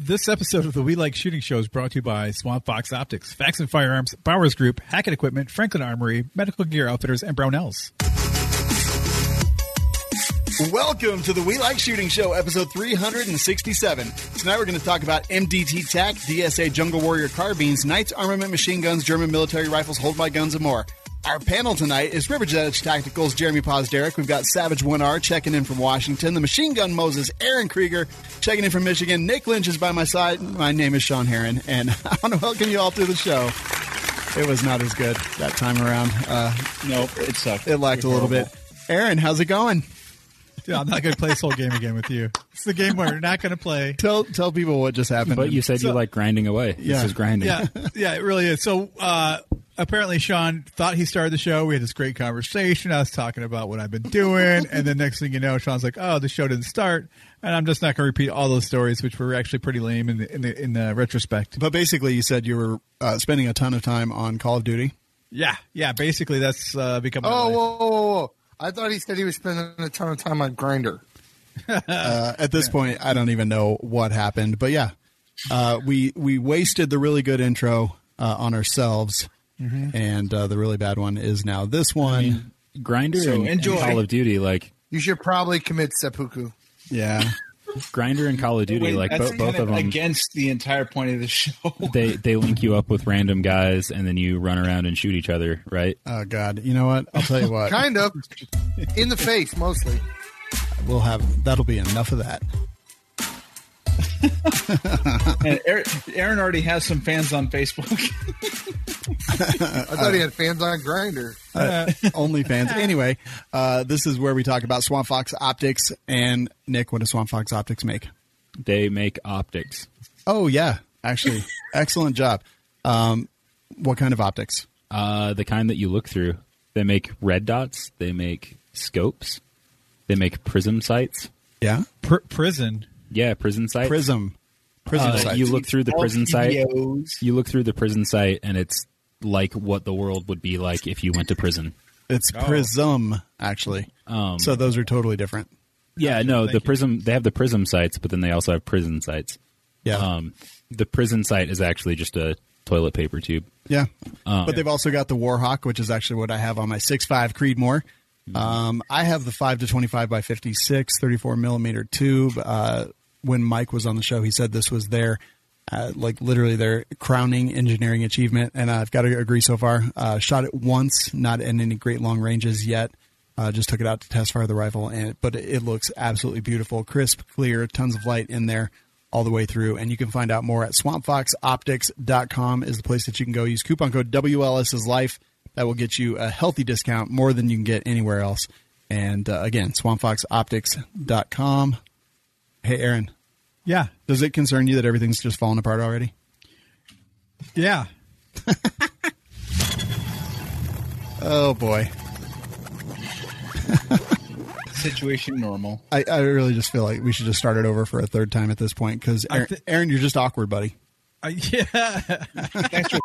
This episode of the We Like Shooting Show is brought to you by Swamp Fox Optics, Fax and Firearms, Bowers Group, Hackett Equipment, Franklin Armory, Medical Gear Outfitters, and Brownells. Welcome to the We Like Shooting Show, episode 367. Tonight we're going to talk about MDT TAC, DSA Jungle Warrior carbines, Knights Armament machine guns, German military rifles, hold my guns, and more. Our panel tonight is River's Edge Tactical's Jeremy Posderick. We've got Savage 1R checking in from Washington. The Machine Gun Moses, Aaron Krieger, checking in from Michigan. Nick Lynch is by my side. My name is Shawn Heron, and I want to welcome you all to the show. It was not as good that time around. Nope, it sucked. It lacked a little bit. Aaron, how's it going? Dude, I'm not going to play this whole game again with you. It's the game where you're not going to play. Tell people what just happened. But you said you like grinding away. Yeah. This is grinding. Yeah, it really is. So apparently Shawn thought he started the show. We had this great conversation. I was talking about what I've been doing. And then next thing you know, Shawn's like, oh, the show didn't start. And I'm just not going to repeat all those stories, which were actually pretty lame in the retrospect. But basically you said you were spending a ton of time on Call of Duty. Yeah. Basically that's become my life. Whoa. I thought he said he was spending a ton of time on Grindr. At this point, I don't even know what happened. But yeah, we wasted the really good intro on ourselves. Mm-hmm. And the really bad one is now this one. I mean, Grindr and Call of Duty, like... You should probably commit seppuku. Yeah. Grindr and Call of Duty, like both of them... against the entire point of the show. They link you up with random guys, and then you run around and shoot each other, right? Oh, God. You know what? I'll tell you what. Kind of. In the face, mostly. That'll be enough of that. And Aaron already has some fans on Facebook. I thought he had fans on Grindr. Only fans. Anyway, this is where we talk about Swamp Fox Optics. And Nick, what does Swamp Fox Optics make? They make optics. Oh, yeah. Actually, excellent job. What kind of optics? The kind that you look through. They make red dots. They make scopes. They make prism sights. Yeah? Prison? Yeah, prison sight. Prism sight. You look through the prison sight. You look through the prison sight, and it's like what the world would be like if you went to prison. It's prism, actually. So those are totally different. Yeah, no, the prism. They have the prism sights, but then they also have prison sights. Yeah. The prison sight is actually just a toilet paper tube. Yeah. But they've also got the Warhawk, which is actually what I have on my 6.5 Creedmoor. I have the 5 to 25 by 56 34 millimeter tube. When Mike was on the show, he said this was their, literally their crowning engineering achievement, and I've got to agree so far. Shot it once, not in any great long ranges yet. Just took it out to test fire the rifle, but it looks absolutely beautiful, crisp, clear, tons of light in there all the way through. And you can find out more at swampfoxoptics.com is the place that you can go. Use coupon code WLS is life. That will get you a healthy discount, more than you can get anywhere else. And again, swampfoxoptics.com. Hey, Aaron. Yeah. Does it concern you that everything's just falling apart already? Yeah. Oh, boy. Situation normal. I really just feel like we should just start it over for a third time at this point, because, Aaron, you're just awkward, buddy. Yeah. Thanks for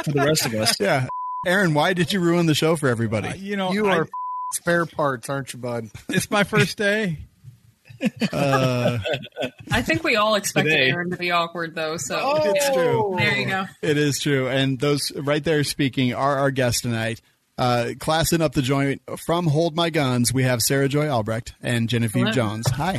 for the rest of us. Yeah. Aaron, why did you ruin the show for everybody? You are spare parts, aren't you, bud? It's my first day. I think we all expected Aaron to be awkward, though. So it's true. There you go. It is true. And those right there speaking are our guests tonight. Classing up the joint from Hold My Guns, we have Sarah Joy Albrecht and Genevieve Jones. Hi.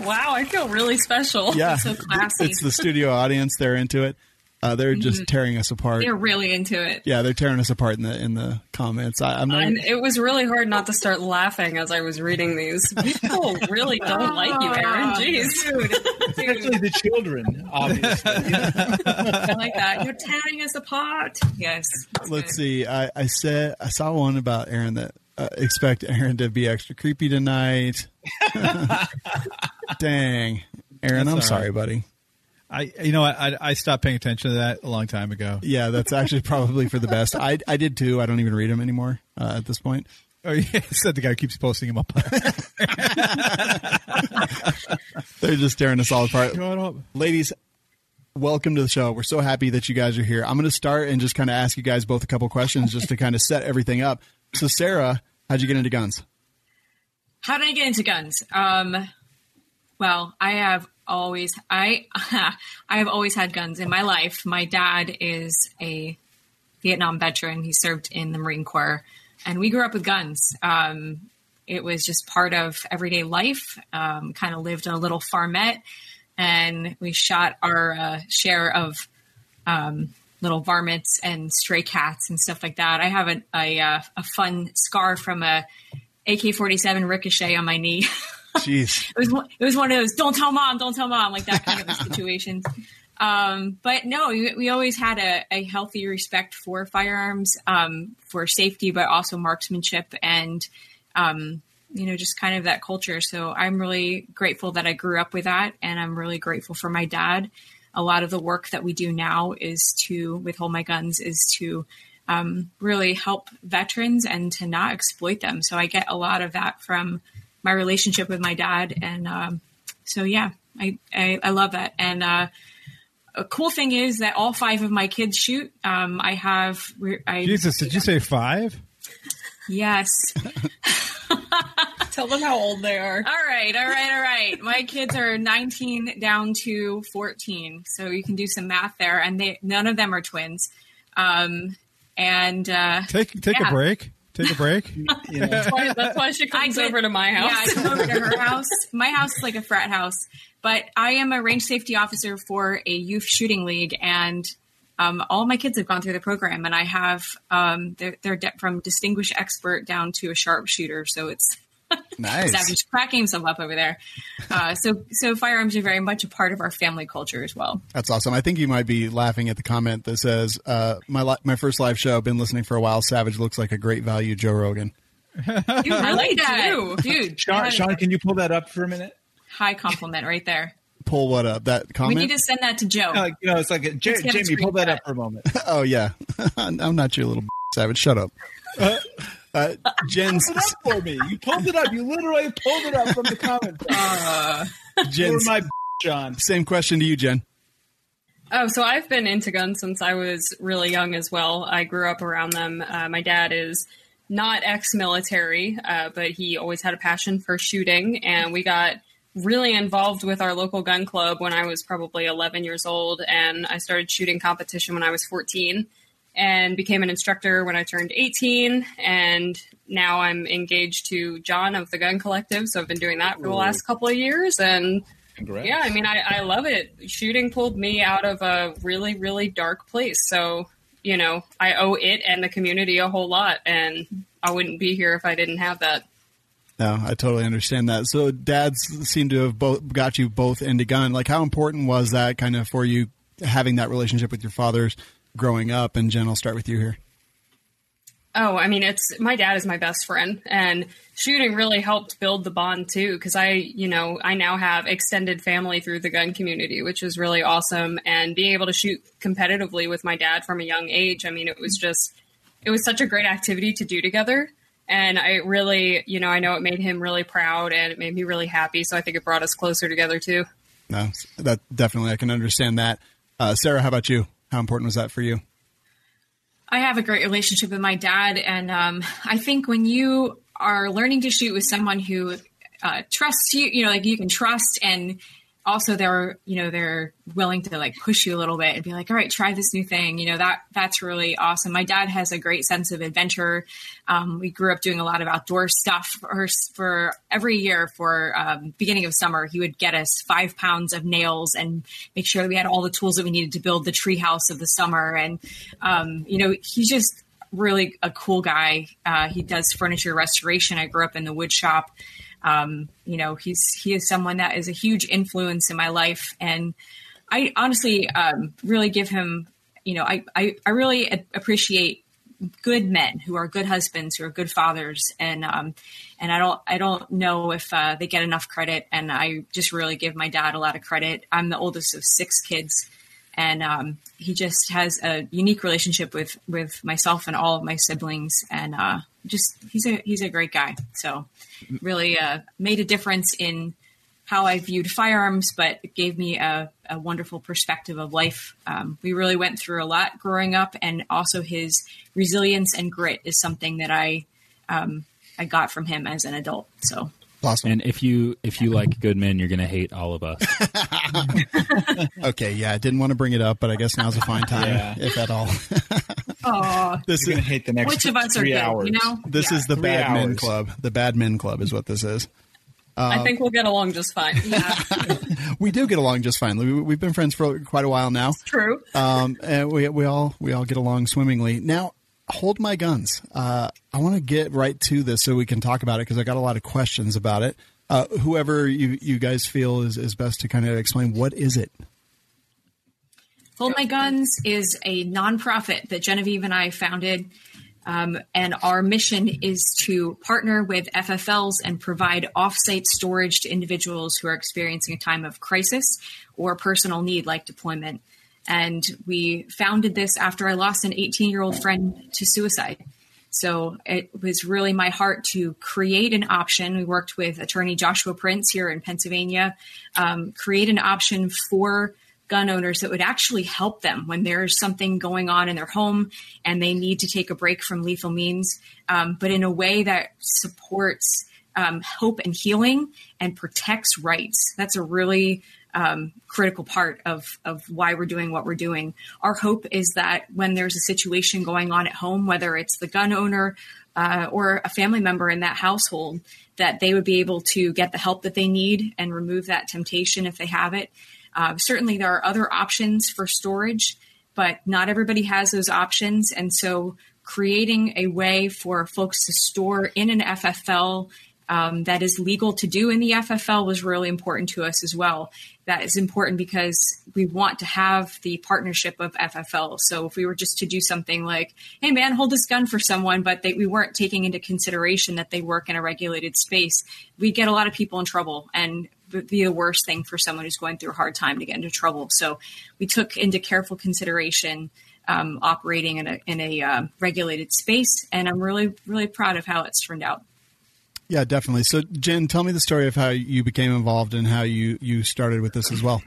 Wow, I feel really special. Yeah. So classy. It's the studio audience. They're into it. They're just tearing us apart. They're really into it. Yeah, they're tearing us apart in the comments. It was really hard not to start laughing as I was reading these. People really don't like you, Aaron. Jeez. Especially the children, obviously. I like that. You're tearing us apart. Yes. Let's see. I saw one about Aaron that expect Aaron to be extra creepy tonight. Dang. Aaron, I'm sorry, buddy. I stopped paying attention to that a long time ago. Yeah, that's actually probably for the best. I did too. I don't even read them anymore at this point. Oh, yeah. Said the guy who keeps posting them up. They're just tearing us all apart. Ladies, welcome to the show. We're so happy that you guys are here. I'm going to start and just kind of ask you guys both a couple questions just to kind of set everything up. So, Sarah, how'd you get into guns? How did I get into guns? Well, I have always had guns in my life. My dad is a Vietnam veteran. He served in the Marine Corps, and we grew up with guns. It was just part of everyday life. Kind of lived in a little farmette, and we shot our share of little varmints and stray cats and stuff like that. I have a fun scar from a AK-47 ricochet on my knee. Jeez. It was one of those, don't tell mom, like that kind of a situation. But no, we always had a healthy respect for firearms, for safety, but also marksmanship and, just kind of that culture. So I'm really grateful that I grew up with that. And I'm really grateful for my dad. A lot of the work that we do now with Hold My Guns is to really help veterans and to not exploit them. So I get a lot of that from my relationship with my dad. And so, yeah, I love that. And a cool thing is that all 5 of my kids shoot. Jesus, did you say 5? Yes. Tell them how old they are. All right. My kids are 19 down to 14. So you can do some math there. And none of them are twins. Take a break. Take a break. That's why she comes over to my house. Yeah, I come over to her house. My house is like a frat house. But I am a range safety officer for a youth shooting league. And all my kids have gone through the program. And I have, they're from distinguished expert down to a sharpshooter. So it's nice. Savage cracking himself up over there. So firearms are very much a part of our family culture as well. That's awesome. I think you might be laughing at the comment that says, my first live show, been listening for a while. Savage looks like a great value Joe Rogan. You really do. Dude. Shawn, can you pull that up for a minute? High compliment right there. Pull what up? That comment? We need to send that to Joe. It's like, Jamie, pull that up for a moment. Oh, yeah. I'm not your little Savage. Shut up. Jen's pulled it up for me. You pulled it up. You literally pulled it up from the comments. Jen's my John. Same question to you, Jen. Oh, so I've been into guns since I was really young as well. I grew up around them. My dad is not ex-military, but he always had a passion for shooting, and we got really involved with our local gun club when I was probably 11 years old, and I started shooting competition when I was 14. And became an instructor when I turned 18. And now I'm engaged to John of the Gun Collective. So I've been doing that for the last couple of years. And congrats. Yeah, I mean, I love it. Shooting pulled me out of a really, really dark place. So, I owe it and the community a whole lot. And I wouldn't be here if I didn't have that. No, I totally understand that. So dads seem to have got you both into gun. Like, how important was that kind of for you having that relationship with your fathers growing up? And Jen, I'll start with you here. Oh, I mean, my dad is my best friend, and shooting really helped build the bond too. Because I now have extended family through the gun community, which is really awesome. And being able to shoot competitively with my dad from a young age, I mean, it was such a great activity to do together. And I really, I know it made him really proud, and it made me really happy. So I think it brought us closer together too. No, that definitely, I can understand that. Sarah, how about you? How important was that for you? I have a great relationship with my dad. And I think when you are learning to shoot with someone who trusts you, you can trust, and also they're willing to push you a little bit and be like, all right, try this new thing. That's really awesome. My dad has a great sense of adventure. We grew up doing a lot of outdoor stuff for every year for beginning of summer. He would get us 5 pounds of nails and make sure that we had all the tools that we needed to build the tree house of the summer. And, he's just really a cool guy. He does furniture restoration. I grew up in the wood shop. He is someone that is a huge influence in my life. And I honestly really give him, I really appreciate good men who are good husbands, who are good fathers. And I don't know if they get enough credit. And I just really give my dad a lot of credit. I'm the oldest of 6 kids. And he just has a unique relationship with myself and all of my siblings. And he's a great guy. So really made a difference in how I viewed firearms, but it gave me a wonderful perspective of life. We really went through a lot growing up, and also his resilience and grit is something that I got from him as an adult. So Awesome. And if you like good men, you're going to hate all of us. Okay, yeah, I didn't want to bring it up, but I guess now's a fine time, if at all. Oh, You're going to hate the next which of us are 3 good? hours. You know, This is the 3 Bad Men hours. Club. The Bad Men Club is what this is. I think we'll get along just fine. We do get along just fine. We've been friends for quite a while now. True. And we all get along swimmingly. Now, hold my guns. I want to get right to this so we can talk about it because I got a lot of questions about it. Whoever you guys feel is best to kind of explain, what is it? Hold My Guns is a nonprofit that Genevieve and I founded. And our mission is to partner with FFLs and provide offsite storage to individuals who are experiencing a time of crisis or personal need like deployment. And we founded this after I lost an 18-year-old friend to suicide. So it was really my heart to create an option. We worked with attorney Joshua Prince here in Pennsylvania, create an option for gun owners that would actually help them when there's something going on in their home and they need to take a break from lethal means, but in a way that supports hope and healing and protects rights. That's a really critical part of why we're doing what we're doing. Our hope is that when there's a situation going on at home, whether it's the gun owner or a family member in that household, that they would be able to get the help that they need and remove that temptation if they have it. Certainly there are other options for storage, but not everybody has those options. And so creating a way for folks to store in an FFL that is legal to do in the FFL was really important to us as well. That is important because we want to have the partnership of FFL. So if we were just to do something like, hey man, hold this gun for someone, but we weren't taking into consideration that they work in a regulated space, we get a lot of people in trouble and be the worst thing for someone who's going through a hard time to get into trouble. So we took into careful consideration operating in a regulated space, and I'm really, really proud of how it's turned out. Yeah, definitely. So, Jen, tell me the story of how you became involved and how you started with this as well.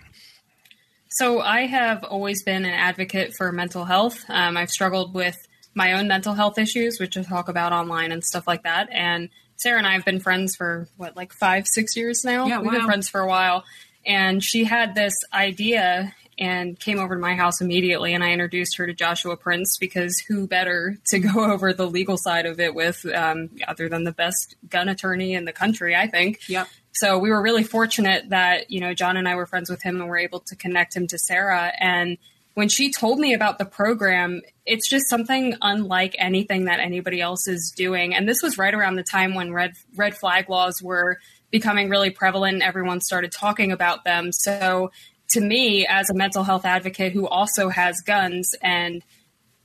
So I have always been an advocate for mental health. I've struggled with my own mental health issues, which I talk about online and stuff like that. And Sarah and I have been friends for, 5-6 years now? Yeah, We've been friends for a while. And she had this idea and came over to my house immediately. And I introduced her to Joshua Prince because who better to go over the legal side of it with other than the best gun attorney in the country, I think. Yep. So we were really fortunate that, John and I were friends with him and were able to connect him to Sarah. And when she told me about the program, it's just something unlike anything that anybody else is doing. And this was right around the time when red flag laws were becoming really prevalent. Everyone started talking about them. So to me, as a mental health advocate who also has guns and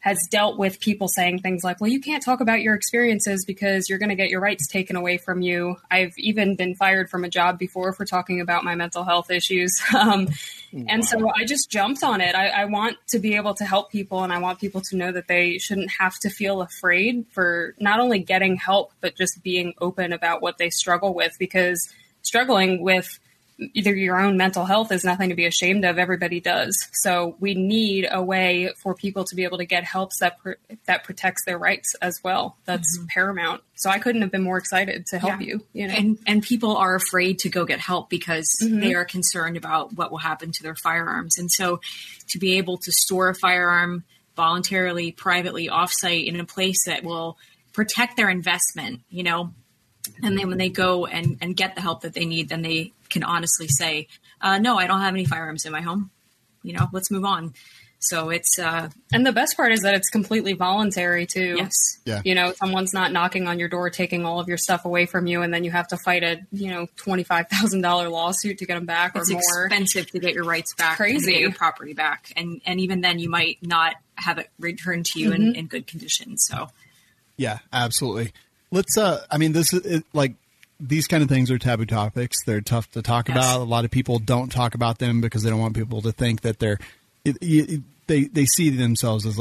has dealt with people saying things like, well, you can't talk about your experiences because you're going to get your rights taken away from you. I've even been fired from a job before for talking about my mental health issues. And so I just jumped on it. I want to be able to help people, and I want people to know that they shouldn't have to feel afraid for not only getting help, but just being open about what they struggle with, because struggling with either your own mental health is nothing to be ashamed of. Everybody does. So we need a way for people to be able to get help that protects their rights as well. That's paramount. So I couldn't have been more excited to help you. And people are afraid to go get help because they are concerned about what will happen to their firearms. And so to be able to store a firearm voluntarily, privately, offsite in a place that will protect their investment, and then when they go and get the help that they need, then they can honestly say, no, I don't have any firearms in my home. Let's move on. So it's and the best part is that it's completely voluntary too. Yes. Yeah. Someone's not knocking on your door, taking all of your stuff away from you, and then you have to fight a $25,000 lawsuit to get them back it's or more. expensive to get your rights back. Crazy. And get your property back, and even then you might not have it returned to you in good condition. So Yeah, absolutely. Let's. This is these kind of things are taboo topics. They're tough to talk about. A lot of people don't talk about them because they don't want people to think that they see themselves as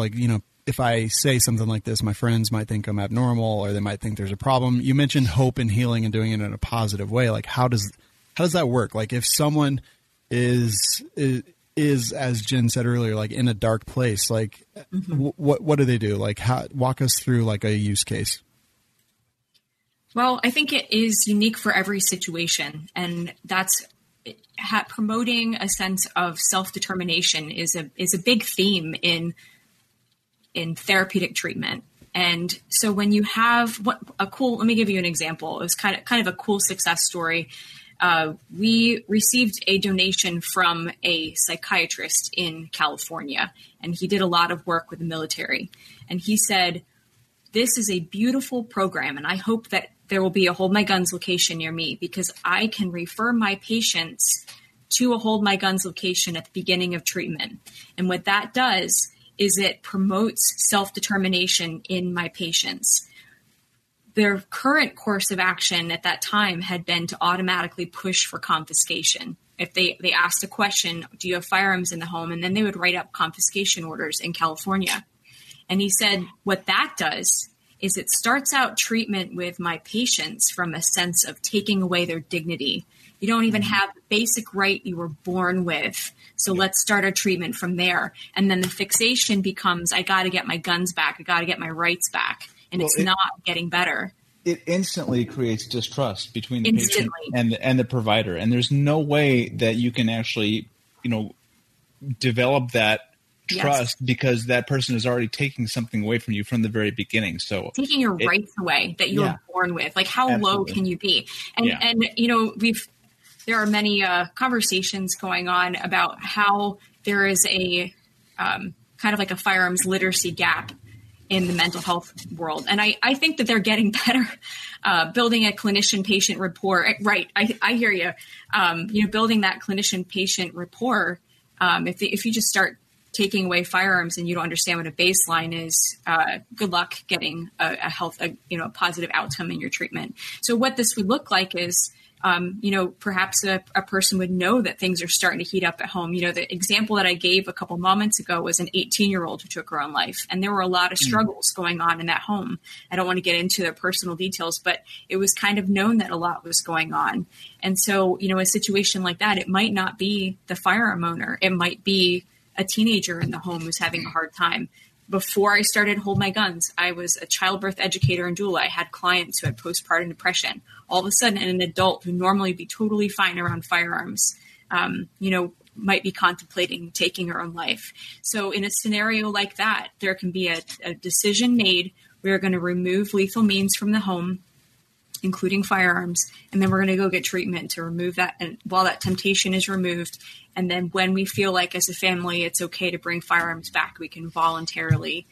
if I say something like this, my friends might think I'm abnormal, or they might think there's a problem. You mentioned hope and healing and doing it in a positive way. Like how does that work? Like if someone is as Jen said earlier, like in a dark place, like what do they do? Like walk us through like a use case. Well, I think it is unique for every situation, and that's promoting a sense of self-determination is a big theme in therapeutic treatment. And so when you have let me give you an example. It was kind of a cool success story. We received a donation from a psychiatrist in California, and he did a lot of work with the military. And he said, "This is a beautiful program, and I hope that there will be a Hold My Guns location near me, because I can refer my patients to a Hold My Guns location at the beginning of treatment. And what that does is it promotes self-determination in my patients." Their current course of action at that time had been to automatically push for confiscation. If they asked a question, "Do you have firearms in the home?" And then they would write up confiscation orders in California. And he said, what that does is it starts out treatment with my patients from a sense of taking away their dignity. You don't even have the basic right you were born with. So let's start our treatment from there. And then the fixation becomes, I got to get my guns back. I got to get my rights back. And it's not getting better. It instantly creates distrust between the patient and the provider. And there's no way that you can actually, develop that trust, because that person is already taking something away from you from the very beginning. So taking your rights away that you were born with, like how low can you be? And there are many conversations going on about how there is a kind of like a firearms literacy gap in the mental health world. And I think that they're getting better, building a clinician-patient rapport. Right. I hear you. Building that clinician-patient rapport. If you just start taking away firearms and you don't understand what a baseline is, good luck getting a positive outcome in your treatment. So what this would look like is, perhaps a person would know that things are starting to heat up at home. The example that I gave a couple moments ago was an 18-year-old who took her own life. And there were a lot of struggles going on in that home. I don't want to get into the personal details, but it was kind of known that a lot was going on. And so, a situation like that, it might not be the firearm owner. It might be a teenager in the home who's having a hard time. Before I started Hold My Guns, I was a childbirth educator and doula. I had clients who had postpartum depression. All of a sudden, an adult who normally would be totally fine around firearms, might be contemplating taking her own life. So in a scenario like that, there can be a decision made. We are going to remove lethal means from the home, including firearms, and then we're going to go get treatment to remove that. And while that temptation is removed, and then when we feel like as a family it's okay to bring firearms back, we can voluntarily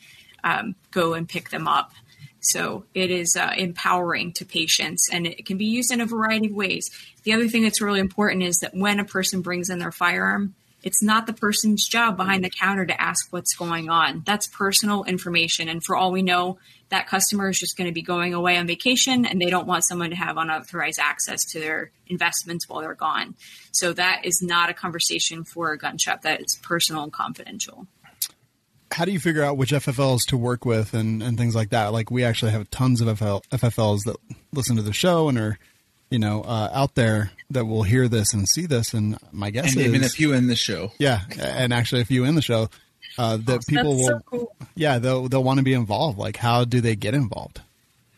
go and pick them up. So it is empowering to patients, and it can be used in a variety of ways. The other thing that's really important is that when a person brings in their firearm, it's not the person's job behind the counter to ask what's going on. That's personal information. And for all we know, that customer is just going to be going away on vacation, and they don't want someone to have unauthorized access to their investments while they're gone. So that is not a conversation for a gun shop. That is personal and confidential. How do you figure out which FFLs to work with and things like that? Like, we actually have tons of FFLs that listen to the show and are, out there that will hear this and see this. And my guess is, even a few in the show. Yeah. And actually a few in the show, that people will, so cool. Yeah, they'll want to be involved. Like, how do they get involved?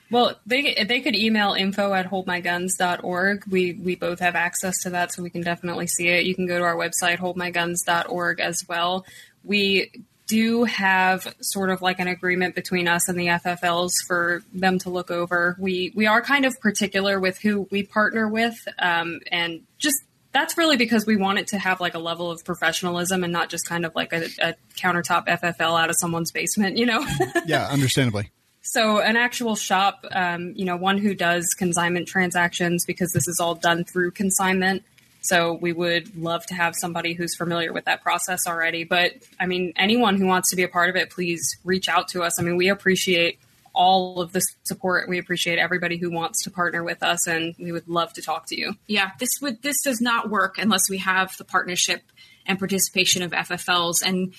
Well, they could email info@holdmyguns.org. We both have access to that, so we can definitely see it. You can go to our website, holdmyguns.org as well. We do have sort of like an agreement between us and the FFLs for them to look over. We are kind of particular with who we partner with, and just that's really because we want it to have like a level of professionalism and not just kind of like a countertop FFL out of someone's basement, Yeah, understandably. So an actual shop, one who does consignment transactions, because this is all done through consignment. So we would love to have somebody who's familiar with that process already. But I mean, anyone who wants to be a part of it, please reach out to us. I mean, we appreciate all of the support. We appreciate everybody who wants to partner with us, and we would love to talk to you. Yeah, this does not work unless we have the partnership and participation of FFLs. And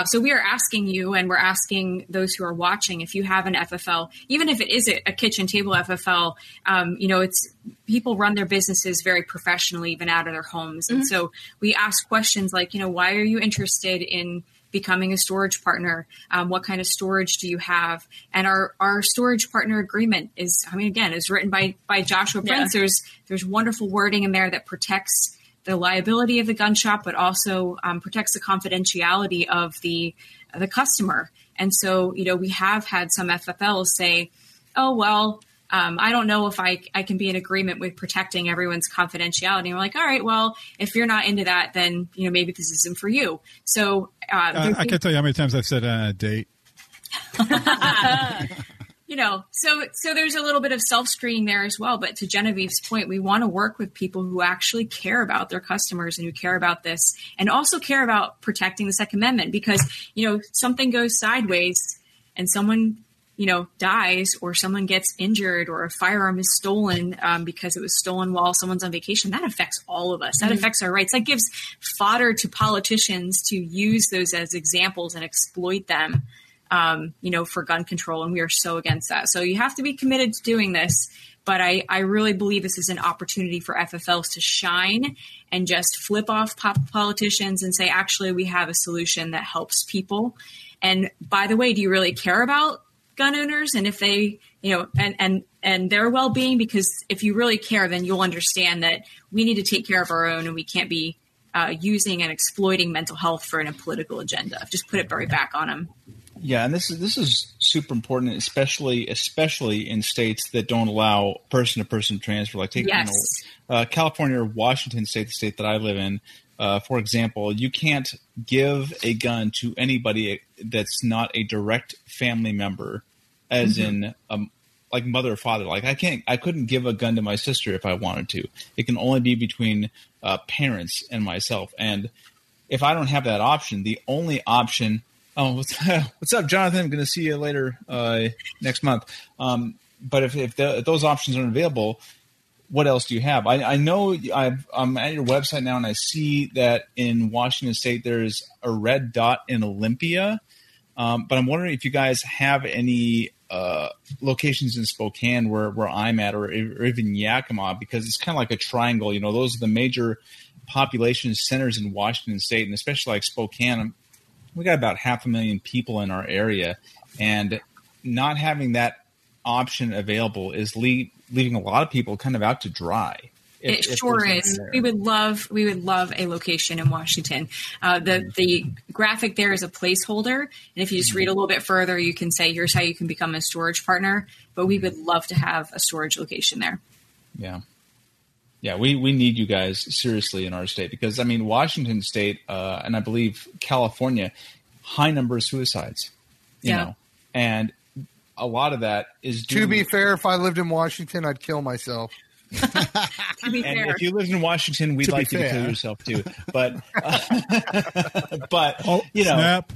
so we are asking you, and we're asking those who are watching, if you have an FFL, even if it is a kitchen table FFL, it's people run their businesses very professionally, even out of their homes. Mm-hmm. And so we ask questions like, why are you interested in becoming a storage partner? What kind of storage do you have? And our storage partner agreement is written by Joshua Prince. There's wonderful wording in there that protects the liability of the gun shop, but also protects the confidentiality of the customer. And so, we have had some FFLs say, oh, well, I don't know if I can be in agreement with protecting everyone's confidentiality. And we're like, all right, well, if you're not into that, then, maybe this isn't for you. So I can't tell you how many times I've said on a date. So there's a little bit of self-screening there as well. But to Genevieve's point, we want to work with people who actually care about their customers and who care about this and also care about protecting the Second Amendment, because, something goes sideways and someone, dies, or someone gets injured, or a firearm is stolen because it was stolen while someone's on vacation. That affects all of us. That affects our rights. That gives fodder to politicians to use those as examples and exploit them. For gun control. And we are so against that. So you have to be committed to doing this. But I really believe this is an opportunity for FFLs to shine and just flip off politicians and say, actually, we have a solution that helps people. And by the way, do you really care about gun owners? And if they, and their well-being? Because if you really care, then you'll understand that we need to take care of our own, and we can't be using and exploiting mental health for a political agenda. Just put it right back on them. Yeah, and this is super important, especially in states that don't allow person-to-person transfer. Like California or Washington State, the state that I live in, for example, you can't give a gun to anybody that's not a direct family member, as in like mother or father. Like I couldn't give a gun to my sister if I wanted to. It can only be between parents and myself. And if I don't have that option, the only option. Oh, what's up, Jonathan? I'm going to see you later next month. But if those options aren't available, what else do you have? I know I'm at your website now, and I see that in Washington State there's a red dot in Olympia. But I'm wondering if you guys have any locations in Spokane where I'm at, or even Yakima, because it's kind of like a triangle. Those are the major population centers in Washington State, and especially like Spokane. We got about 500,000 people in our area, and not having that option available is leaving a lot of people kind of out to dry. It sure is. We would love a location in Washington. The graphic there is a placeholder, and if you just read a little bit further, you can say, here's how you can become a storage partner. But we would love to have a storage location there. Yeah. Yeah, we need you guys seriously in our state, because, Washington State and I believe California, high number of suicides, you know, and a lot of that is due. To be fair, if I lived in Washington, I'd kill myself. To be fair. If you lived in Washington, we'd like you to kill yourself too. But, snap.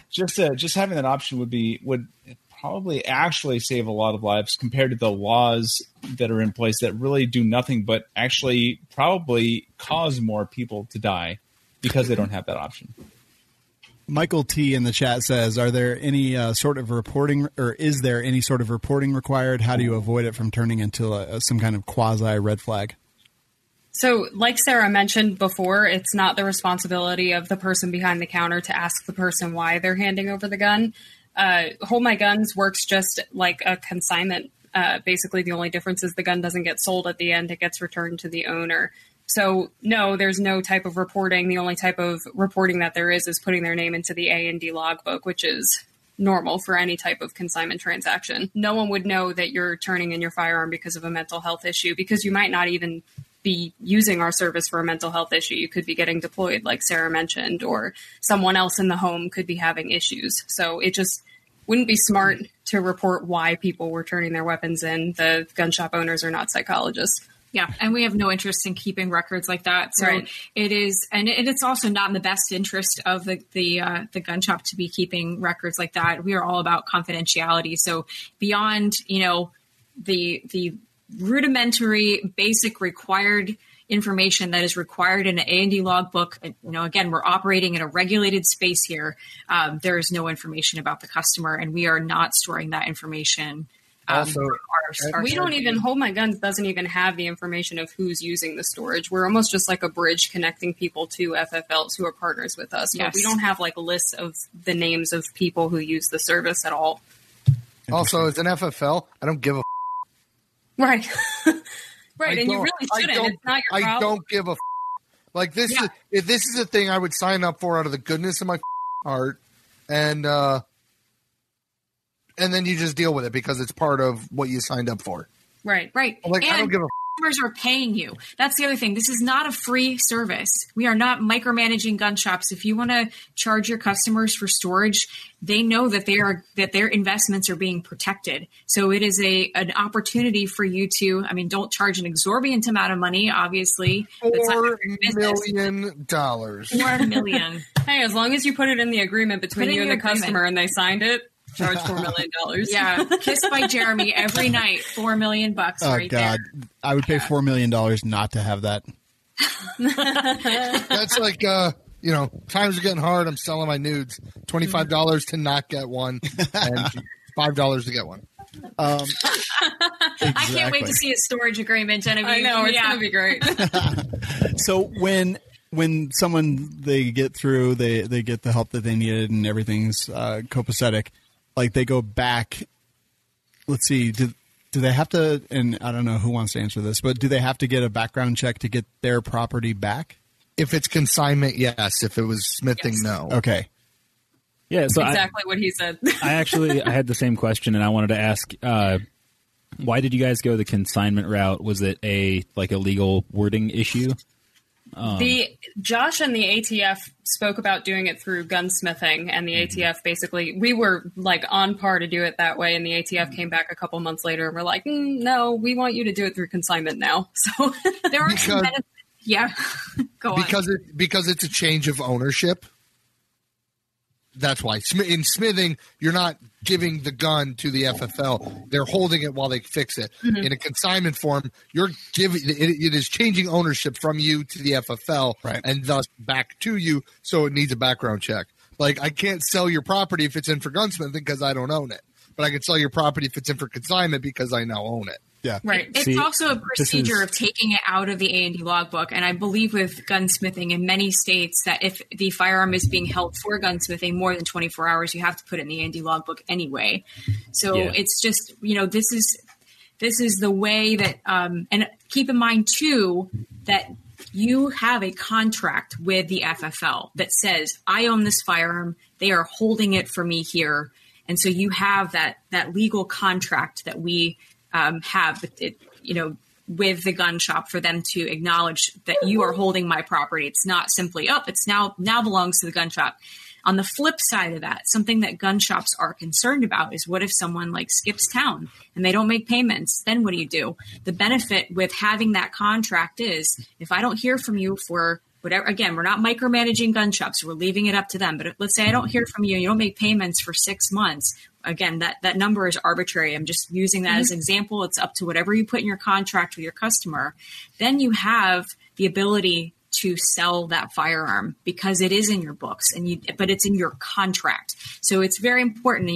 just having that option would probably actually save a lot of lives compared to the laws that are in place that really do nothing but actually probably cause more people to die because they don't have that option. Michael T in the chat says, are there any sort of reporting, or is there any sort of reporting required? How do you avoid it from turning into some kind of quasi red flag? So like Sarah mentioned before, it's not the responsibility of the person behind the counter to ask the person why they're handing over the gun. Hold My Guns works just like a consignment. Basically, the only difference is the gun doesn't get sold at the end. It gets returned to the owner. So, no, there's no type of reporting. The only type of reporting that there is putting their name into the A&D logbook, which is normal for any type of consignment transaction. No one would know that you're turning in your firearm because of a mental health issue, because you might not even be using our service for a mental health issue. You could be getting deployed, like Sarah mentioned, or someone else in the home could be having issues. So it just wouldn't be smart to report why people were turning their weapons in. The gun shop owners are not psychologists. Yeah, and we have no interest in keeping records like that. So right. It is, and it's also not in the best interest of the gun shop to be keeping records like that. We are all about confidentiality. So beyond, the rudimentary, basic required information that is required in an A&D logbook, again, we're operating in a regulated space here. There is no information about the customer, and we are not storing that information. Also, We don't even, Hold My Guns doesn't even have the information of who's using the storage. We're almost just like a bridge connecting people to FFLs who are partners with us. But we don't have like lists of the names of people who use the service at all. Also, as an FFL, I don't give a Right. Right, and you really shouldn't. It's not your problem. I don't give a like this. If this is a thing I would sign up for out of the goodness of my heart, and then you just deal with it because it's part of what you signed up for. Right. Like, I don't give a customers are paying you. That's the other thing. This is not a free service. We are not micromanaging gun shops. If you want to charge your customers for storage, they know that their investments are being protected. So it is an opportunity for you to, don't charge an exorbitant amount of money, obviously. $4 million. $4 million. Hey, as long as you put it in the agreement between you and the customer and they signed it, charge $4 million. Yeah, kissed by Jerambe every night. $4 million bucks. Oh God, there. I would pay $4 million not to have that. That's like times are getting hard. I'm selling my nudes. $25 to not get one, and $5 to get one. Exactly. I can't wait to see a storage agreement, Genevieve. I know it's gonna be great. So when someone they get through, they get the help that they needed, and everything's copacetic. Like they go back. Let's see. Do they have to? And I don't know who wants to answer this, but do they have to get a background check to get their property back? If it's consignment, yes. If it was smithing, no. Okay. Yeah. So exactly what he said. I had the same question, and I wanted to ask, why did you guys go the consignment route? Was it a legal wording issue? Josh and the ATF spoke about doing it through gunsmithing, and the ATF basically, we were like on par to do it that way, and the ATF came back a couple months later and we're like, no, we want you to do it through consignment now. So there are some benefits. Yeah, go on. Because it's a change of ownership. That's why. In smithing, you're not giving the gun to the FFL. They're holding it while they fix it. Mm-hmm. In a consignment form, you're giving it is changing ownership from you to the FFL, right, and thus back to you, so it needs a background check. Like, I can't sell your property if it's in for gunsmithing because I don't own it. But I can sell your property if it's in for consignment because I now own it. Yeah. Right. It's also a procedure of taking it out of the A&D logbook. And I believe with gunsmithing in many states that if the firearm is being held for gunsmithing more than 24 hours, you have to put it in the A&D logbook anyway. So it's just, this is the way that, and keep in mind too, that you have a contract with the FFL that says, I own this firearm. They are holding it for me here. And so you have that legal contract that we have with the gun shop for them to acknowledge that you are holding my property. It's not simply, it's now belongs to the gun shop. On the flip side of that, something that gun shops are concerned about is what if someone skips town and they don't make payments? Then what do you do? The benefit with having that contract is if I don't hear from you for whatever, again, we're not micromanaging gun shops. We're leaving it up to them. But let's say I don't hear from you and you don't make payments for 6 months. Again, that number is arbitrary. I'm just using that as an example. It's up to whatever you put in your contract with your customer. Then you have the ability to sell that firearm because it is in your books but it's in your contract. So it's very important,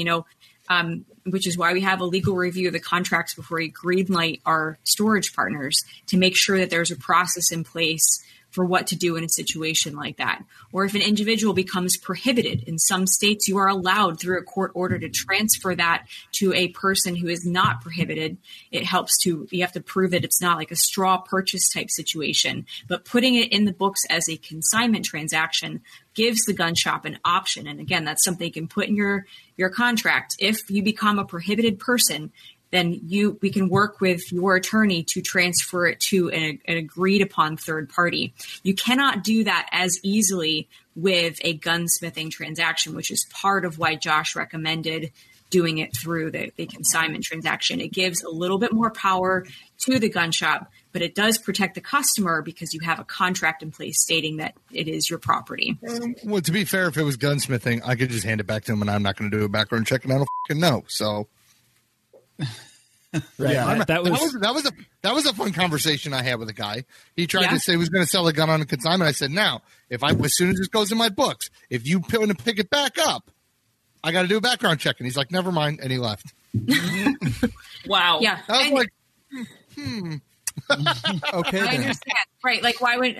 which is why we have a legal review of the contracts before we greenlight our storage partners to make sure that there's a process in place for what to do in a situation like that. Or if an individual becomes prohibited, in some states you are allowed through a court order to transfer that to a person who is not prohibited. It helps you have to prove that it's not like a straw purchase type situation, but putting it in the books as a consignment transaction gives the gun shop an option. And again, that's something you can put in your contract. If you become a prohibited person, then we can work with your attorney to transfer it to an agreed upon third party. You cannot do that as easily with a gunsmithing transaction, which is part of why Josh recommended doing it through the consignment transaction. It gives a little bit more power to the gun shop, but it does protect the customer because you have a contract in place stating that it is your property. Well, to be fair, if it was gunsmithing, I could just hand it back to him and I'm not going to do a background check and I don't fucking know. So... Right. Yeah, that was a fun conversation I had with a guy. He tried to say he was going to sell a gun on a consignment. I said, now, as soon as this goes in my books, if you pick it back up, I got to do a background check. And he's like, never mind. And he left. Wow. Yeah. I was Okay, I then. understand. Right. Like, why would,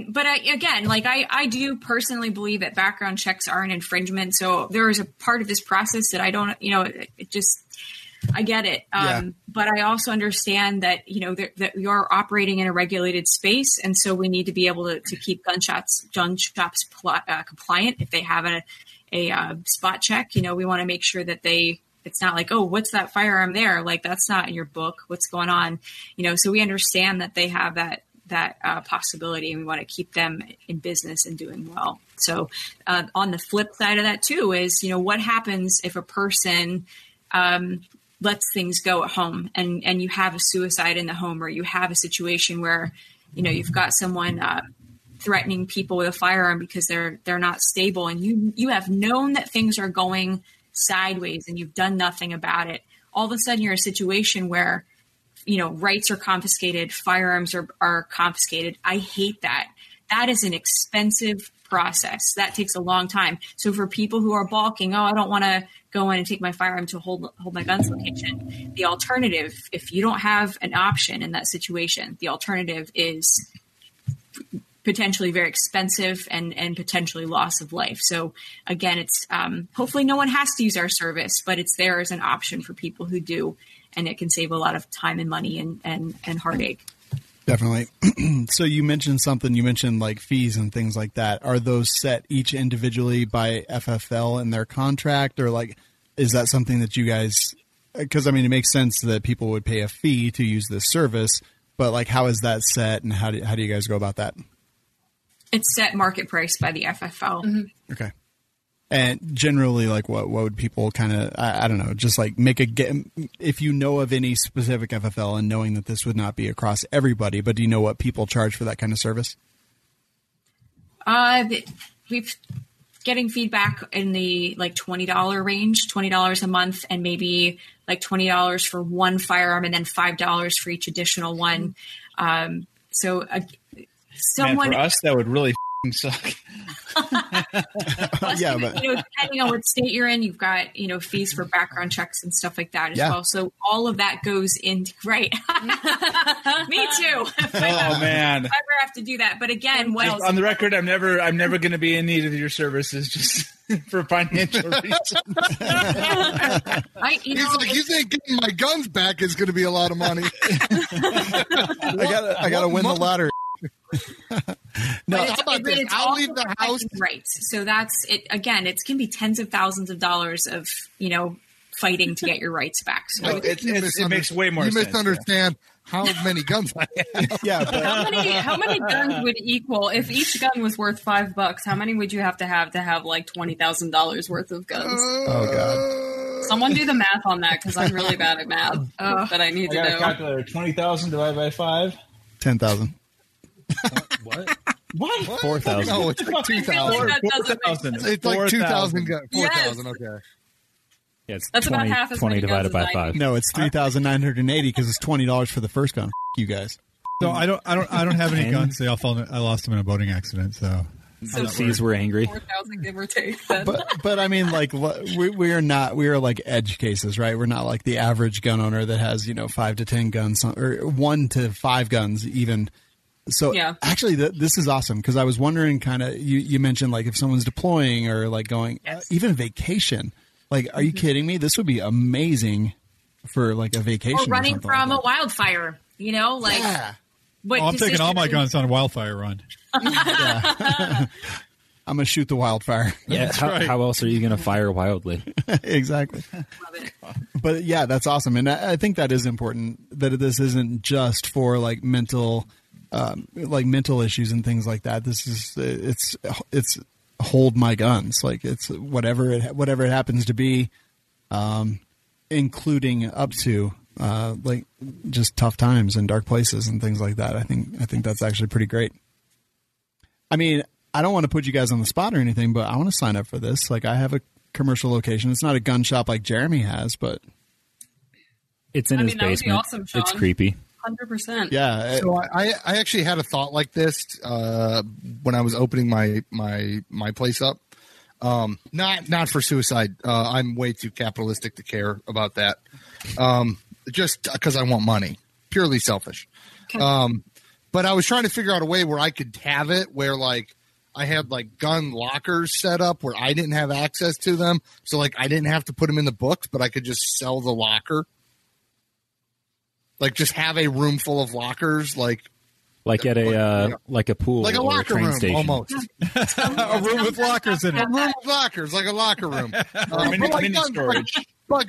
but I do personally believe that background checks are an infringement. So there is a part of this process that I don't, I get it. But I also understand that, that you're operating in a regulated space. And so we need to be able to keep gun shops compliant. If they have a spot check, we want to make sure that it's not like, oh, what's that firearm there? Like, that's not in your book. What's going on? So we understand that they have that possibility, and we want to keep them in business and doing well. So on the flip side of that too is, what happens if a person lets things go at home and you have a suicide in the home, or you have a situation where, you've got someone threatening people with a firearm because they're not stable, and you have known that things are going sideways and you've done nothing about it. All of a sudden you're in a situation where, rights are confiscated, firearms are confiscated. I hate that. That is an expensive process. That takes a long time. So for people who are balking, I don't want to go in and take my firearm to hold my guns location. The alternative, if you don't have an option in that situation, the alternative is potentially very expensive and potentially loss of life. So again, it's hopefully no one has to use our service, but it's there as an option for people who do, and it can save a lot of time and money and heartache. Definitely. So you mentioned something, like fees and things like that. Are those set each individually by FFL in their contract, or like, is that something that you guys, because it makes sense that people would pay a fee to use this service, but like, how is that set, and how do you guys go about that? It's set market price by the FFL. Mm-hmm. Okay. And generally, like, what would people kind of, I don't know, just like if you know of any specific FFL, and knowing that this would not be across everybody, but do you know what people charge for that kind of service? We've getting feedback in the like $20 range, $20 a month, and maybe like $20 for one firearm and then $5 for each additional one. Man, for us, that would really suck. Plus, but depending on what state you're in, you've got, fees for background checks and stuff like that as well. So all of that goes into, right. Me too. Oh man. Never have to do that. But again, on the record, I'm never going to be in need of your services just for financial reasons. You think getting my guns back is going to be a lot of money? I got to win the lottery. No, how about this? I'll leave the house. Right. So that's it. Again, it can be tens of thousands of dollars of, fighting to get your rights back. So it makes way more sense. You misunderstand how many guns I have. Yeah. But how many guns would equal, if each gun was worth $5? How many would you have to have like $20,000 worth of guns? Oh God. Someone do the math on that, because I'm really bad at math. But I need to know. Calculator. 20,000 divided by 5. 10,000. What? 4,000. No, it's like 2,000. It's like 2,000 guns. 4,000. Yes. Okay. Yeah, it's That's 20, about half as 20 many divided guns by as I 5. No, it's 3,980 because it's $20 for the first gun. You guys. So I don't have any guns. I lost them in a boating accident. So Seas were angry. 4,000, give or take. But I mean, like, we are like edge cases, right? We're not like the average gun owner that has 5 to 10 guns, or 1 to 5 guns even. So actually, this is awesome, because I was wondering, kind of, you mentioned like if someone's deploying or like going even vacation. Like, are you kidding me? This would be amazing for like a vacation. Or running from a wildfire, like. Yeah. I'm taking all my guns on a wildfire run. I'm going to shoot the wildfire. Yeah. How else are you going to fire wildly? Exactly. Love it. But yeah, that's awesome. And I think that is important, that this isn't just for like mental issues and things like that. This is, it's hold my guns. Like, it's whatever it happens to be, including up to, like just tough times and dark places and things like that. I think that's actually pretty great. I mean, I don't want to put you guys on the spot or anything, but I want to sign up for this. Like, I have a commercial location. It's not a gun shop like Jerambe has, but it's in his basement. That would be awesome, Shawn. It's creepy. 100%. Yeah. So I actually had a thought like this when I was opening my place up. Not for suicide. I'm way too capitalistic to care about that. just because I want money, purely selfish. Okay. But I was trying to figure out a way where I could have it where like I had like gun lockers set up where I didn't have access to them. So like I didn't have to put them in the books, but I could just sell the locker. Like just have a room full of lockers, like at a like a pool, like a or locker a train room, station. almost. A room with lockers in it. A room with lockers, like a locker room. Mini storage. But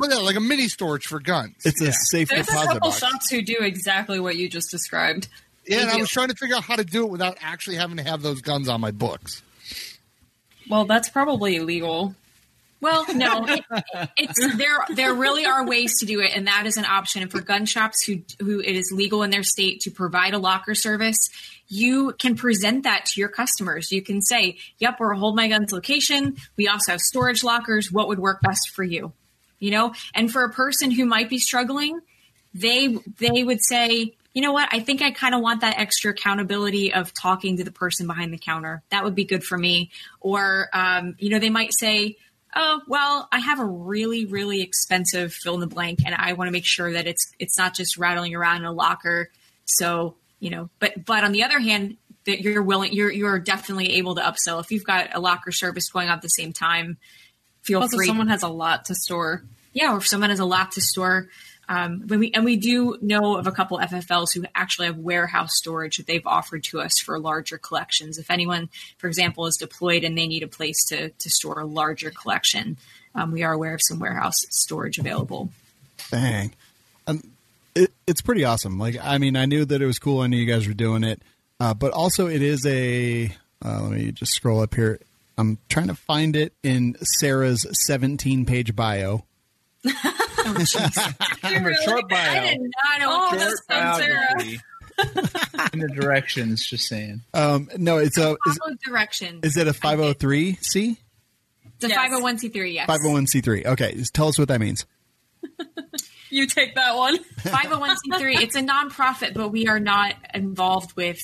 like a mini storage for guns. It's a safe There's a deposit couple box. shops who do exactly what you just described. Yeah, and I was trying to figure out how to do it without actually having to have those guns on my books. Well, that's probably illegal. Well, no, there really are ways to do it, and that is an option. And for gun shops who it is legal in their state to provide a locker service, you can present that to your customers. You can say, "Yep, we're a Hold My Guns location. We also have storage lockers. What would work best for you?" You know, and for a person who might be struggling, they would say, "You know what? I think I kind of want that extra accountability of talking to the person behind the counter. That would be good for me." Or, they might say, "Oh, well, I have a really, really expensive fill in the blank, and I want to make sure that it's not just rattling around in a locker." So, but on the other hand, that you're definitely able to upsell if you've got a locker service going on at the same time. Feel Also, free. someone has a lot to store. Yeah, or if someone has a lot to store. We do know of a couple FFLs who actually have warehouse storage that they've offered to us for larger collections. If anyone, for example, is deployed and they need a place to store a larger collection, we are aware of some warehouse storage available. Dang. It's pretty awesome. Like, I mean, I knew that it was cool. I knew you guys were doing it. But also it is let me just scroll up here. I'm trying to find it in Sarah's 17-page bio. Oh, jeez. Short bio. I did not know. Short biography. In the directions, just saying. No, it's Follow directions. Is it a 503c? It's a 501c3, yes. 501c3. Okay, just tell us what that means. You take that one. 501c3, it's a nonprofit, but we are not involved with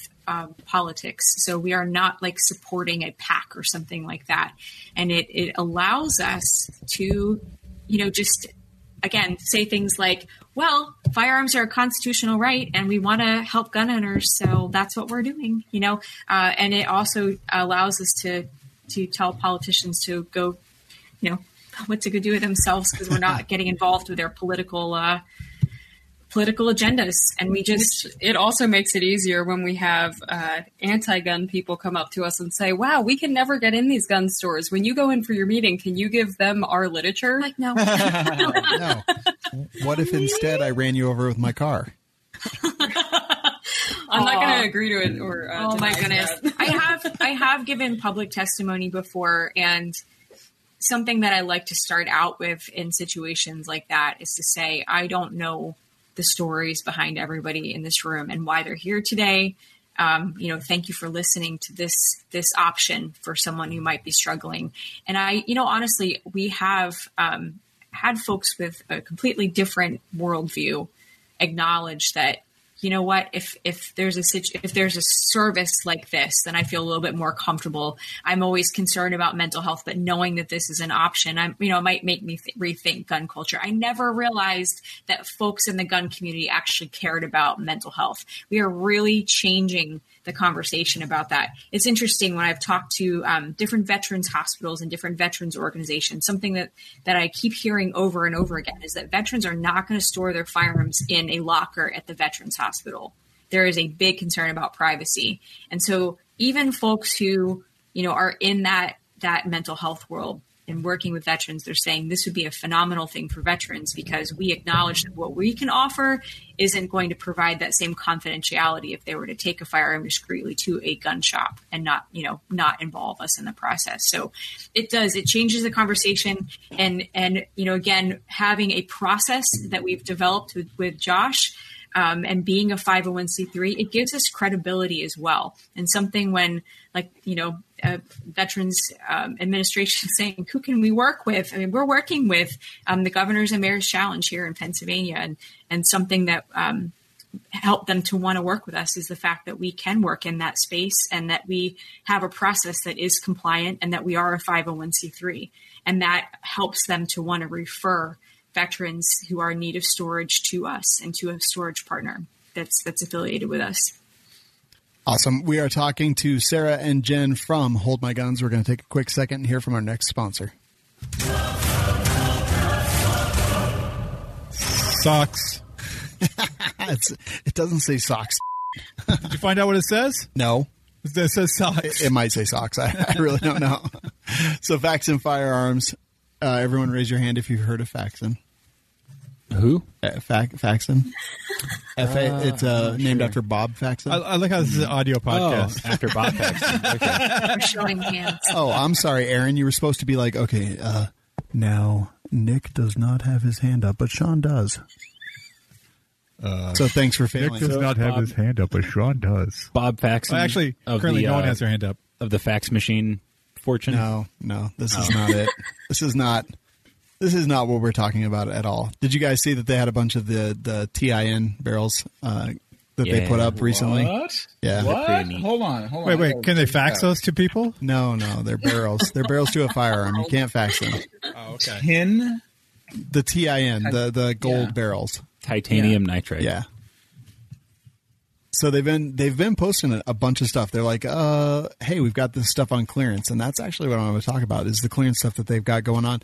politics. So we are not like supporting a PAC or something like that. And it allows us to, just, again, say things like, well, firearms are a constitutional right and we want to help gun owners. So that's what we're doing, and it also allows us to tell politicians to go, what to go do with themselves because we're not getting involved with their political agendas. And it also makes it easier when we have anti-gun people come up to us and say, wow, we can never get in these gun stores. When you go in for your meeting, can you give them our literature? like, no. No. What if instead I ran you over with my car? I'm not going to agree to it. Or oh my goodness. that. I have given public testimony before, and something that I like to start out with in situations like that is to say, I don't know the stories behind everybody in this room and why they're here today. Thank you for listening to this option for someone who might be struggling. And honestly, we have had folks with a completely different worldview acknowledge that, you know what, if there's a service like this, then I feel a little bit more comfortable. I'm always concerned about mental health, but knowing that this is an option, it might make me rethink gun culture. I never realized that folks in the gun community actually cared about mental health. We are really changing the conversation about that. It's interesting when I've talked to different veterans hospitals and different veterans organizations, something that I keep hearing over and over again is that veterans are not going to store their firearms in a locker at the veterans hospital. There is a big concern about privacy. And so even folks who, are in that mental health world and working with veterans, they're saying this would be a phenomenal thing for veterans because we acknowledge that what we can offer isn't going to provide that same confidentiality if they were to take a firearm discreetly to a gun shop and not involve us in the process. So it changes the conversation. And again, having a process that we've developed with Josh, and being a 501c3, it gives us credibility as well. And something when, Veterans Administration saying, who can we work with? I mean, we're working with the Governor's and Mayor's Challenge here in Pennsylvania. And something that helped them to want to work with us is the fact that we can work in that space and that we have a process that is compliant and that we are a 501c3. And that helps them to want to refer veterans who are in need of storage to us and to a storage partner that's affiliated with us. Awesome. We are talking to Sarah and Jen from Hold My Guns. We're going to take a quick second and hear from our next sponsor. Socks. It doesn't say socks. Did you find out what it says? No. It says socks. It might say socks. I really don't know. So Faxon Firearms. Everyone raise your hand if you've heard of Faxon. Who? Faxon. It's named after Bob Faxon. I like how this is an audio podcast. Oh, after Bob Faxon. Okay. We're showing hands. Oh, I'm sorry, Aaron. You were supposed to be like, okay, now Nick does not have his hand up, but Shawn does. So thanks for failing. Nick does not have his hand up, but Shawn does. Bob Faxon. Well, actually, currently no one has their hand up. Of the fax machine fortune? No, this is not it. This is not what we're talking about at all. Did you guys see that they had a bunch of the TIN barrels that they put up recently? What? Yeah. What? Hold on. Wait. Can they fax those to people? No, they're barrels. They're barrels to a firearm. You can't fax them. Oh, okay. Tin? The TIN, the gold barrels. Titanium nitride. Yeah. So they've been posting a bunch of stuff. They're like, hey, we've got this stuff on clearance, and that's actually what I want to talk about is the clearance stuff that they've got going on.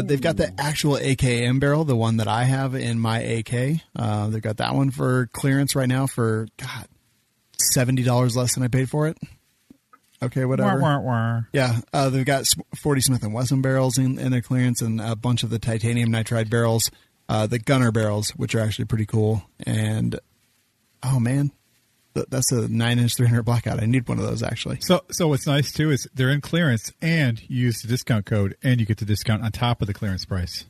They've got the actual AKM barrel, the one that I have in my AK. They've got that one for clearance right now for $70 less than I paid for it. Okay, whatever. Wah, wah, wah. Yeah, they've got 40 Smith & Wesson barrels in their clearance and a bunch of the titanium nitride barrels, the gunner barrels, which are actually pretty cool. And, oh, man, that's a 9-inch 300 blackout. I need one of those, actually. So what's nice, too, is they're in clearance, and you use the discount code, and you get the discount on top of the clearance price.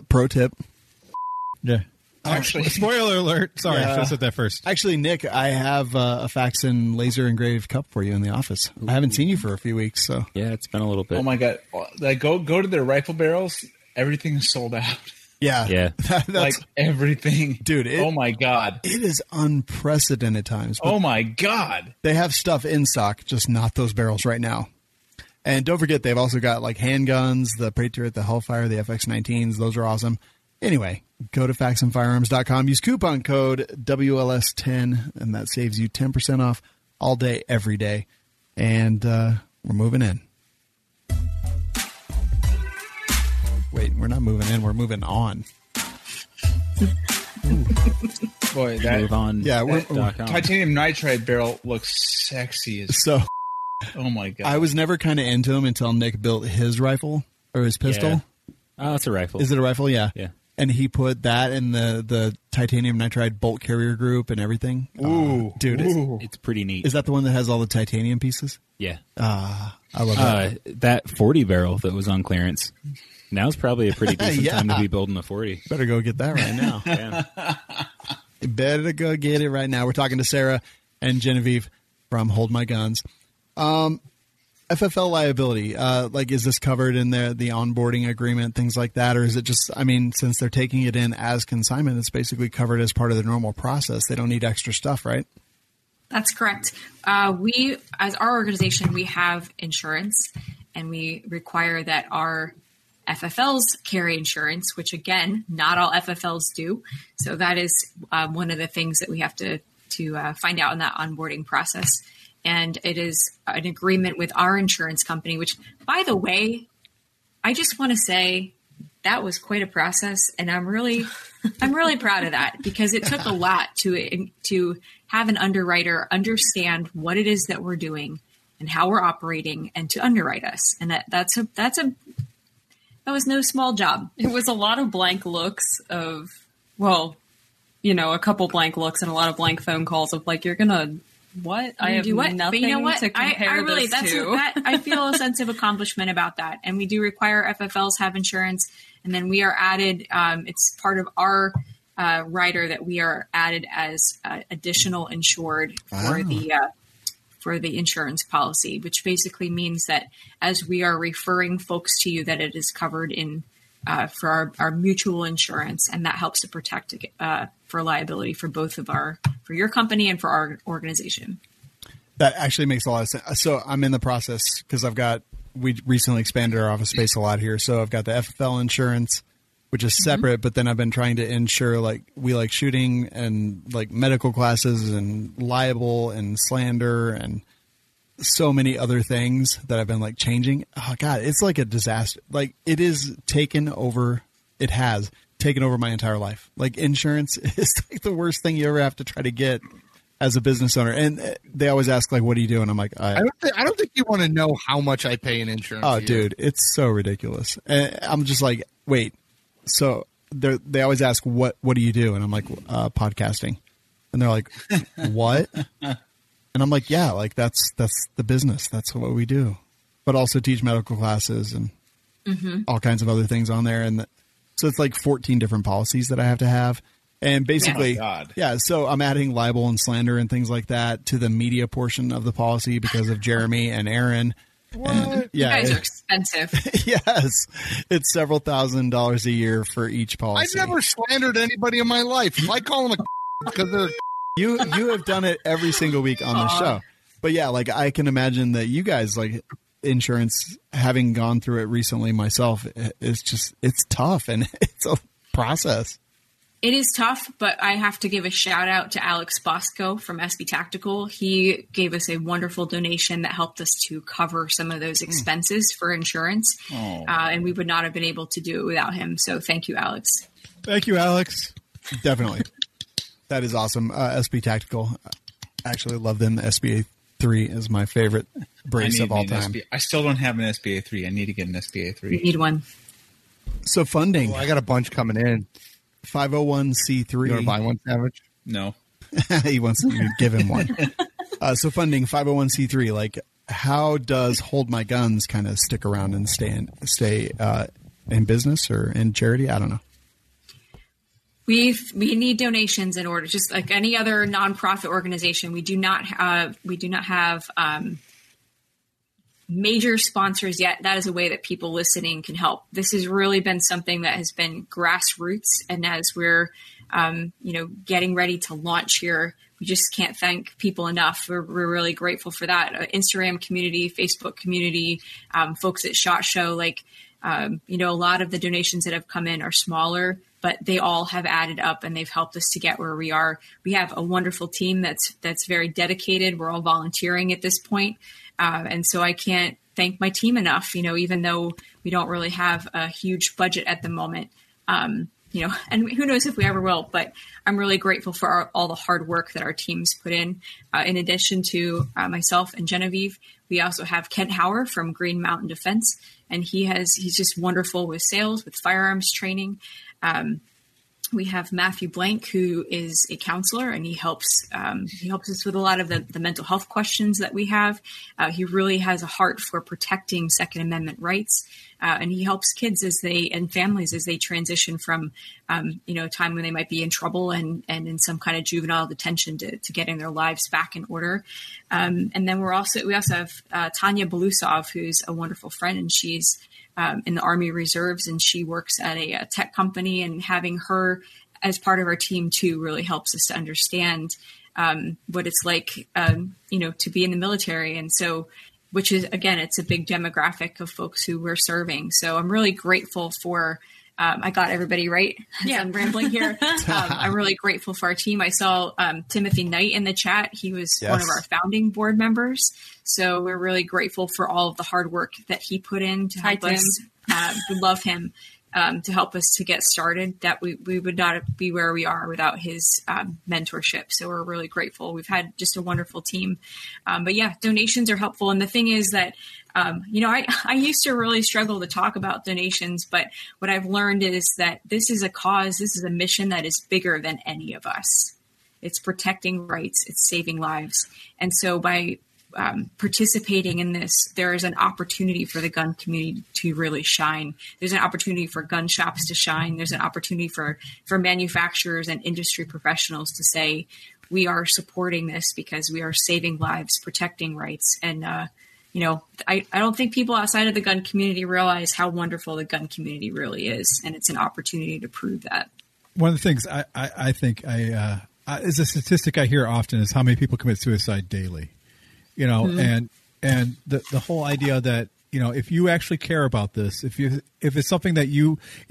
Pro tip. Yeah. Actually, Spoiler alert. Sorry, I should have said that first. Actually, Nick, I have a Faxon laser engraved cup for you in the office. I haven't seen you for a few weeks, so. Yeah, it's been a little bit. oh my God. Like, go to their rifle barrels. Everything is sold out. Yeah. Yeah. That's, Like everything. dude, oh my God. It is unprecedented times. But Oh my God. they have stuff in stock, just not those barrels right now. And don't forget, they've also got like handguns, the Patriot, the Hellfire, the FX19s. Those are awesome. Anyway, go to faxonfirearms.com. Use coupon code WLS10, and that saves you 10% off all day, every day. And we're moving in. Wait, we're not moving in. We're moving on. Boy, Move on. Yeah, titanium nitride barrel looks sexy as. So Oh my God. I was never kind of into him until Nick built his rifle or his pistol. Yeah. Oh, it's a rifle. Is it a rifle? Yeah. Yeah. And he put that in the titanium nitride bolt carrier group and everything. Ooh, dude, It's pretty neat. is that the one that has all the titanium pieces? Yeah. I love that. That 40 barrel that was on clearance. Now's probably a pretty decent Yeah. time to be building a 40. Better go get that right now. Yeah. You better go get it right now. We're talking to Sarah and Genevieve from Hold My Guns. FFL liability, like, is this covered in the onboarding agreement, things like that? Or is it just, I mean, since they're taking it in as consignment, it's basically covered as part of the normal process. They don't need extra stuff, right? That's correct. We, as our organization, we have insurance, and we require that our FFLs carry insurance, which, again, not all FFLs do. So that is one of the things that we have to find out in that onboarding process. And it is an agreement with our insurance company, which, by the way, I just want to say that was quite a process, and I'm really proud of that, because it took a lot to have an underwriter understand what it is that we're doing and how we're operating, and to underwrite us. And that was no small job. It was a lot of blank looks of, well, a couple blank looks and a lot of blank phone calls of like, you're gonna. What? I have nothing but you know what? to compare I really, this to. I feel a sense of accomplishment about that. And we do require FFLs have insurance. And then we are added, it's part of our rider that we are added as additional insured for the insurance policy, which basically means that as we are referring folks to you, that it is covered in for our mutual insurance, and that helps to protect for liability for both of for your company and for our organization. That actually makes a lot of sense. So I'm in the process because we recently expanded our office space a lot here. So I've got the FFL insurance. which is separate. But then I've been trying to insure like we like shooting and like medical classes and libel and slander and so many other things that I've been like changing. Oh God, it's like a disaster. Like it is taken over. It has taken over my entire life. Like insurance is like the worst thing you ever have to try to get as a business owner. And they always ask like, what do you do? And I'm like, I don't think you want to know how much I pay in insurance. Oh dude, it's so ridiculous. And I'm just like, wait, so they always ask, what do you do? And I'm like, podcasting. And they're like, what? And I'm like, yeah, like that's the business. That's what we do. But also teach medical classes and all kinds of other things on there. And so it's like 14 different policies that I have to have. And basically, so I'm adding libel and slander and things like that to the media portion of the policy because of Jerambe and Aaron. And, you guys are expensive. Yes. It's several $1,000s a year for each policy. I've never slandered anybody in my life. If I call them because they're... You have done it every single week on the show. But yeah, like I can imagine that you guys like insurance, having gone through it recently myself, it's tough and it's a process. It is tough, but I have to give a shout out to Alex Bosco from SB Tactical. He gave us a wonderful donation that helped us to cover some of those expenses for insurance. And we would not have been able to do it without him. So thank you, Alex. Thank you, Alex. Definitely. That is awesome. SB Tactical. I actually love them. The SBA 3 is my favorite brace of all time. I still don't have an SBA 3. I need to get an SBA 3. You need one. So funding. I got a bunch coming in. 501c3. You want to buy one, Savage? No. He wants to give him one. So funding 501c3. Like, how does Hold My Guns kind of stick around and stay in business or in charity? I don't know. We need donations in order, just like any other nonprofit organization. We do not have major sponsors yet. That is a way that people listening can help. This has really been something that has been grassroots, and as we're getting ready to launch here, we just can't thank people enough. We're really grateful for that. Instagram community, Facebook community, folks at SHOT Show, like a lot of the donations that have come in are smaller, but they all have added up and they've helped us to get where we are. We have a wonderful team that's very dedicated. We're all volunteering at this point. And so I can't thank my team enough, even though we don't really have a huge budget at the moment, and who knows if we ever will, but I'm really grateful for all the hard work that our teams put in. In addition to myself and Genevieve, we also have Kent Hauer from Green Mountain Defense, and he's just wonderful with sales, with firearms training. We have Matthew Blank, who is a counselor, and he helps us with a lot of the mental health questions that we have. He really has a heart for protecting Second Amendment rights, and he helps kids and families as they transition from a time when they might be in trouble and in some kind of juvenile detention to getting their lives back in order. And then we also have Tanya Belusov, who's a wonderful friend, and she's in the Army Reserves, and she works at a tech company, and having her as part of our team too really helps us to understand what it's like, to be in the military. And so, which is, again, it's a big demographic of folks who we're serving. So I'm really grateful for, I got everybody right. Yeah. I'm rambling here. I'm really grateful for our team. I saw Timothy Knight in the chat. He was one of our founding board members. So we're really grateful for all of the hard work that he put in to help us. We love him to help us to get started, that we would not be where we are without his mentorship. So we're really grateful. We've had just a wonderful team. But yeah, donations are helpful. And the thing is that, I used to really struggle to talk about donations, but what I've learned is that this is a mission that is bigger than any of us. It's protecting rights. It's saving lives. And so by participating in this, there is an opportunity for the gun community to really shine. There's an opportunity for gun shops to shine. There's an opportunity for manufacturers and industry professionals to say, we are supporting this because we are saving lives, protecting rights. And, I don't think people outside of the gun community realize how wonderful the gun community really is. And it's an opportunity to prove that. One of the things I think is a statistic I hear often is how many people commit suicide daily. And the whole idea that if you actually care about this, if it's something that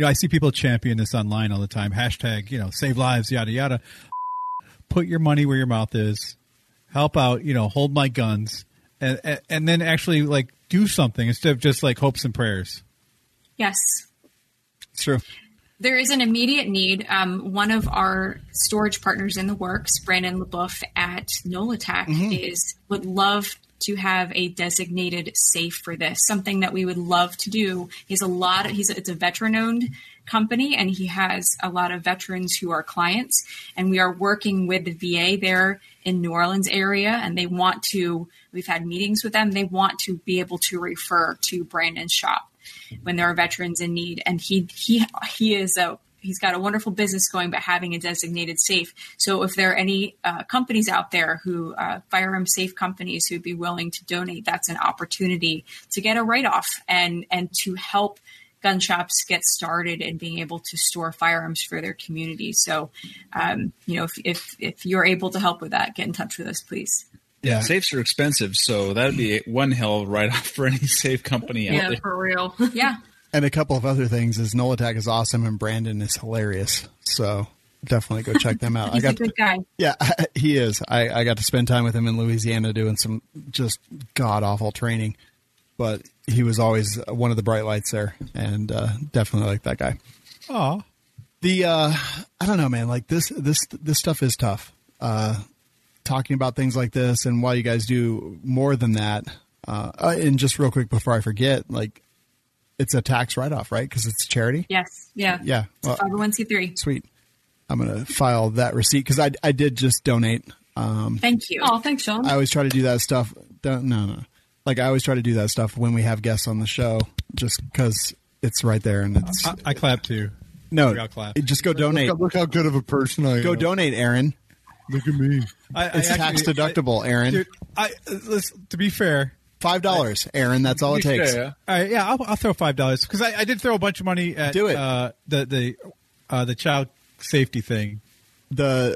I see people champion this online all the time, hashtag, save lives, yada, yada. Put your money where your mouth is, help out, hold my guns, and then actually like do something instead of just like hopes and prayers. Yes. It's true. There is an immediate need. One of our storage partners in the works, Brandon LeBoeuf at WLS, would love to have a designated safe for this, something that we would love to do. It's a veteran-owned company, and he has a lot of veterans who are clients, and we are working with the VA there in New Orleans area, and we've had meetings with them. They want to be able to refer to Brandon's shop when there are veterans in need. And he's got a wonderful business going, but having a designated safe. So if there are any companies out there firearm safe companies who'd be willing to donate, that's an opportunity to get a write-off and to help gun shops get started and being able to store firearms for their community. So, if you're able to help with that, get in touch with us, please. Yeah, safes are expensive, so that'd be one hell of a write-off for any safe company out there. Yeah, for real. Yeah. And a couple of other things is WLS is awesome and Brandon is hilarious. So definitely go check them out. He's a good guy. Yeah, he is. I got to spend time with him in Louisiana doing some just god-awful training. But he was always one of the bright lights there, and definitely like that guy. Aw. I don't know, man. Like this stuff is tough. Talking about things like this, and while you guys do more than that, and just real quick before I forget, like it's a tax write-off, right? Because it's a charity. Yes. Yeah. Yeah. Well, 501c3. Sweet. I'm gonna file that receipt because I did just donate. Thank you. Oh, thanks, Shawn. I always try to do that stuff. No. Like I always try to do that stuff when we have guests on the show, just because it's right there and it's. I clap too. No, I'll clap. Just go donate. Look how good of a person I am. Go donate, Aaron. Look at me. It's tax deductible, Aaron. Dude, to be fair, $5, Aaron. That's all it takes. All right, yeah, I'll throw $5 because I did throw a bunch of money at Do it. The child safety thing. God.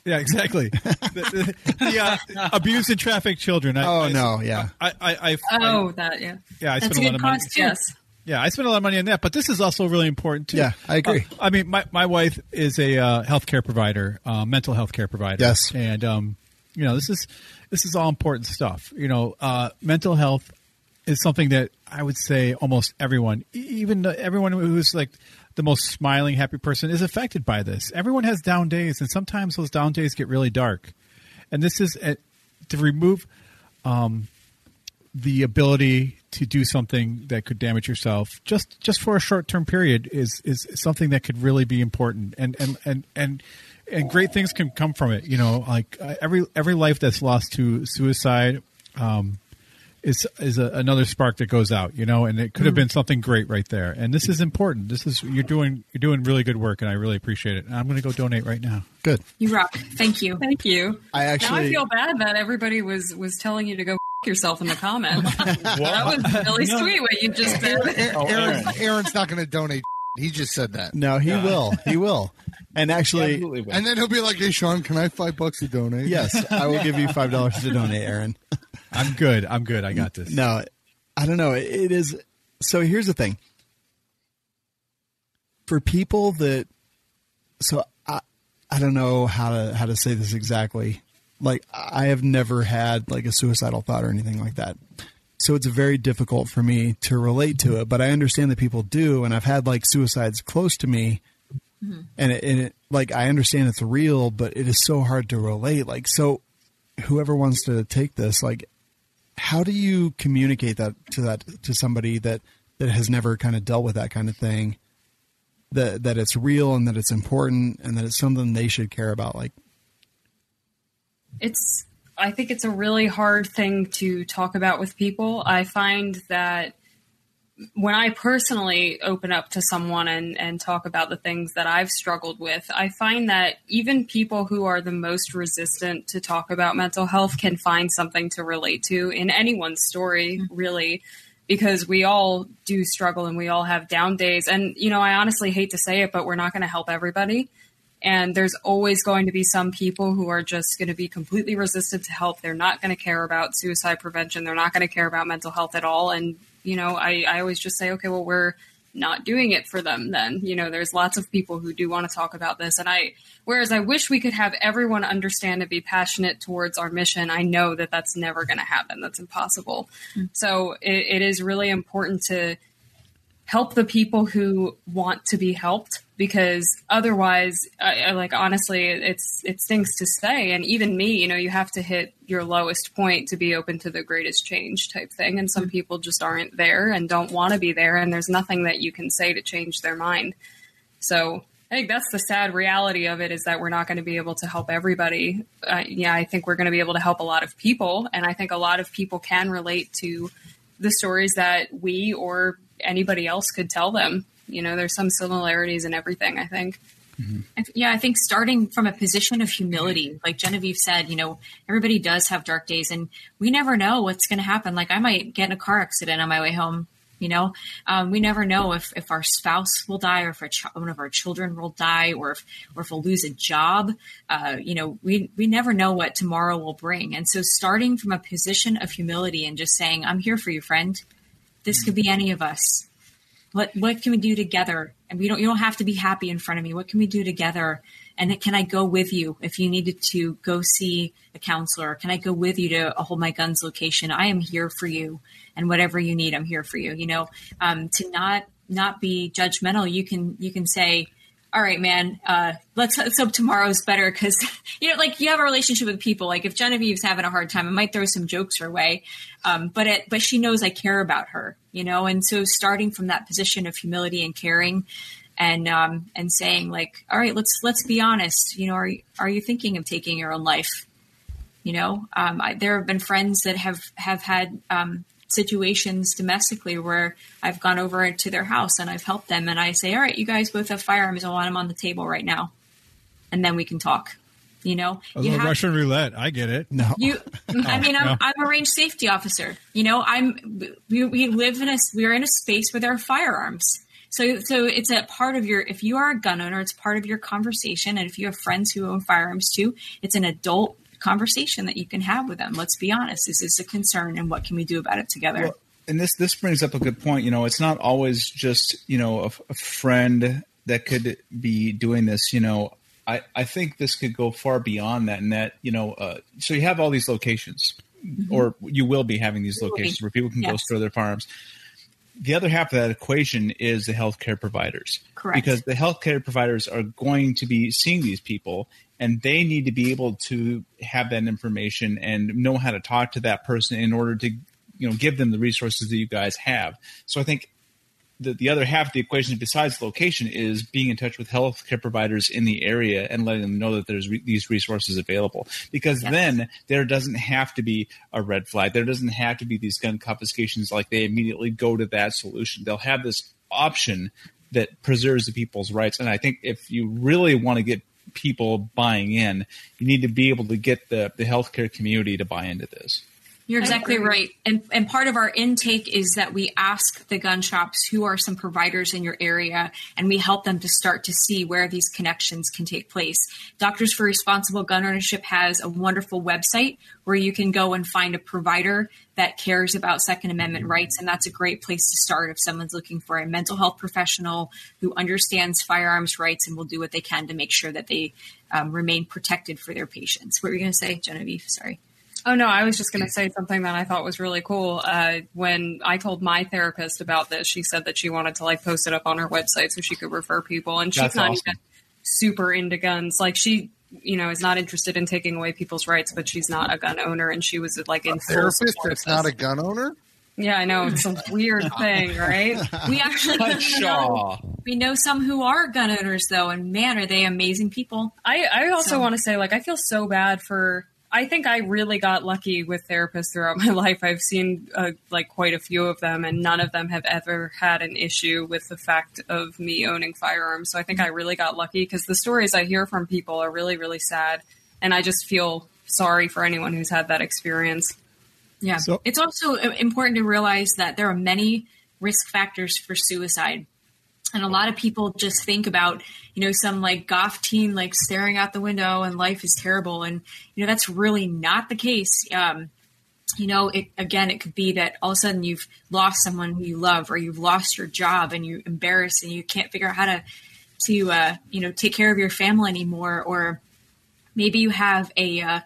Yeah, exactly. the abuse and traffic children. Yeah. Yeah, Yeah, I that's spent a a lot good of money. cost. Yes. Yeah, I spent a lot of money on that, but this is also really important too. Yeah, I agree. I mean, my wife is a healthcare provider, mental health care provider. Yes, and this is all important stuff. Mental health is something that I would say almost everyone, even everyone who's like the most smiling, happy person, is affected by this. Everyone has down days, and sometimes those down days get really dark. And this is to remove the ability to do something that could damage yourself just for a short-term period is something that could really be important. And great things can come from it. Like every life that's lost to suicide is another spark that goes out, and it could have been something great right there. And this is important. You're doing really good work, and I really appreciate it. And I'm going to go donate right now. Good. You rock. Thank you. Thank you. I feel bad that everybody was telling you to go yourself in the comments. That was really sweet what you just said. Aaron's not going to donate. He just said that. No, he will. He will. And actually, and then he'll be like, "Hey, Shawn, can I have $5 to donate?" Yes, I will give you $5 to donate, Aaron. I'm good. I got this. No, I don't know. It is. So here's the thing. For people that, I don't know how to say this exactly. Like, I have never had like a suicidal thought or anything like that. So it's very difficult for me to relate to it, but I understand that people do. And I've had like suicides close to me, and it like, I understand it's real, but it is so hard to relate. Like, so whoever wants to take this, like, how do you communicate that to somebody that has never kind of dealt with that kind of thing, that it's real and that it's important and that it's something they should care about? Like, I think it's a really hard thing to talk about with people. I find that when I personally open up to someone and talk about the things that I've struggled with, I find that even people who are the most resistant to talk about mental health can find something to relate to in anyone's story, really, because we all do struggle and we all have down days. And, I honestly hate to say it, but we're not going to help everybody. And there's always going to be some people who are just going to be completely resistant to help. They're not going to care about suicide prevention. They're not going to care about mental health at all. And, I always just say, okay, well, we're not doing it for them then. There's lots of people who do want to talk about this. And whereas I wish we could have everyone understand and be passionate towards our mission, I know that that's never going to happen. That's impossible. Mm-hmm. So it is really important to help the people who want to be helped, because otherwise, honestly, it stinks to say. And even me, you have to hit your lowest point to be open to the greatest change type thing. And some people just aren't there and don't want to be there. And there's nothing that you can say to change their mind. So I think that's the sad reality of it, is that we're not going to be able to help everybody. I think we're going to be able to help a lot of people. And I think a lot of people can relate to the stories that we or anybody else could tell them. There's some similarities in everything, I think. Mm-hmm. Yeah, I think starting from a position of humility, like Genevieve said, everybody does have dark days, and we never know what's going to happen. Like, I might get in a car accident on my way home. We never know if our spouse will die, or if one of our children will die, or if we'll lose a job. We never know what tomorrow will bring. And so starting from a position of humility and just saying, I'm here for you, friend. This could be any of us. What can we do together? And you don't have to be happy in front of me. What can we do together? And can I go with you if you needed to go see a counselor? Can I go with you to a Hold My Guns location? I am here for you, and whatever you need, I'm here for you. To not be judgmental. You can say, all right, man, let's hope tomorrow's better, because, you have a relationship with people. Like, if Genevieve's having a hard time, I might throw some jokes her way, but she knows I care about her, and so starting from that position of humility and caring, and saying, like, all right, let's be honest, are you thinking of taking your own life? There have been friends that have had situations domestically where I've gone over to their house and I've helped them, and I say, all right, you guys both have firearms. I want them on the table right now. And then we can talk, Russian roulette. I get it. No, I'm a range safety officer. We live we're in a space where there are firearms. So it's a part of if you are a gun owner, it's part of your conversation. And if you have friends who own firearms too, it's an adult conversation that you can have with them. Let's be honest. Is this a concern, and what can we do about it together? Well, and this brings up a good point. It's not always just, a friend that could be doing this. I think this could go far beyond that, and that, so you have all these locations, mm-hmm. or you will be having these locations where people can go store their firearms. The other half of that equation is the healthcare providers. Correct. Because the healthcare providers are going to be seeing these people, and they need to be able to have that information and know how to talk to that person in order to, give them the resources that you guys have. So I think the other half of the equation, besides location, is being in touch with healthcare providers in the area and letting them know that there's these resources available. Because then there doesn't have to be a red flag. There doesn't have to be these gun confiscations. Like, they immediately go to that solution. They'll have this option that preserves the people's rights. And I think if you really want to get people buying in, you need to be able to get the healthcare community to buy into this. You're exactly right. And part of our intake is that we ask the gun shops who are some providers in your area, and we help them to start to see where these connections can take place. Doctors for Responsible Gun Ownership has a wonderful website where you can go and find a provider that cares about Second Amendment rights. And that's a great place to start if someone's looking for a mental health professional who understands firearms rights and will do what they can to make sure that they remain protected for their patients. What were you going to say, Genevieve? Sorry. Oh, no, I was just going to say something that I thought was really cool. When I told my therapist about this, she said that she wanted to post it up on her website so she could refer people. And she's not even super into guns. Like, she, is not interested in taking away people's rights, but she's not a gun owner. And she was in a therapist that's not a gun owner? Yeah, I know. It's a weird thing, right? We actually know some who are gun owners, though. And man, are they amazing people. I also want to say, I feel so bad for... I think I really got lucky with therapists throughout my life. I've seen quite a few of them, and none of them have ever had an issue with the fact of me owning firearms. So I think I really got lucky, because the stories I hear from people are really, really sad. And I just feel sorry for anyone who's had that experience. Yeah. So, it's also important to realize that there are many risk factors for suicide. And a lot of people just think about, some like goth teen, like staring out the window and life is terrible. And, that's really not the case. It could be that all of a sudden you've lost someone who you love, or you've lost your job and you're embarrassed and you can't figure out how to take care of your family anymore. Or maybe you have a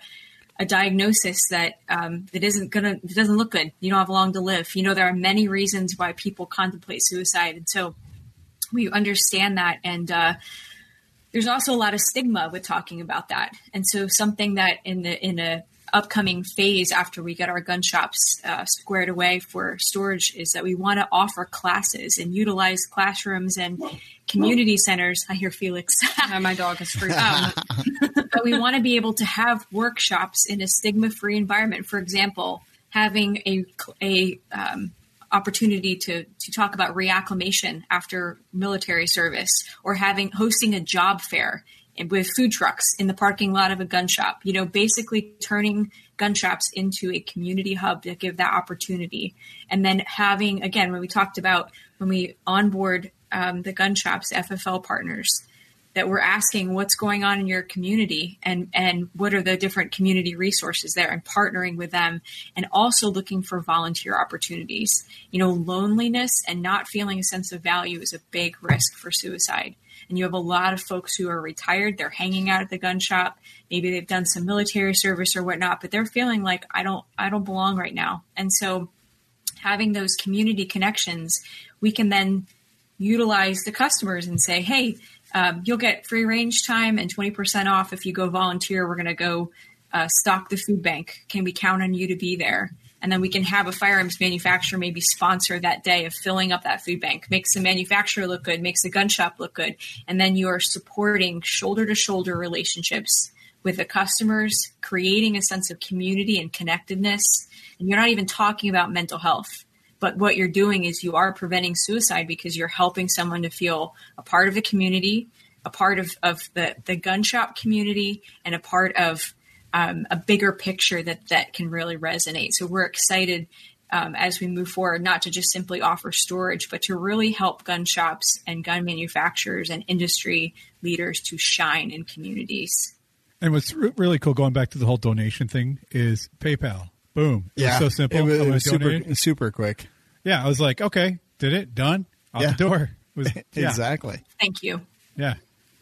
diagnosis that it doesn't look good. You don't have long to live. There are many reasons why people contemplate suicide. And so we understand that. And there's also a lot of stigma with talking about that. And so something that in a upcoming phase after we get our gun shops squared away for storage is that we want to offer classes and utilize classrooms and community centers. I hear Felix. My dog is freaked out. But we want to be able to have workshops in a stigma-free environment. For example, having a opportunity to talk about reacclimation after military service, or hosting a job fair with food trucks in the parking lot of a gun shop, basically turning gun shops into a community hub to give that opportunity. And then having, again, when we onboard the gun shops, FFL partners, that we're asking what's going on in your community and what are the different community resources there, and partnering with them, and also looking for volunteer opportunities. Loneliness and not feeling a sense of value is a big risk for suicide. And you have a lot of folks who are retired. They're hanging out at the gun shop. Maybe they've done some military service or whatnot, but they're feeling like I don't belong right now. And so having those community connections, we can then utilize the customers and say, hey, you'll get free range time and 20% off if you go volunteer. We're going to go stock the food bank. Can we count on you to be there? And then we can have a firearms manufacturer maybe sponsor that day of filling up that food bank, makes the manufacturer look good, makes the gun shop look good. And then you are supporting shoulder to shoulder relationships with the customers, creating a sense of community and connectedness. And you're not even talking about mental health, but what you're doing is you are preventing suicide because you're helping someone to feel a part of the community, a part of the gun shop community, and a part of a bigger picture that can really resonate. So we're excited as we move forward, not to just simply offer storage, but to really help gun shops and gun manufacturers and industry leaders to shine in communities. And what's really cool, going back to the whole donation thing, is PayPal. Boom. Yeah. It's so simple. It was super quick. Yeah. I was like, okay, did it, done, out the door. Exactly. Thank you. Yeah.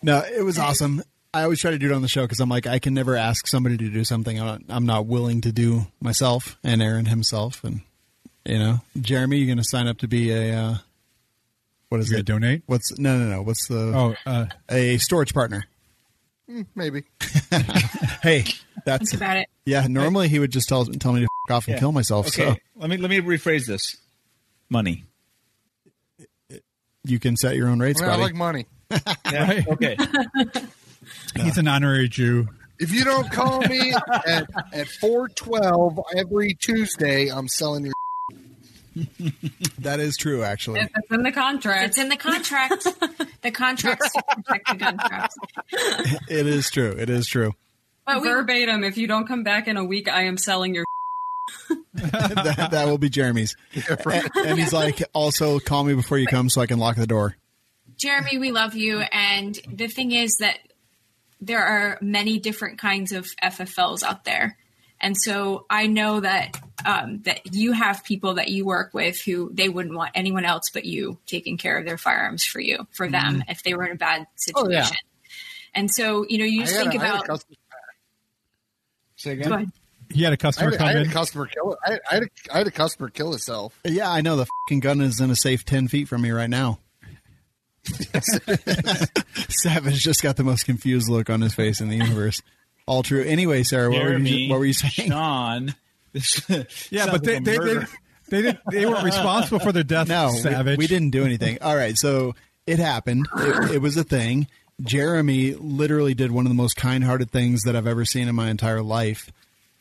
No, it was awesome. I always try to do it on the show because I'm like, I can never ask somebody to do something I'm not willing to do myself, and Aaron himself. And, Jeremy, you're going to sign up to be a, what is it? Donate? No. What's the, a storage partner. Maybe. Hey, think about it. Yeah. Normally he would just tell me to f*** off and kill myself. Okay. So Let me rephrase this. Money. You can set your own rates, buddy. I like money. Yeah. Right? Okay. He's an honorary Jew. If you don't call me at 4:12 every Tuesday, I'm selling your. That is true, actually. It's in the contract. It's in the contract. The contracts protect the gun shops. It is true. But verbatim, if you don't come back in a week, I am selling your. that will be Jeremy's. And he's like, also call me before you come so I can lock the door. Jerambe, we love you. And the thing is that there are many different kinds of FFLs out there. And so I know that that you have people that you work with who they wouldn't want anyone else but you taking care of their firearms for them if they were in a bad situation. Oh, yeah. And so, you just think about. Say again? Go ahead. He had a customer come in. I had a customer kill himself. Yeah, I know. The fucking gun is in a safe 10 feet from me right now. Savage just got the most confused look on his face in the universe. All true. Anyway, Sarah, what were you saying? Shawn. Yeah, but they weren't responsible for their death. No, Savage. we didn't do anything. All right, so it happened. It was a thing. Jerambe literally did one of the most kind-hearted things that I've ever seen in my entire life.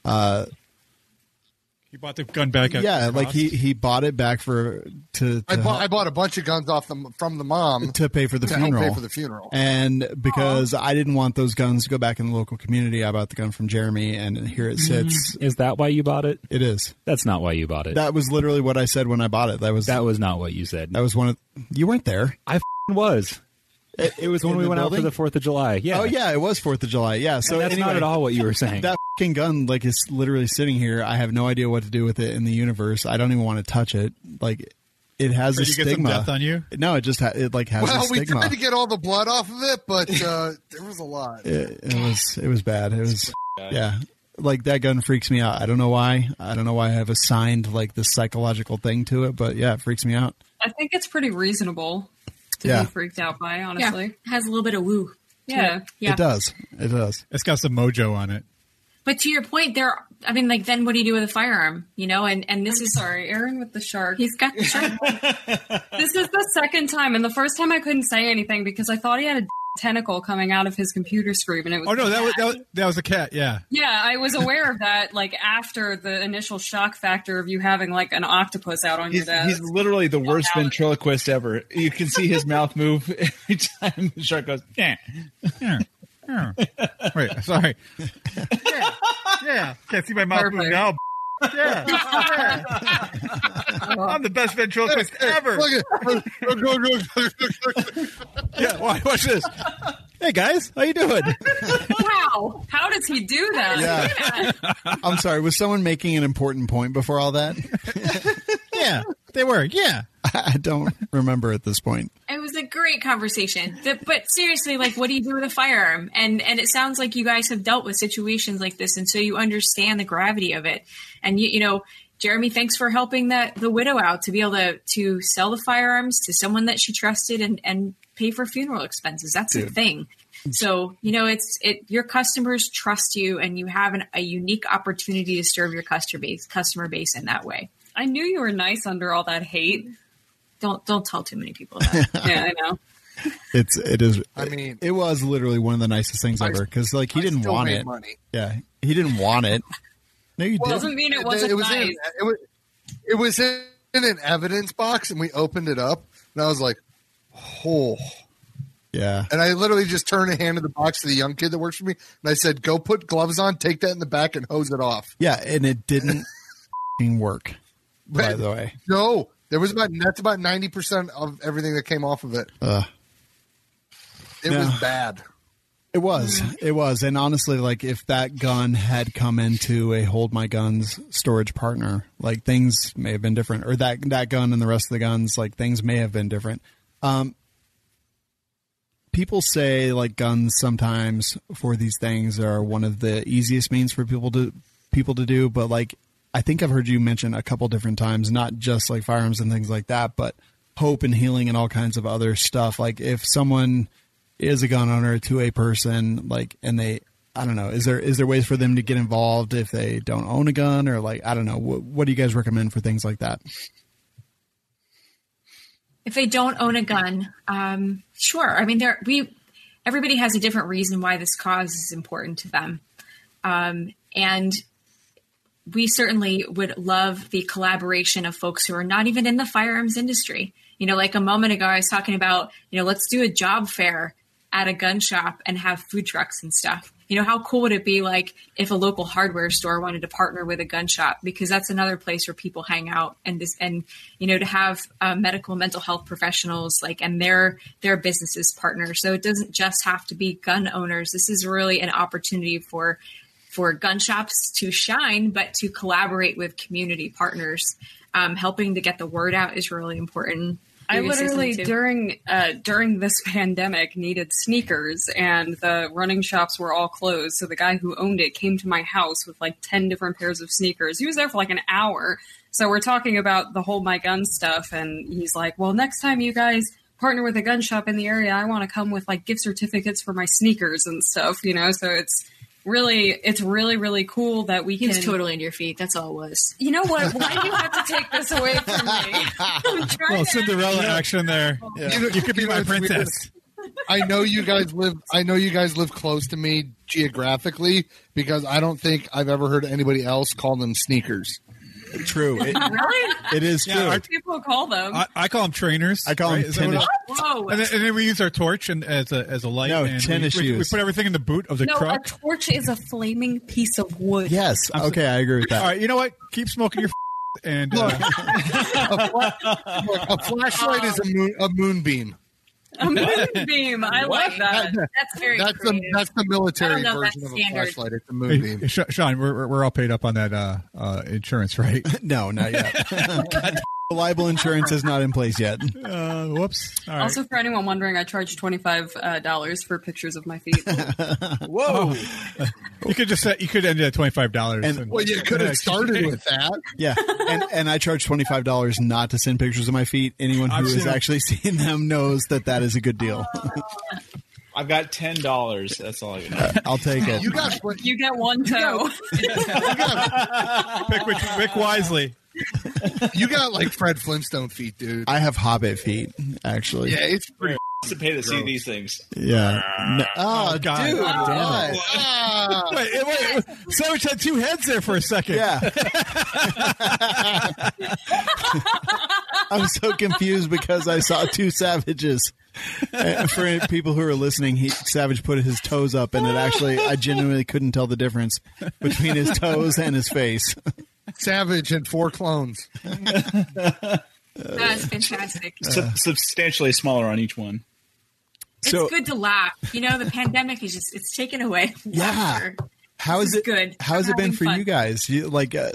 He bought the gun back. Yeah, like he bought it back I bought a bunch of guns from the mom to pay for the funeral. Help pay for the funeral. And because I didn't want those guns to go back in the local community, I bought the gun from Jerambe, and here it sits. Is that why you bought it? It is. That's not why you bought it. That was literally what I said when I bought it. That was not what you said. That was you weren't there. I was. It was when we went building? out for the 4th of July. Yeah. Oh yeah, it was 4th of July. Yeah. So and that's anyway, not at all what you were saying. That fucking gun like is literally sitting here. I have no idea what to do with it in the universe. I don't even want to touch it. Like it has a Did you get some stigma. death on you? No, it just it like has a Well, we stigma. tried to get all the blood off of it, but there was a lot. It was bad. It was yeah. Like that gun freaks me out. I don't know why. I don't know why I have assigned like this psychological thing to it, but yeah, it freaks me out. I think it's pretty reasonable to be freaked out by, honestly. Yeah, it has a little bit of woo. Yeah. It does. It does. It's got some mojo on it. But to your point, then what do you do with a firearm? You know, and this is Sorry, Aaron with the shark. he's got the shark. This is the second time, and the first time I couldn't say anything because I thought he had a tentacle coming out of his computer screen, and it was. Oh no, that was a cat. Yeah. Yeah, I was aware of that. Like after the initial shock factor of you having like an octopus out on your desk. He's literally the worst ventriloquist ever. You can see his mouth move every time the shark goes. Yeah. Wait, sorry. Yeah. Can't see my mouth move now. Yeah. I'm the best ventriloquist ever. Yeah, watch this. Hey guys, how you doing? Wow, how does he do that? Yeah. I'm sorry. Was someone making an important point before all that? Yeah, they were. Yeah. I don't remember at this point. It was a great conversation. But seriously, like, what do you do with a firearm? And it sounds like you guys have dealt with situations like this, and so you understand the gravity of it. And you know, Jerambe, thanks for helping the widow out to be able to sell the firearms to someone that she trusted and pay for funeral expenses. That's a thing. So, you know, your customers trust you, and you have a unique opportunity to serve your customer base in that way. I knew you were nice under all that hate. Don't tell too many people that. Yeah, I know. It is. I mean, it was literally one of the nicest things ever because like he didn't want it. Money. Yeah, he didn't want it. No, you didn't. Doesn't mean it wasn't nice. It was in an evidence box, and we opened it up, and I was like, "Oh." Yeah. And I literally just turned and handed the box to the young kid that works for me, and I said, "Go put gloves on, take that in the back, and hose it off." Yeah, and it didn't work. By the way, no. That's about 90% of everything that came off of it. It was bad. It was. And honestly, like if that gun had come into a Hold My Guns storage partner, like things may have been different. Or that gun and the rest of the guns, like things may have been different. People say like guns sometimes for these things are one of the easiest means for people to do, but like I think I've heard you mention a couple different times, not just like firearms and things like that, but hope and healing and all kinds of other stuff. Like if someone is a gun owner to a person, like, and I don't know, is there ways for them to get involved if they don't own a gun, or like, I don't know, what do you guys recommend for things like that? If they don't own a gun, sure. I mean, everybody has a different reason why this cause is important to them. And we certainly would love the collaboration of folks who are not even in the firearms industry. You know, like a moment ago, I was talking about, you know, let's do a job fair at a gun shop and have food trucks and stuff. You know, how cool would it be like if a local hardware store wanted to partner with a gun shop, because that's another place where people hang out, and you know, to have medical mental health professionals like, and their businesses partner. So it doesn't just have to be gun owners. This is really an opportunity for gun shops to shine, but to collaborate with community partners. Helping to get the word out is really important. I literally during this pandemic needed sneakers, and the running shops were all closed. So the guy who owned it came to my house with like 10 different pairs of sneakers. He was there for like an hour. So we're talking about the Hold My Gun stuff, and he's like, well, next time you guys partner with a gun shop in the area, I want to come with like gift certificates for my sneakers and stuff, you know? So it's really, really cool that we can. He's totally into your feet. That's all it was. You know what? Why do you have to take this away from me? Well, Cinderella action there. Yeah. You could be my princess. I know you guys live close to me geographically, because I don't think I've ever heard anybody else call them sneakers. True. Really? It is true. Yeah, people call them. I call them trainers. I call them tennis. Whoa. And then we use our torch as a light. No, and tennis shoes. We put everything in the boot of the truck. A torch is a flaming piece of wood. Yes. Okay, I agree with that. All right, you know what? Keep smoking your and a flashlight is a moonbeam. A moonbeam. I like that. That's very creative. That's the military version of a flashlight. It's a moonbeam. Hey, Shawn, we're all paid up on that insurance, right? No, not yet. Libel insurance is not in place yet. Whoops. All right. Also, for anyone wondering, I charge $25 for pictures of my feet. Whoa! You could end it at $25. Well, you could have started with that. Yeah, and I charge $25 not to send pictures of my feet. Anyone who has actually seen them knows that is a good deal. I've got $10. That's all I got. I'll take it. You get one toe. Pick wisely. You got like Fred Flintstone feet, dude. I have Hobbit feet, actually. Yeah, it's pretty. To pay to see these things. Yeah. Oh, God. Dude, damn it. Wait. Savage had two heads there for a second. Yeah. I'm so confused because I saw two savages. For people who are listening, Savage put his toes up, and I genuinely couldn't tell the difference between his toes and his face. Savage and 4 clones. That's fantastic. Substantially smaller on each one. It's good to laugh. The pandemic is it's taken away. Yeah. How is it good? How has it been for you guys?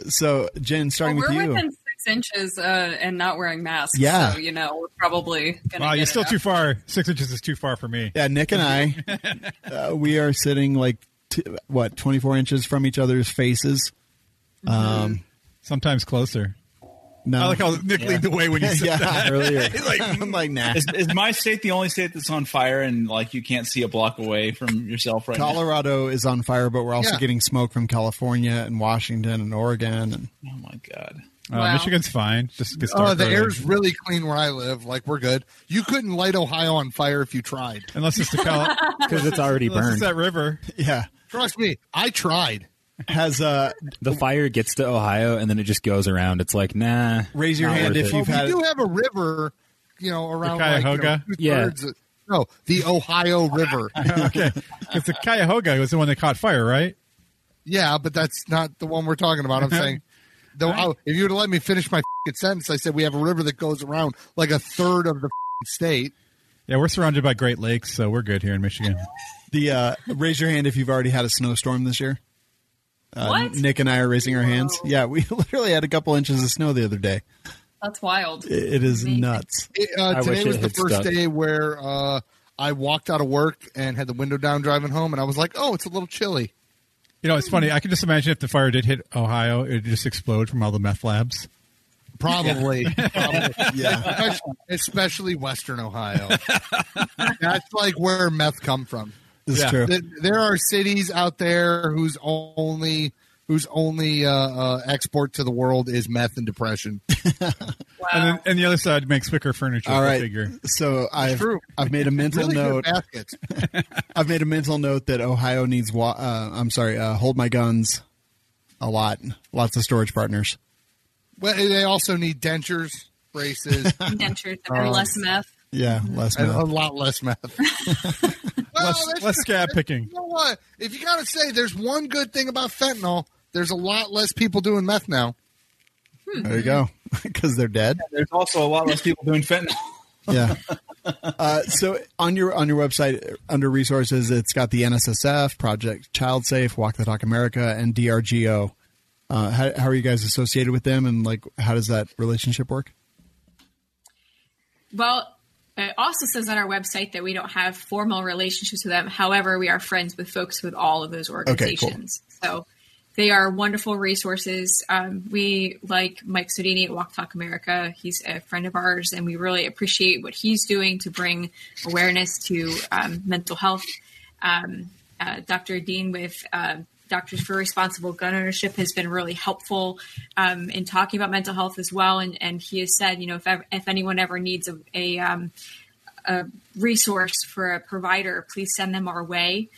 So Jen, starting with you. We're within 6 inches and not wearing masks. Yeah. So, we're probably going to Wow, you're still too far. 6 inches is too far for me. Yeah, Nick and I, we are sitting 24 inches from each other's faces. Sometimes closer. No. I like how Nick leaned away when you said that. Earlier. I'm like, nah. Is my state the only state that's on fire and you can't see a block away from yourself right now? Colorado is on fire, but we're also getting smoke from California and Washington and Oregon. And oh my God. Wow. Michigan's fine. Just gets the air's really clean where I live. We're good. You couldn't light Ohio on fire if you tried. Unless it's because it's already burned. It's that river. Yeah. Trust me, I tried. Has the fire gets to Ohio and then it just goes around. It's like, nah. Raise your hand if you've had. We do have a river, around the Cuyahoga. No, the Ohio River. Okay, because the Cuyahoga was the one that caught fire, right? Yeah, but that's not the one we're talking about. I'm saying, if you would have let me finish my sentence, I said we have a river that goes around like a third of the state. Yeah, we're surrounded by Great Lakes, so we're good here in Michigan. Raise your hand if you've already had a snowstorm this year. What? Nick and I are raising our hands. Yeah, we literally had a couple inches of snow the other day. That's wild. It is nuts. Today was the first day where I walked out of work and had the window down driving home, and I was like, oh, it's a little chilly. It's funny. I can just imagine if the fire did hit Ohio, it would just explode from all the meth labs. Probably. Yeah. Especially Western Ohio. That's where meth come from. This is true. There are cities out there whose only export to the world is meth and depression. Wow. And the other side makes wicker furniture. All right. Figure. So I've made a mental note. I've made a mental note that Ohio needs. Hold My Guns a lot. Lots of storage partners. Well, they also need dentures, braces, and less meth. Yeah, less and meth. a lot less meth. less scab picking. You know what? If you got to say, there's one good thing about fentanyl. There's a lot less people doing meth now. There you go. Because they're dead. There's also a lot less people doing fentanyl. Yeah. So on your website, under resources, it's got the NSSF, Project Child Safe, Walk the Talk America, and DRGO. How are you guys associated with them, and how does that relationship work? Well, it also says on our website that we don't have formal relationships with them. However, we are friends with folks with all of those organizations. Okay, cool. So they are wonderful resources. We like Mike Sodini at Walk Talk America. He's a friend of ours, and we really appreciate what he's doing to bring awareness to mental health. Dr. Dean with Doctors for Responsible Gun Ownership has been really helpful in talking about mental health as well. And he has said, if anyone ever needs a resource for a provider, please send them our way.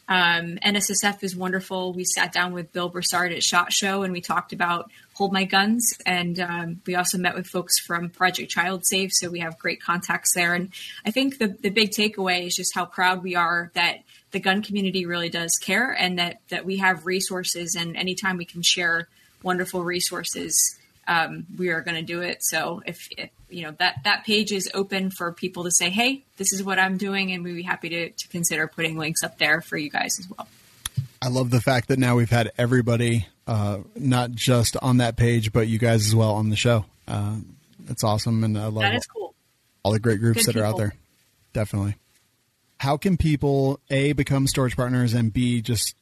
NSSF is wonderful. We sat down with Bill Broussard at SHOT Show and we talked about Hold My Guns. And we also met with folks from Project Child Safe. So we have great contacts there. And I think the big takeaway is just how proud we are that the gun community really does care and that we have resources. And anytime we can share wonderful resources, we are going to do it. So if that page is open for people to say, hey, this is what I'm doing, and we'd be happy to consider putting links up there for you guys as well. I love the fact that now we've had everybody, not just on that page, but you guys as well on the show. It's awesome, and I love that is cool. All the great groups Good that are out there. Definitely. How can people, A, become storage partners, and B, just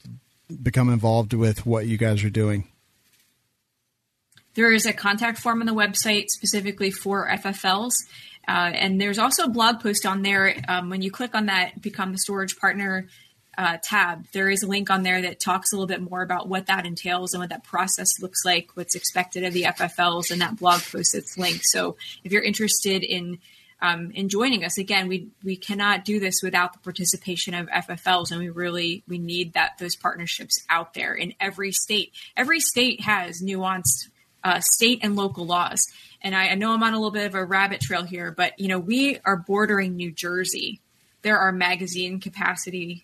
become involved with what you guys are doing? There is a contact form on the website specifically for FFLs. And there's also a blog post on there. When you click on that Become a Storage Partner tab, there is a link on there that talks a little bit more about what that entails and what that process looks like, what's expected of the FFLs, and that blog post that's linked. So if you're interested in joining us, again, we cannot do this without the participation of FFLs, and we need those partnerships out there in every state. Every state has nuanced state and local laws. And I know I'm on a little bit of a rabbit trail here, but we are bordering New Jersey. There are magazine capacity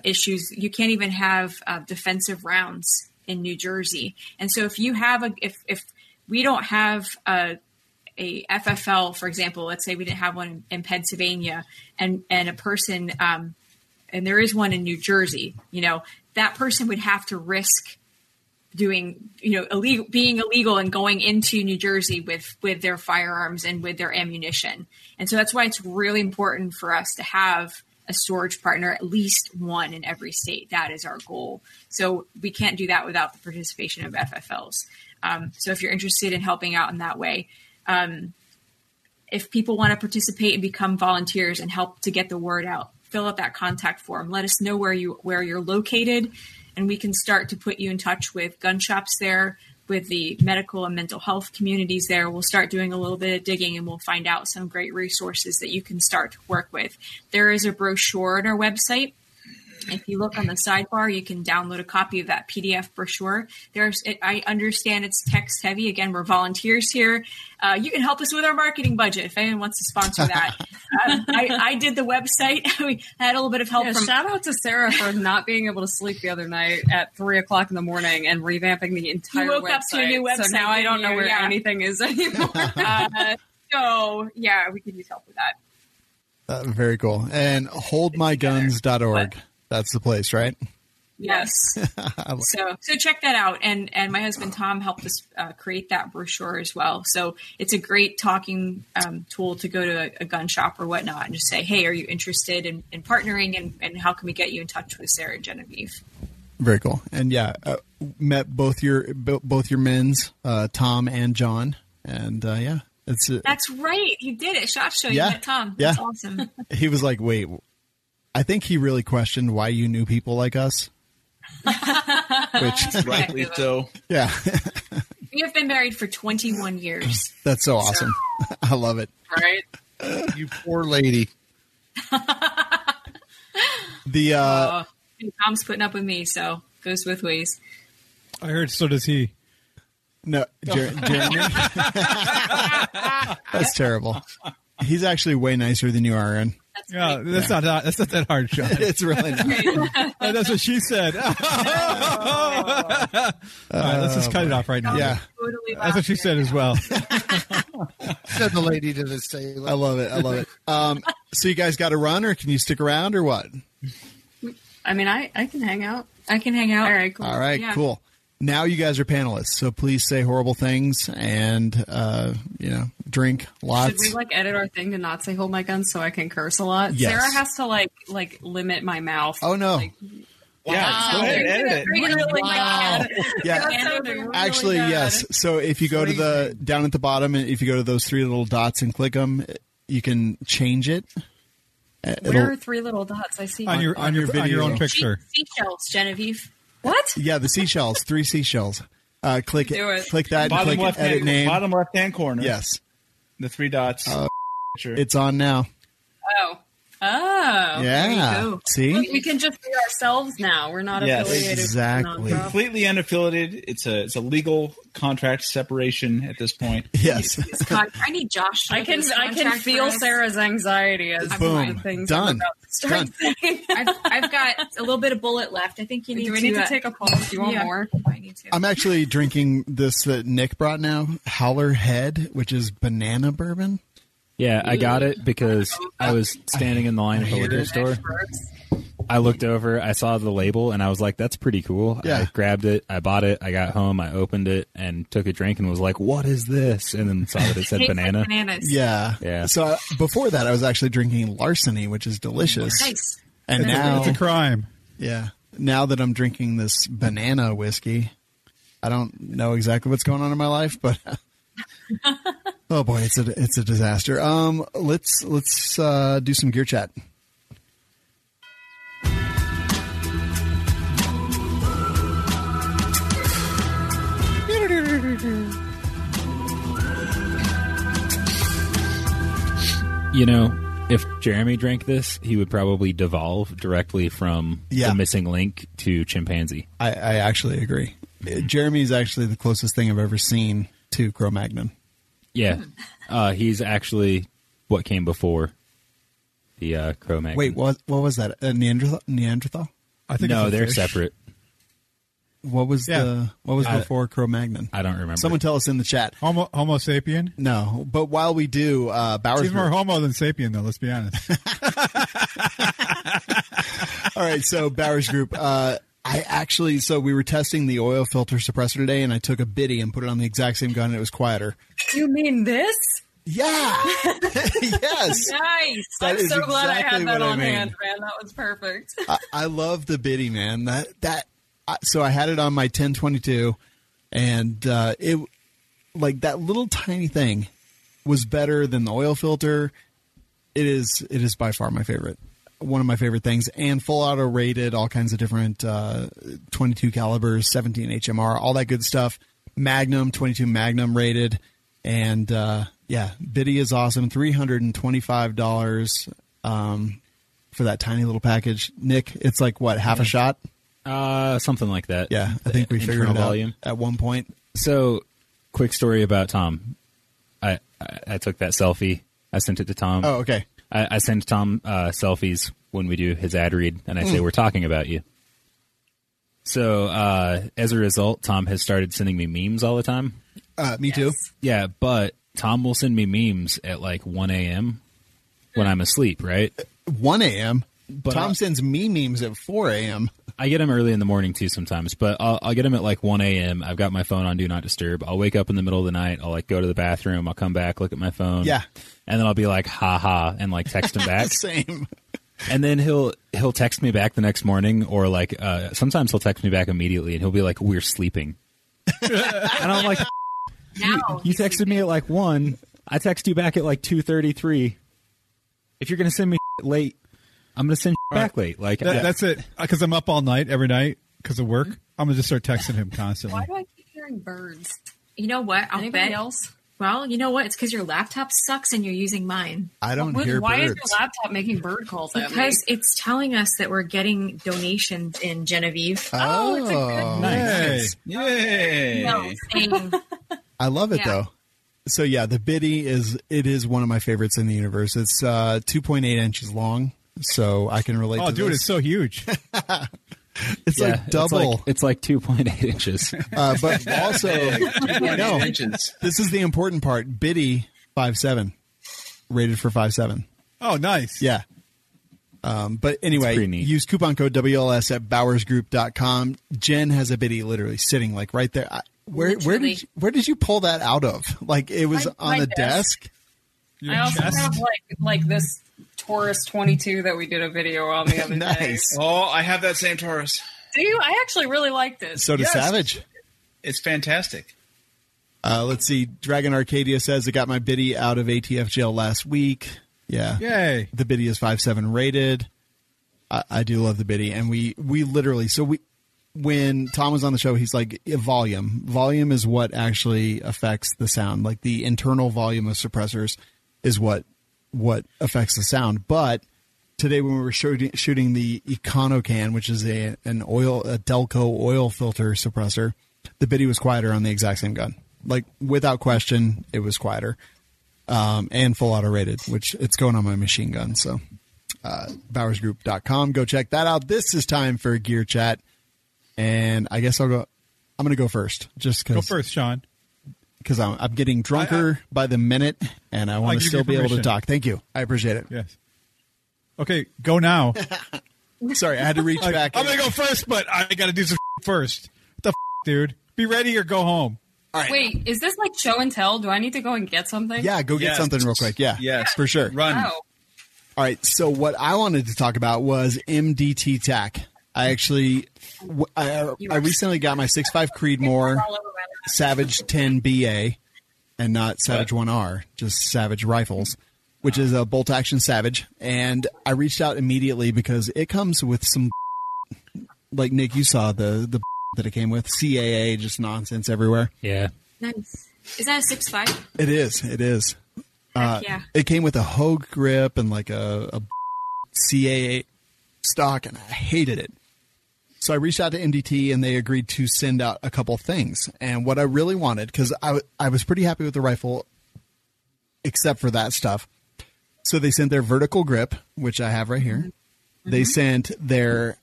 issues. You can't even have defensive rounds in New Jersey. And so if we don't have a FFL, for example, let's say we didn't have one in Pennsylvania, and a person, and there is one in New Jersey, that person would have to risk being illegal and going into New Jersey with their firearms and with their ammunition. And so that's why it's really important for us to have a storage partner, at least one in every state. That is our goal. So we can't do that without the participation of FFLs. So if you're interested in helping out in that way, if people want to participate and become volunteers and help to get the word out, fill out that contact form. Let us know where you're located, and we can start to put you in touch with gun shops there, with the medical and mental health communities there. We'll start doing a little bit of digging, and we'll find out some great resources that you can start to work with. There is a brochure on our website. If you look on the sidebar, you can download a copy of that PDF brochure. I understand it's text heavy. Again, we're volunteers here. You can help us with our marketing budget if anyone wants to sponsor that. I did the website. We had a little bit of help. Shout out to Sarah for not being able to sleep the other night at 3:00 in the morning and revamping the entire website. You woke up to a new website. So now I don't know where anything is anymore. So yeah, we could use help with that. Very cool. And holdmyguns.org. That's the place, right? Yes. So check that out. And my husband, Tom, helped us create that brochure as well. So it's a great talking tool to go to a gun shop or whatnot and just say, hey, are you interested in partnering, and how can we get you in touch with Sarah and Genevieve? Very cool. And met both your men's, Tom and John. And that's right. You did it. SHOT Show. Yeah. You met Tom. Yeah. That's awesome. He was like, wait, I think he really questioned why you knew people like us. Which rightly so. Yeah. We have been married for 21 years. That's so awesome. I love it. Right? You poor lady. Tom's putting up with me, so goes both ways. I heard so does he. No, Jeremy. That's terrible. He's actually way nicer than you are, Aaron. That's not that hard, Shawn. It's really not. That's what she said. All right, let's just cut it off right now. Yeah, that's what she said as well. Said the lady to the sailor. I love it. So you guys got to run, or can you stick around, or what? I mean, I can hang out. I can hang out. All right, cool. All right, Yeah. cool. Now you guys are panelists, so please say horrible things and drink lots. Should we edit our thing to not say "hold my gun" so I can curse a lot? Yes. Sarah has to limit my mouth. Oh no! Go ahead, edit it. Wow. Yeah, actually, yes. So if you go to down at the bottom, and if you go to those three little dots and click them, you can change it. Where are three little dots? I see on your video. on your own picture. Seashells, Genevieve. What? Yeah, the seashells. 3 seashells. Click it. Click that. Bottom click edit name. Bottom left hand corner. Yes. The 3 dots. It's on now. Oh. Yeah. There you go. See? We can just be ourselves now. We're not affiliated. Exactly. With Completely unaffiliated. It's a legal contract separation at this point. Yes. I need Josh. I can feel Sarah's anxiety as Boom. things Done. I'm about to Strike thing. I've got a little bit of bullet left. I think you need Do we need to take a pause? Do you want more? I need to. I'm actually drinking this that Nick brought now, Howler Head, which is banana bourbon. Yeah, I got it because I was standing in the line at the liquor store. I looked over, I saw the label, and I was like, that's pretty cool. Yeah. I grabbed it, I bought it, I got home, I opened it, and took a drink and was like, what is this? And then saw that it said banana. Like bananas. Yeah. So before that, I was actually drinking Larceny, which is delicious. Nice. And now, It's a crime. yeah, now that I'm drinking this banana whiskey, I don't know exactly what's going on in my life, but oh boy, it's a disaster. Let's do some gear chat. You know, if Jerambe drank this, he would probably devolve directly from the missing link to chimpanzee. I actually agree. Jeremy is actually the closest thing I've ever seen to Cro-Magnon. Yeah. He's actually what came before the Cro-Magnon. Wait, what was that? A Neanderthal? I think No, it's a they're fish. separate. What was before Cro-Magnon? I don't remember. Someone tell us in the chat. Homo sapien? No, but while we do, Bowers He's more Group. homo than sapien, though, let's be honest. All right, so Bowers Group. So we were testing the oil filter suppressor today, and I took a biddy and put it on the exact same gun, and it was quieter. You mean this? Yeah. Yes. Nice. That I'm is so glad I exactly had that what I on mean. hand, man. That was perfect. I love the biddy, man. So I had it on my 1022, and it like that little tiny thing was better than the oil filter. It is by far my favorite. One of my favorite things, and full auto rated, all kinds of different 22 calibers, 17 HMR, all that good stuff. Magnum, 22 Magnum rated, and biddy is awesome. $325 for that tiny little package. Nick, it's like what, half a shot? Something like that. Yeah, I think we figured it out volume at one point. So, quick story about Tom. I took that selfie. I sent it to Tom. Oh, okay. I send Tom selfies when we do his ad read, and I say, we're talking about you. So, as a result, Tom has started sending me memes all the time. Me too. Yeah, but Tom will send me memes at like 1 a.m. when I'm asleep, right? 1 a.m.? But Tom sends me memes at 4 a.m. I get them early in the morning too sometimes, but I'll get them at like 1 a.m. I've got my phone on Do Not Disturb. I'll wake up in the middle of the night. I'll like go to the bathroom. I'll come back, look at my phone. Yeah. And then I'll be like, ha ha, and like text him back. Same. And then he'll text me back the next morning, or like sometimes he'll text me back immediately, and he'll be like, we're sleeping. And I'm like, Now you texted me at like 1. I text you back at like 2:33. If you're going to send me late, I'm going to send back late. Like That's it. Because I'm up all night, every night, because of work. I'm going to just start texting him constantly. Why do I keep hearing birds? You know what? I'll Anybody bet. else? Well, you know what? It's because your laptop sucks and you're using mine. I don't hear Why birds. is your laptop making bird calls at me? Because it's telling us that we're getting donations in Genevieve. Oh, it's a good Nice. Yay! No, saying, I love it Yeah. though. So yeah, the biddy is one of my favorites in the universe. It's 2.8 inches long, so I can relate. Oh, to dude, this. it's so huge. It's yeah, like double. It's like 2.8 inches. But also, no, Inches. this is the important part. Biddy 5.7, rated for 5.7. Oh, nice. Yeah. But anyway, pretty neat. use coupon code WLS at bowersgroup.com. Jen has a biddy literally sitting like right there. Where did you pull that out of? Like it was on my the desk. desk? Your I also chest? have like this Taurus 22 that we did a video on the other day. Nice. Oh, I have that same Taurus. Do you? I actually really liked it. So does Yes. Savage. It's fantastic. Let's see. Dragon Arcadia says I got my biddy out of ATF jail last week. Yeah. Yay. The biddy is 5.7 rated. I do love the biddy. And we literally, when Tom was on the show, he's like, volume. Volume is what actually affects the sound. Like the internal volume of suppressors is what affects the sound. But today when we were shooting the EconoCan, which is a Delco oil filter suppressor, the biddy was quieter on the exact same gun. Like without question, it was quieter. And full auto rated, which it's going on my machine gun. So bowersgroup.com. Go check that out. This is time for Gear Chat. And I guess I'm going to go first. Just because. Go first, Shawn. Because I'm getting drunker by the minute, and I want to still be able to talk. Thank you. I appreciate it. Yes. Okay, go now. Sorry, I had to reach back. I'm going to go first, but I got to do some first. What the dude? Be ready or go home. All right. Wait, is this like show and tell? Do I need to go and get something? Yeah, go get something real quick. Yeah, yes, for sure. Run. Oh. All right, so what I wanted to talk about was MDT TAC. I actually, I recently got my 6.5 Creedmoor Savage 10 BA, and not Savage 1R, just Savage Rifles, which is a bolt action Savage. And I reached out immediately because it comes with some, like Nick, you saw the that it came with, CAA, just nonsense everywhere. Yeah. Nice. Is that a 6.5? It is. It is. Yeah. It came with a Hogue grip and like a CAA stock, and I hated it. So I reached out to MDT, and they agreed to send out a couple things. And what I really wanted, because I was pretty happy with the rifle, except for that stuff. So they sent their vertical grip, which I have right here. Mm-hmm. They sent their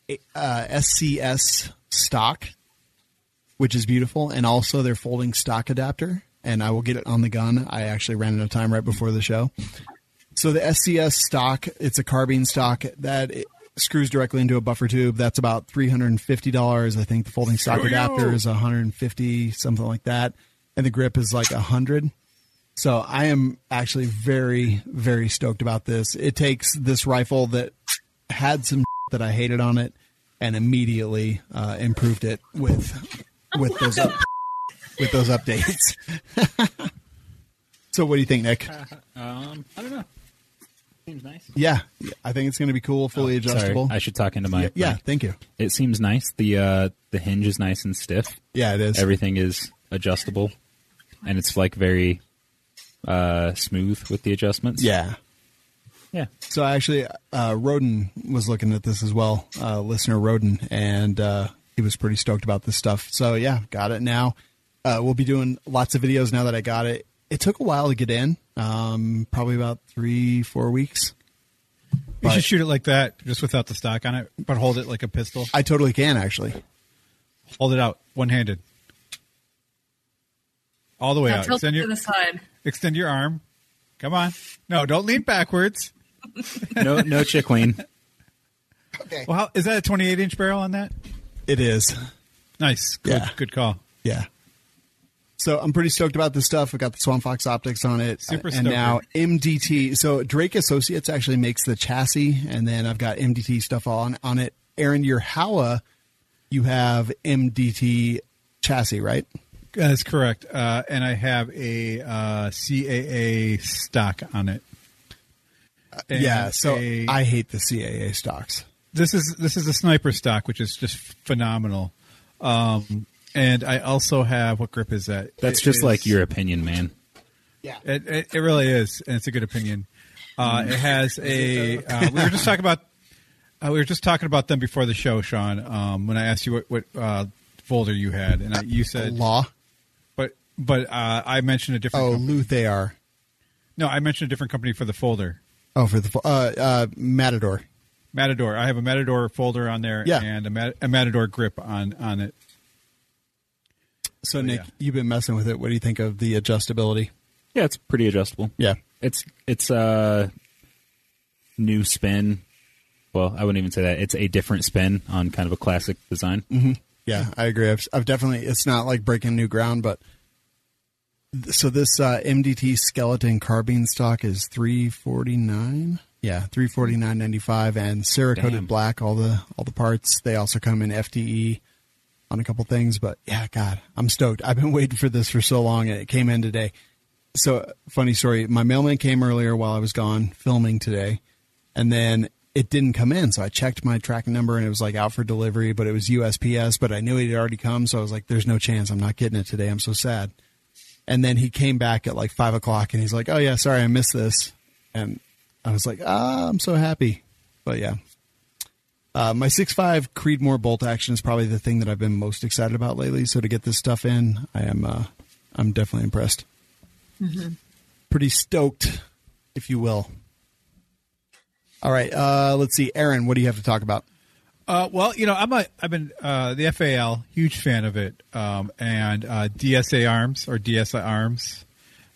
SCS stock, which is beautiful, and also their folding stock adapter. And I will get it on the gun. I actually ran out of time right before the show. So the SCS stock, it's a carbine stock that screws directly into a buffer tube. That's about $350. I think the folding stock adapter is $150, something like that. And the grip is like $100. So I am actually very, very stoked about this. It takes this rifle that had some that I hated on it and immediately improved it with those updates. So what do you think, Nick? I don't know. Seems nice. Yeah, I think it's going to be cool, fully adjustable. Sorry, I should talk into my Yeah, mic. thank you. It seems nice. The hinge is nice and stiff. Yeah, it is. Everything is adjustable, and it's like very smooth with the adjustments. Yeah. Yeah. So actually, Roden was looking at this as well, listener Roden, and he was pretty stoked about this stuff. So yeah, got it now. We'll be doing lots of videos now that I got it. It took a while to get in, probably about 3-4 weeks. You should shoot it like that, just without the stock on it, but hold it like a pistol. I totally can, actually. Hold it out, one-handed. All the way out. Tilt it to the side. Extend your arm. Come on. No, don't lean backwards. No chick lean. Okay. Well, is that a 28-inch barrel on that? It is. Nice. Good, Yeah. good call. Yeah. So I'm pretty stoked about this stuff. I got the Swamp Fox optics on it. Super and now MDT. So Drake Associates actually makes the chassis, and then I've got MDT stuff on it. Aaron, your Howa, you have MDT chassis, right? That's correct. And I have a CAA stock on it. And Yeah, so I hate the CAA stocks. This is a sniper stock, which is just phenomenal. And I also have, what grip is that? That's just like your opinion, man. Yeah. It really is, and it's a good opinion. It has a. We were just talking about them before the show, Shawn. When I asked you what folder you had, and you said Law. But I mentioned a different. Luthair. No, I mentioned a different company for the folder. Oh, for the Matador. Matador. I have a Matador folder on there, Yeah. and a Matador grip on it. So Nick, yeah. you've been messing with it. What do you think of the adjustability? Yeah, it's pretty adjustable. Yeah. It's a new spin. Well, I wouldn't even say that. It's a different spin on kind of a classic design. Mm-hmm. Yeah, I agree. I've definitely. It's not like breaking new ground, but so this MDT skeleton carbine stock is $349. Yeah, $349.95, and Cerakoted black. All the parts. They also come in FTE on a couple things, but yeah, God, I'm stoked. I've been waiting for this for so long, and it came in today. So, funny story. My mailman came earlier while I was gone filming today, and then it didn't come in. So I checked my tracking number, and it was like out for delivery, but it was USPS, but I knew it had already come. So I was like, there's no chance. I'm not getting it today. I'm so sad. And then he came back at like 5 o'clock, and he's like, oh yeah, sorry, I missed this. And I was like, I'm so happy. But yeah. My 6.5 Creedmoor bolt action is probably the thing that I've been most excited about lately. So to get this stuff in, I'm definitely impressed. Mm-hmm. Pretty stoked, if you will. All right. Let's see. Aaron, what do you have to talk about? Well, I've been the FAL, huge fan of it, and DSA Arms or DSI Arms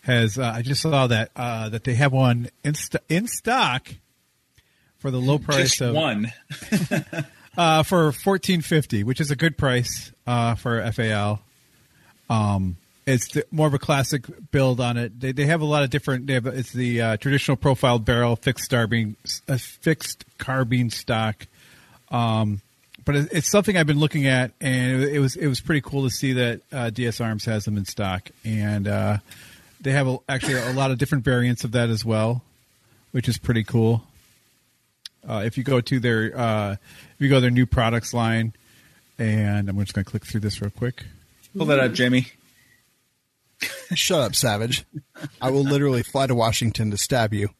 has. I just saw that that they have one in stock for the low price just of one for $1,450, which is a good price for FAL. It's more of a classic build on it. They have a lot of different. It's the traditional profiled barrel, fixed carbine stock. But it's something I've been looking at, and it was pretty cool to see that DS Arms has them in stock, and they have actually a lot of different variants of that as well, which is pretty cool. If you go to their new products line, and I'm just going to click through this real quick. Pull that up, Jamie. Shut up, Savage. I will literally fly to Washington to stab you.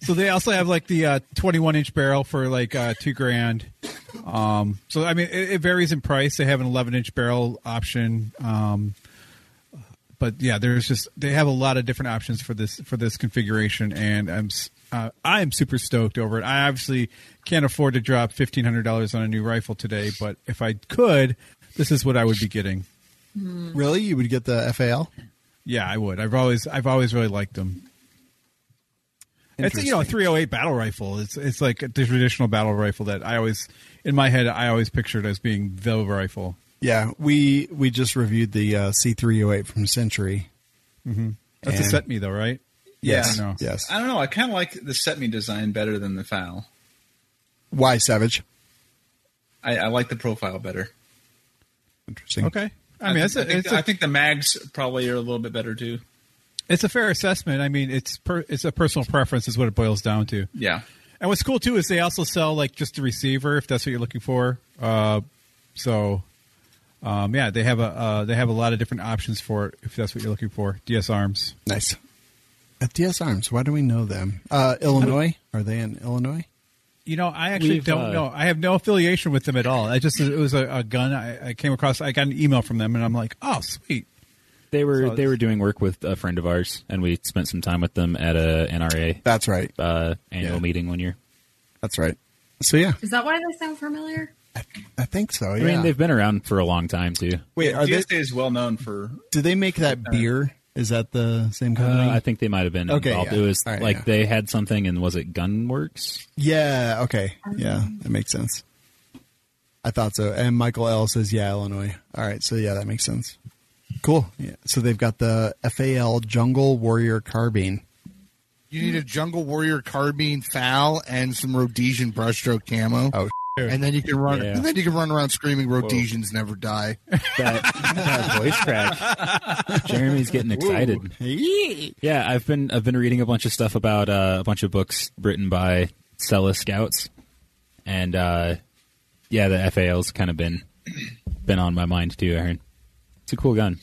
So they also have like the 21-inch barrel for like $2,000. So I mean, it varies in price. They have an 11-inch barrel option, but yeah, they have a lot of different options for this configuration, and I am super stoked over it. I obviously can't afford to drop $1,500 on a new rifle today, but if I could, this is what I would be getting. Really, you would get the FAL? Yeah, I would. I've always really liked them. It's a 308 battle rifle. It's like the traditional battle rifle that in my head I always pictured as being the rifle. Yeah, we just reviewed the C308 from Century. Mm-hmm. That's a set me though, right? Yes. Yeah. Yes. I don't know. I kind of like the set me design better than the FAL. Why, Savage? I like the profile better. Interesting. Okay. I mean, I think the mags probably are a little bit better too. It's a fair assessment. I mean, it's a personal preference is what it boils down to. Yeah. And what's cool too is they also sell like just the receiver if that's what you're looking for. Yeah, they have a lot of different options for it if that's what you're looking for. DS Arms. Nice. At DS Arms, why do we know them? Illinois? Are they in Illinois? I actually don't know. I have no affiliation with them at all. It was a gun I came across. I got an email from them, and I'm like, oh, sweet. They were doing work with a friend of ours, and we spent some time with them at a NRA. That's right. Annual meeting one year. That's right. So yeah, is that why they sound familiar? I think so. Yeah. I mean, they've been around for a long time too. Wait, DSA is well known for. Do they make that beer? Is that the same company? I think they might have been involved. Yeah. It was they had something, and was it Gunworks? Yeah. Okay. Yeah, that makes sense. I thought so. And Michael L says, "Yeah, Illinois." All right. So yeah, that makes sense. Cool. Yeah. So they've got the FAL Jungle Warrior Carbine. You need a Jungle Warrior Carbine FAL and some Rhodesian brushstroke camo. Oh, and then you can run. Yeah. And then you can run around screaming, "Rhodesians never die." That voice crack. Jeremy's getting excited. Yeah, I've been reading a bunch of stuff about a bunch of books written by Cella Scouts, and the FAL's kind of been on my mind too, Aaron. It's a cool gun.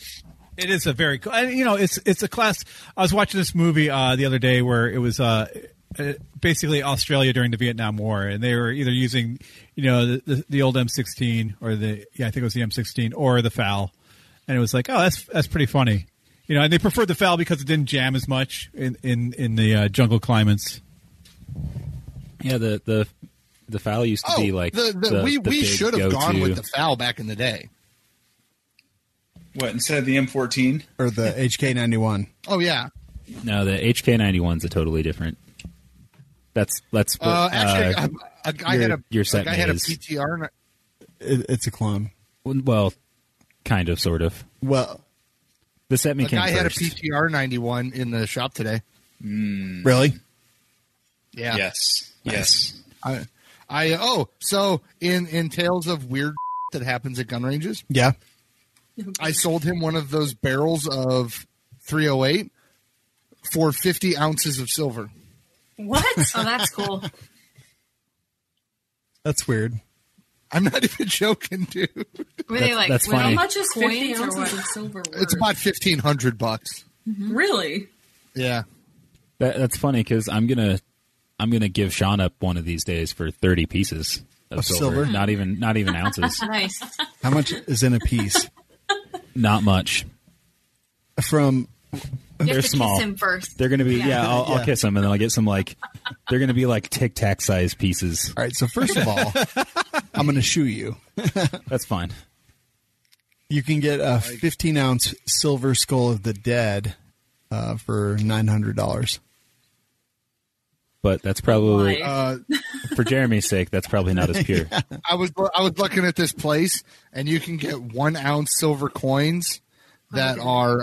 It is a very cool. It's a class. I was watching this movie the other day where it was basically Australia during the Vietnam War, and they were either using the old M16 or I think it was the M16 or the FAL, and it was like, oh, that's pretty funny, and they preferred the FAL because it didn't jam as much in the jungle climates. Yeah, the FAL used to be like we should have gone with the FAL back in the day. What, instead of the M14 or the HK91? Oh yeah. No, the HK91's a totally different. That's what, actually a guy had a is. PTR. It's a clone. Well, kind of, sort of. Well, the set me came guy first. had a PTR 91 in the shop today. Really? Yeah. Yes. So in Tales of Weird that happens at gun ranges. Yeah. I sold him one of those barrels of 308 for 50 ounces of silver. What? Oh, that's cool. That's weird. I'm not even joking, dude. Were they like, that's funny. funny. How much is 50 Coins or ounces what? of silver worth? It's about $1,500. Mm-hmm. Really? Yeah. That's funny because I'm gonna give Shawn up one of these days for 30 pieces of silver. Not even ounces. Nice. How much is in a piece? Not much. From They're have to small. kiss him first. They're going to be, I'll kiss them, and then I'll get some, like, they're going to be like Tic Tac size pieces. All right, so first of all, I'm going to shoe you. That's fine. You can get a 15-ounce silver skull of the dead for $900. But that's probably, for Jeremy's sake, that's probably not as pure. I was looking at this place, and you can get 1 ounce silver coins that are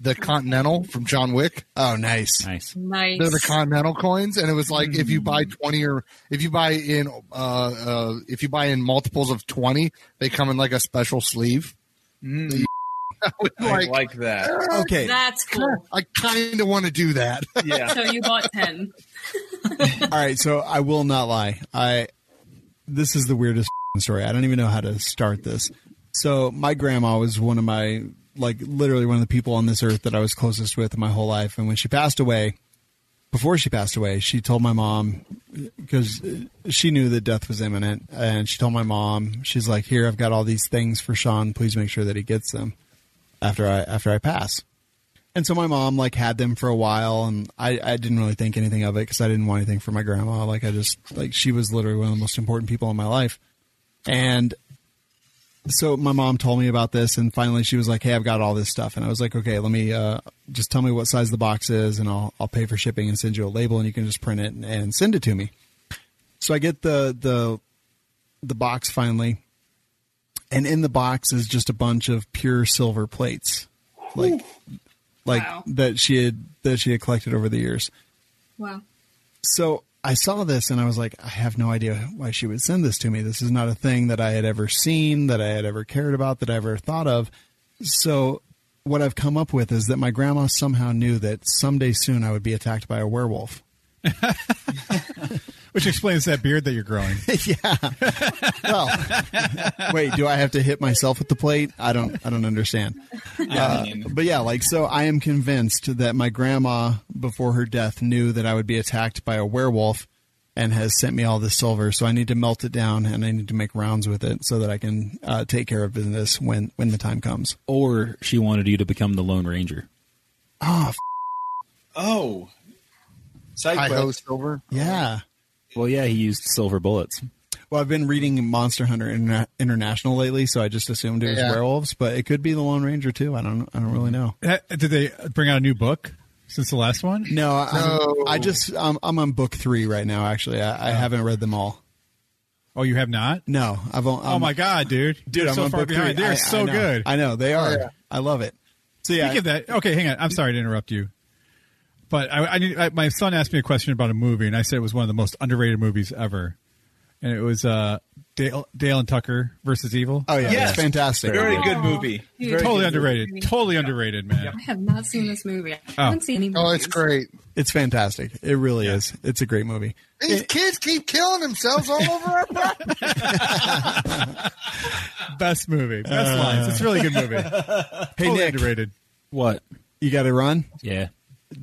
the Continental from John Wick. Oh, nice. They're the Continental coins, and it was like if you buy 20 or if you buy in multiples of 20, they come in like a special sleeve. I like that. Okay, that's cool. I kind of want to do that. Yeah. So you bought 10. All right, so I will not lie. This is the weirdest story. I don't even know how to start this. So my grandma was one of my, like, literally one of the people on this earth that I was closest with my whole life. And when she passed away, before she passed away, she told my mom, because she knew that death was imminent, and she told my mom, she's like, here, I've got all these things for Shawn. Please make sure that he gets them after I pass. And so my mom, like, had them for a while, and I didn't really think anything of it because I didn't want anything for my grandma. Like, she was literally one of the most important people in my life. And so my mom told me about this, and finally she was like, hey, I've got all this stuff. And I was like, okay, let me just tell me what size the box is, and I'll pay for shipping and send you a label, and you can just print it and send it to me. So I get the box finally, and in the box is just a bunch of pure silver plates, like Wow. that she had collected over the years. Wow. So I saw this and I was like, I have no idea why she would send this to me. This is not a thing that I had ever seen, that I had ever cared about, that I ever thought of. So what I've come up with is that my grandma somehow knew that someday soon I would be attacked by a werewolf. Which explains that beard that you're growing. Yeah. Well, wait, do I have to hit myself with the plate? I don't understand. But yeah, like, so I am convinced that my grandma before her death knew that I would be attacked by a werewolf and has sent me all this silver. So I need to melt it down and I need to make rounds with it so that I can take care of business when the time comes. Or she wanted you to become the Lone Ranger. Oh. Hi-ho silver. Yeah. Well, yeah, he used silver bullets. Well, I've been reading Monster Hunter International lately, so I just assumed it was werewolves, but it could be the Lone Ranger too. I don't really know. Did they bring out a new book since the last one? No, I'm on book 3 right now. Actually, I haven't read them all. Oh, you have not? No, oh my god, dude! I'm so on far book behind. 3. They're so good. I know they are. yeah. I love it. So yeah. Speaking of that, okay, hang on. I'm sorry to interrupt you, but my son asked me a question about a movie, and I said it was one of the most underrated movies ever, and it was Dale and Tucker versus Evil. Oh yeah, Yes. It's fantastic. Very good movie. Dude, Very Totally good underrated. movie. Totally underrated, man. I have not seen this movie. I haven't seen any movies. Oh, it's great. It's fantastic. It really is. It's a great movie. These kids keep killing themselves all over our property. Best movie. Best lines. It's a really good movie. Totally Nick. underrated. What? You got to run. Yeah.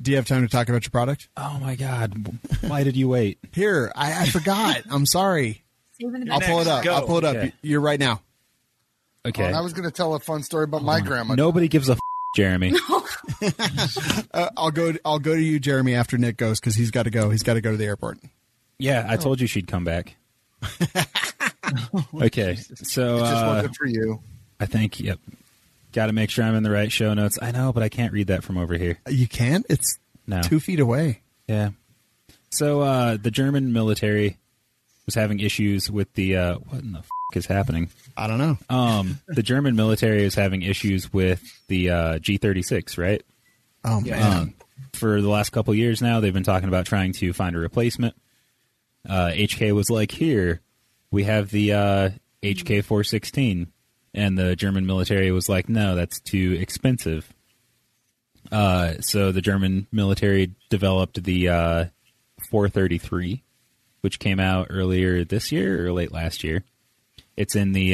Do you have time to talk about your product? Oh, my God. Why did you wait? Here, I forgot. I'm sorry. Saving the I'll pull it up. Go. I'll pull it up. Okay. You're right now. Okay. I was going to tell a fun story about my grandma. Nobody gives a Jeremy. I'll go to you, Jeremy, after Nick goes because he's got to go. He's got to go to the airport. Yeah, I told you she'd come back. Okay, so It just wasn't for you. I think, yep. Got to make sure I'm in the right show notes. I know, but I can't read that from over here. You can't? It's No. 2 feet away. Yeah. So the German military was having issues with the what in the is happening? I don't know. The German military is having issues with the G36, right? Oh, man. For the last couple of years now, they've been talking about trying to find a replacement. HK was like, here, we have the HK 416. And the German military was like, no, that's too expensive. So the German military developed the 433, which came out earlier this year or late last year. It's in the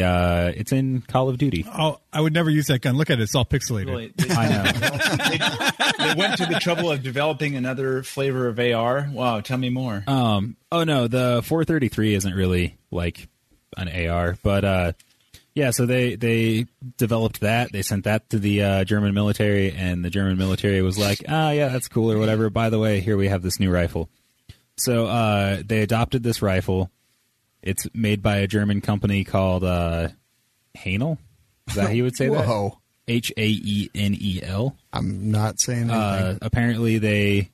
it's in Call of Duty. Oh, I would never use that gun. Look at it; it's all pixelated. Really, I know. they went to the trouble of developing another flavor of AR. Wow, tell me more. Oh no, the 433 isn't really like an AR, but Yeah, so they developed that. They sent that to the German military, and the German military was like, yeah, that's cool or whatever. By the way, here we have this new rifle. So they adopted this rifle. It's made by a German company called Haenel. Is that how you would say that? Whoa. Haenel. I'm not saying anything. Apparently, they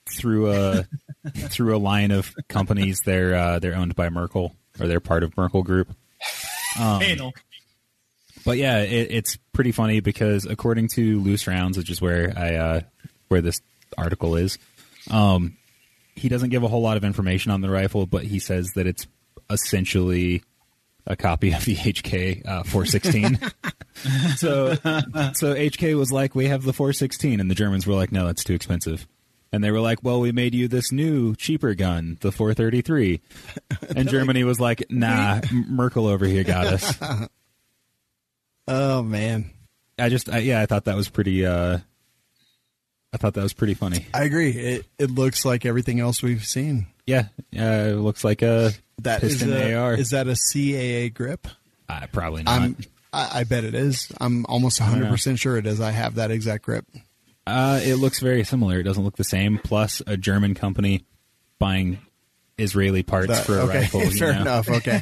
through a line of companies. They're owned by Merkel, or they're part of Merkel Group. Anal. But yeah, it's pretty funny because according to Loose Rounds, which is where this article is, he doesn't give a whole lot of information on the rifle, but he says that it's essentially a copy of the HK 416. So HK was like, we have the 416, and the Germans were like, no, that's too expensive. And they were like, well, we made you this new, cheaper gun, the 433. And Germany was like, nah, Merkel over here got us. Oh, man. I thought that was pretty funny. I agree. It looks like everything else we've seen. Yeah, it looks like a piston AR. Is that a CAA grip? Probably not. I bet it is. I'm almost 100% sure it is. I have that exact grip. It looks very similar. It doesn't look the same. Plus, a German company buying Israeli parts for a rifle. Fair enough. Okay.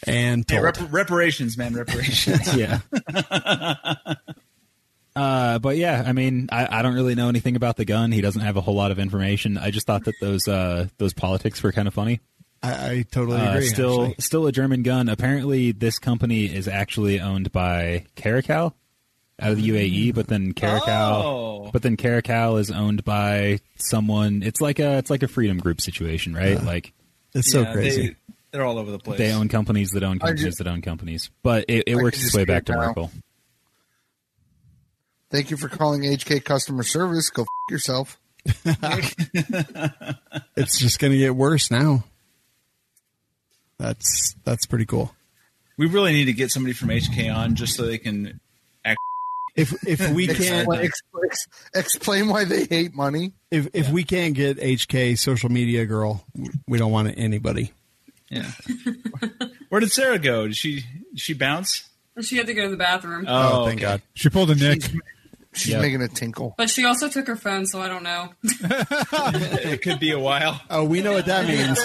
And reparations, man, reparations. Yeah. But yeah, I mean, I don't really know anything about the gun. He doesn't have a whole lot of information. I just thought that those politics were kind of funny. I totally agree. Still a German gun. Apparently, this company is actually owned by Caracal out of the UAE, but then Caracal is owned by someone. It's like a freedom group situation, right? Like it's so crazy. They're all over the place. They own companies that own companies that own companies. But it works its way back to Merkel. Thank you for calling HK customer service. Go yourself. It's just going to get worse now. That's pretty cool. We really need to get somebody from HK on just so they can act. If we can't explain why they hate money. If we can't get HK social media girl, we don't want anybody. Yeah. Where did Sarah go? Did she bounce? She had to go to the bathroom. Oh, thank God. She pulled a Nick. She's making a tinkle. But she also took her phone, so I don't know. It could be a while. Oh, we know what that means.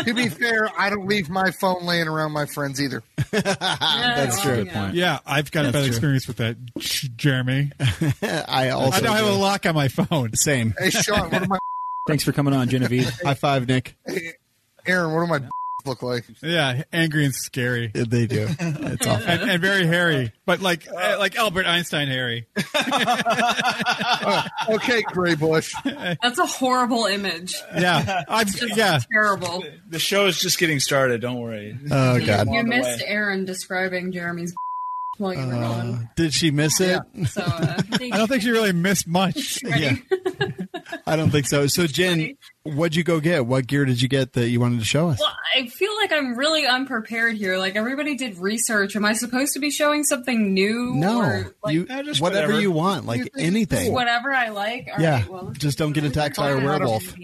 To be fair, I don't leave my phone laying around my friends either. That's true. Yeah, I've got a bad experience with that, Jeremy. I now have a lock on my phone. Same. Hey, Shawn, what do my Thanks for coming on, Genevieve. High five, Nick. Hey, Aaron, what do my look like? Yeah, angry and scary. They do. It's awful. And very hairy, but like Albert Einstein hairy. Okay, Gray Bush. That's a horrible image. Yeah, Terrible. The show is just getting started. Don't worry. Oh God, you missed Aaron describing Jeremy's while you were on. Did she miss it? Yeah. So I don't think she really missed much. Yeah, I don't think so. So Jen, what'd you go get? What gear did you get that you wanted to show us? Well, I feel like I'm really unprepared here. Like everybody did research. Am I supposed to be showing something new? No, or, like, just whatever you want, like anything. Whatever I like. All yeah, right, well, just don't get attacked by a werewolf.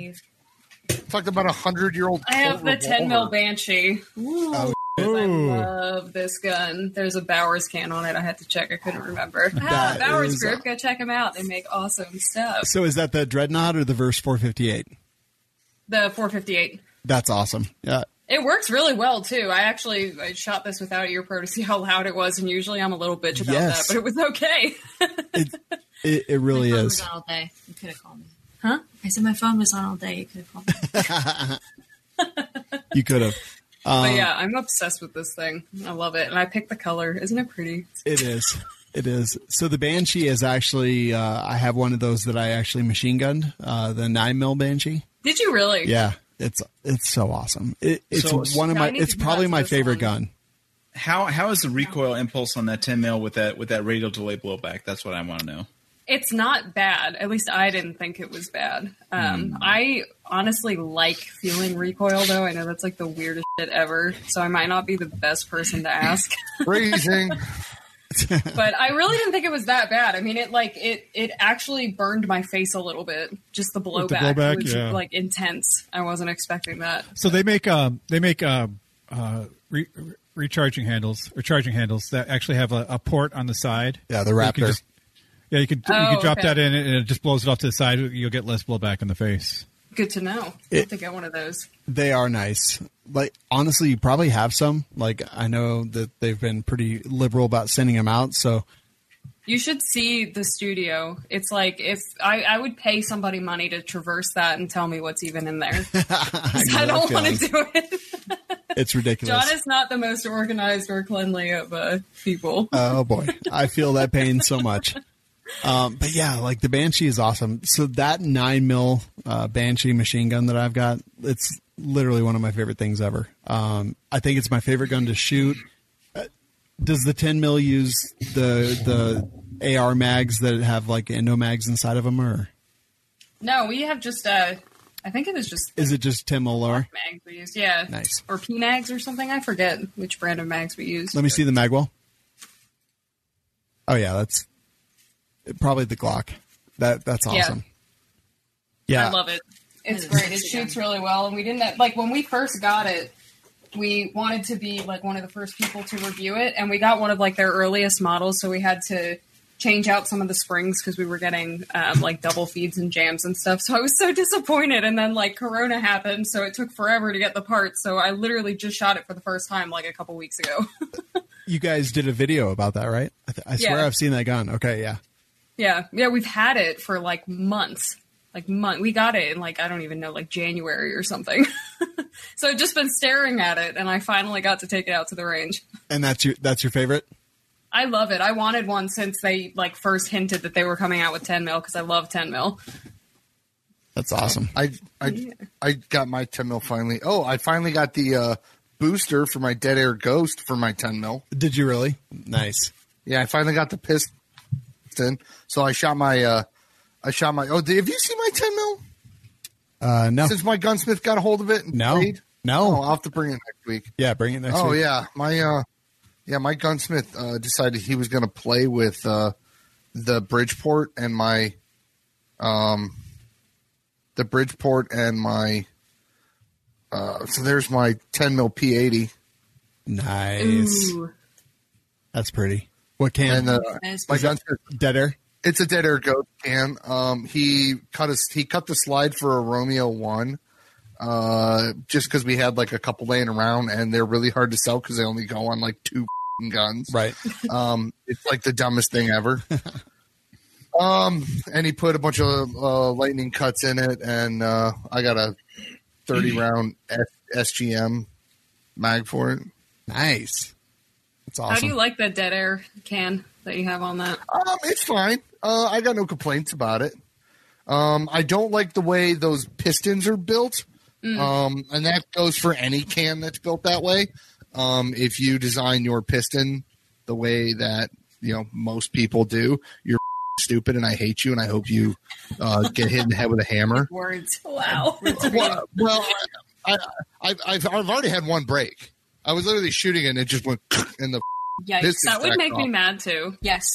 Talked about 100-year-old. I have the 10 mil Banshee. Ooh. I Ooh. love this gun. There's a Bowers can on it. I had to check. I couldn't remember. Bowers Group. Go check them out. They make awesome stuff. So is that the Dreadnought or the Verse 458? The 458. That's awesome. Yeah. It works really well, too. I shot this without ear pro to see how loud it was, and usually I'm a little bitch about that, but it was okay. It really my phone is. was on all day. You could have called me. Huh? I said my phone was on all day. You could have called me. You could have. But yeah, I'm obsessed with this thing. I love it. And I picked the color. Isn't it pretty? It is. It is. So the Banshee is actually, I have one of those that I actually machine gunned, the 9mm Banshee. Did you really? Yeah. It's so awesome. It's probably my favorite gun. How is the recoil impulse on that 10mm with that radial delay blowback? That's what I want to know. It's not bad. At least I didn't think it was bad. I honestly like feeling recoil, though. I know that's like the weirdest shit ever, so I might not be the best person to ask. Freezing. But I really didn't think it was that bad. I mean, it actually burned my face a little bit. Just the blowback was like intense. I wasn't expecting that. So they make recharging handles or charging handles that actually have a port on the side. Yeah, the Raptor. You can drop that in and it just blows it off to the side. You'll get less blowback in the face. Good to know. I have to get one of those. They are nice. Like, honestly, you probably have some. Like, I know that they've been pretty liberal about sending them out, so. You should see the studio. It's like if I would pay somebody money to traverse that and tell me what's even in there. I don't want to do it. It's ridiculous. John is not the most organized or cleanly of people. Oh, boy. I feel that pain so much. But yeah, like the Banshee is awesome. So that 9mm Banshee machine gun that I've got, it's literally one of my favorite things ever. I think it's my favorite gun to shoot. Does the 10mm use the AR mags that have like endo mags inside of them, or? No, we have just I think it is just. Is it just 10mm lower? Mags we use, yeah. Nice. Or P mags or something. I forget which brand of mags we use. Let me see the mag wall. Oh yeah, that's probably the Glock. That's awesome. Yeah. I love it. It's great. It shoots really well, and we didn't like when we first got it. We wanted to be like one of the first people to review it, and we got one of like their earliest models, so we had to change out some of the springs because we were getting like double feeds and jams and stuff. So I was so disappointed, and then like Corona happened, so it took forever to get the parts. So I literally just shot it for the first time like a couple weeks ago. You guys did a video about that, right? I swear I've seen that gun. Okay, yeah. Yeah, we've had it for like months. We got it in like, I don't even know, like January or something. So I've just been staring at it, and I finally got to take it out to the range. And that's your favorite? I love it. I wanted one since they like first hinted that they were coming out with 10mm because I love 10mm. That's awesome. I got my 10mm finally. Oh, I finally got the booster for my Dead Air Ghost for my 10mm. Did you really? Nice. Yeah, I finally got the piston. So I shot my. Oh, have you seen my 10mm? No. Since my gunsmith got a hold of it and played? No. Oh, I'll have to bring it next week. Yeah, bring it next week. Oh, yeah. My gunsmith decided he was going to play with the Bridgeport and my so there's my 10mm P80. Nice. Ooh. That's pretty. What can? And my gunsmith, Dead Air? It's a Dead Air Ghost can. He cut the slide for a Romeo 1 just because we had like a couple laying around, and they're really hard to sell because they only go on like 2 guns. Right. It's like the dumbest thing ever. And he put a bunch of lightning cuts in it, and I got a 30-round SGM mag for it. Nice. That's awesome. How do you like the Dead Air can that you have on that? It's fine. I got no complaints about it. I don't like the way those pistons are built. And that goes for any can that's built that way. If you design your piston the way that, most people do, you're stupid and I hate you and I hope you get hit in the head with a hammer. Words. Wow. Well, I've already had one break. I was literally shooting it and it just went in the Yikes. That would make me mad too. Yes.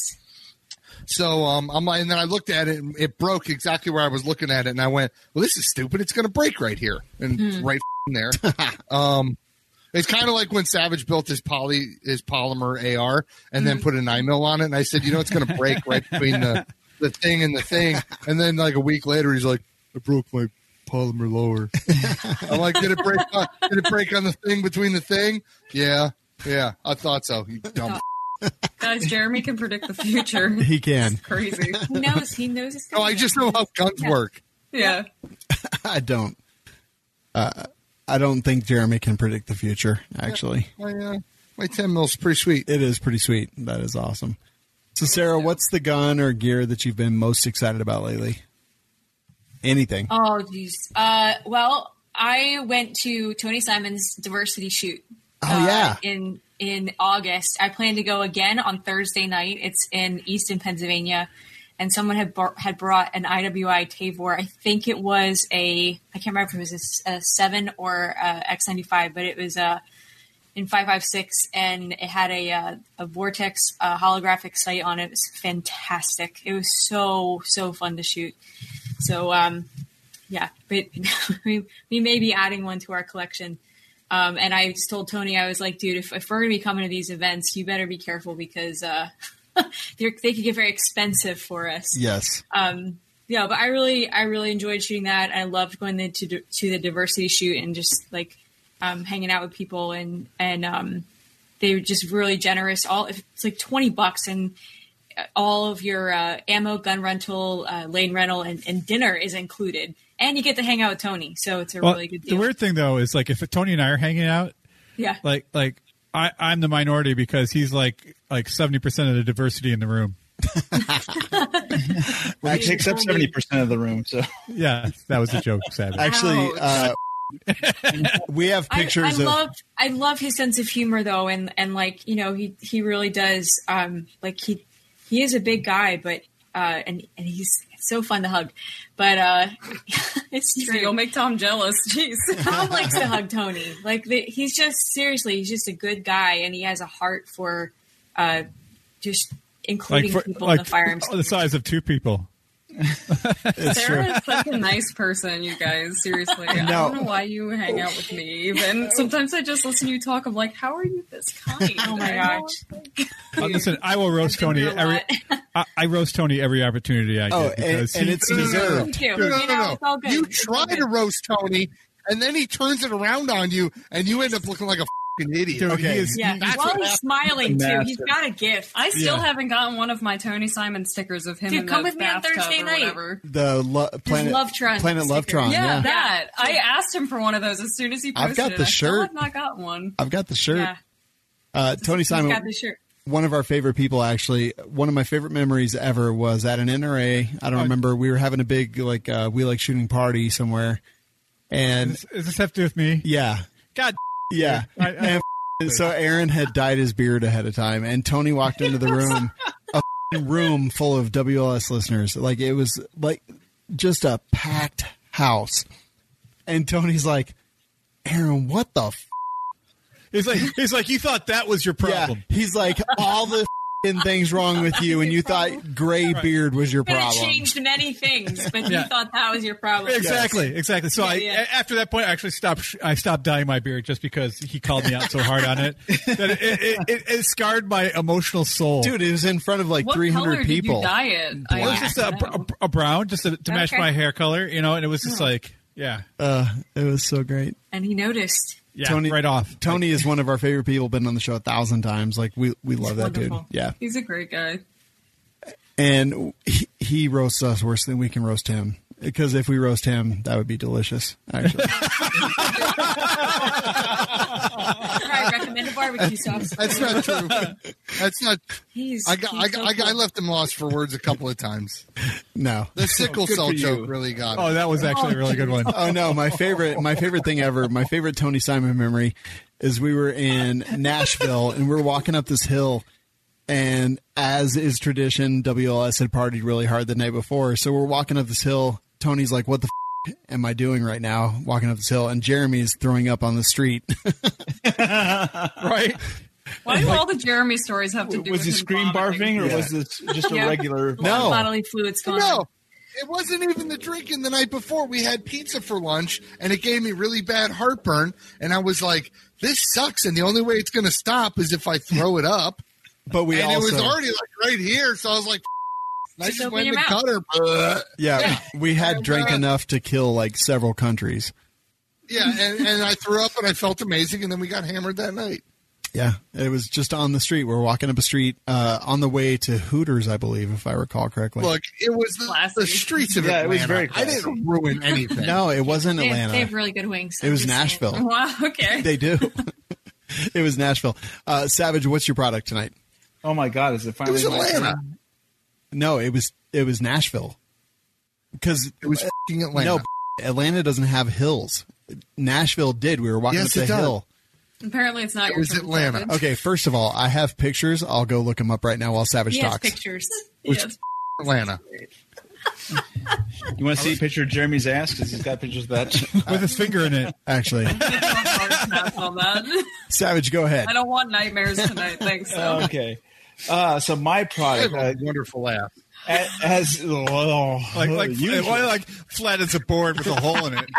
So I'm like, and then I looked at it and it broke exactly where I was looking at it, and I went, "Well, this is stupid. It's going to break right here and right there." It's kind of like when Savage built his polymer AR and then put a 9mm on it, and I said, "It's going to break right between the thing and the thing." And then like a week later, he's like, "I broke my polymer lower." I'm like, "Did it break? Did it break on the thing between the thing?" Yeah, I thought so. You dumb. Guys, Jeremy can predict the future. He can. It's crazy. He knows. No, I just know how guns work. Yeah. I don't. I don't think Jeremy can predict the future, actually. My 10mm is pretty sweet. It is pretty sweet. That is awesome. So, Sarah, what's the gun or gear that you've been most excited about lately? Anything. Oh, geez. Well, I went to Tony Simon's diversity shoot. Oh, yeah. In August. I plan to go again on Thursday night. It's in Easton, Pennsylvania. And someone had brought an IWI Tavor. I think it was I can't remember if it was a 7 or X95, but it was in 5.56, and it had a Vortex holographic sight on it. It was fantastic. It was so fun to shoot. So, yeah, but we may be adding one to our collection. And I told Tony, I was like, dude, if we're going to be coming to these events, you better be careful because they could get very expensive for us. Yes. Yeah, but I really enjoyed shooting that. I loved going to the diversity shoot and just like hanging out with people and they were just really generous. It's like $20 and all of your ammo, gun rental, lane rental, and dinner is included, and you get to hang out with Tony. So it's a really good deal. The weird thing though is like if Tony and I are hanging out, yeah, like I'm the minority because he's like 70% of the diversity in the room. Well, he takes up 70% of the room. So yeah, that was a joke, Savage. Actually, we have pictures I love his sense of humor though, and like he really does. Like he is a big guy, but and he's so fun to hug. But it's true. You'll make Tom jealous. Jeez, Tom likes to hug Tony. Like he's just a good guy, and he has a heart for just including people in the firearms. The size of two people. Sarah is such a nice person, you guys. Seriously, I don't know why you hang out with me. Even sometimes I just listen to you talk. I'm like, how are you this kind? Oh my gosh! Listen, I will roast Tony I roast Tony every opportunity I get because and it's deserved. No. You try to roast Tony, and then he turns it around on you, and you end up looking like a fucking idiot. Dude, okay. While he's smiling too, he's got a gift. I still haven't gotten one of my Tony Simon stickers of him. Dude, in come the with me on bathtub Thursday or night. whatever. The Planet Lovetron. Yeah, that. I asked him for one of those as soon as he posted I've got it. the I still shirt. have not got one. I've got the shirt. Yeah. Tony Simon. He's got the shirt. One of our favorite people, actually. One of my favorite memories ever was at an NRA. I don't remember. We were having a big we like shooting party somewhere, and does this have to do with me? Yeah, God, yeah. And so Aaron had dyed his beard ahead of time, and Tony walked into the room, a room full of WLS listeners. Like it was like just a packed house, and Tony's like, "Aaron, what the?" He's like, you thought that was your problem. Yeah. He's like, all the things wrong with you, and you thought gray beard was your problem. It changed many things, but you thought that was your problem. Exactly. So after that point, I actually stopped dyeing my beard just because he called me out so hard on it that it scarred my emotional soul. Dude, it was in front of like what 300 color people. Did you dye it? It was just a brown, just to match my hair color, and it was just like, it was so great. And he noticed. Yeah, Tony, right off. Tony is one of our favorite people. Been on the show 1,000 times. Like we love that dude. Yeah, he's a great guy. And he roasts us worse than we can roast him. Because if we roast him, that would be delicious. Actually, I recommended barbecue sauce. That's not true. That's not. I left him lost for words a couple of times. No, the sickle cell joke really got me. Oh, that was actually a really good one. Oh no, my favorite thing ever, my favorite Tony Simon memory is we were in Nashville and we were walking up this hill, and as is tradition, WLS had partied really hard the night before, so we're walking up this hill. Tony's like, "What the am I doing right now? Walking up this hill," and Jeremy's throwing up on the street. Right. Why do all the Jerambe stories have to do with was he scream barfing, or was this just a regular? No. Bodily fluids going on. No, it wasn't even the drinking the night before. We had pizza for lunch, and it gave me really bad heartburn, and I was like, this sucks, and the only way it's going to stop is if I throw it up. But it was already like right here, so I was like, I just went in the gutter. Yeah, we had drank enough to kill like several countries. Yeah, and I threw up, and I felt amazing, and then we got hammered that night. Yeah, it was just on the street. We're walking up a street on the way to Hooters, I believe, if I recall correctly. Look, it was the streets of Atlanta. It was very I didn't ruin anything. No, it wasn't Atlanta. They have really good wings. It was Nashville. Saying. Wow, okay. They do. It was Nashville. Savage, what's your product tonight? Oh my God, is it finally? It was Atlanta. No, it was Nashville. Because it was f***ing Atlanta. No, Atlanta doesn't have hills. Nashville did. We were walking up the hill. Apparently, it's not. It was Atlanta. Savage. Okay, first of all, I have pictures. I'll go look them up right now while Savage He has talks. pictures. Yes. Atlanta. You want to see a picture of Jeremy's ass? Because he's got pictures of that. With his finger in it. Actually. On that. Savage, go ahead. I don't want nightmares tonight. Thanks. So. Okay. So my product, I have a wonderful laugh. as like flat as a board with a hole in it.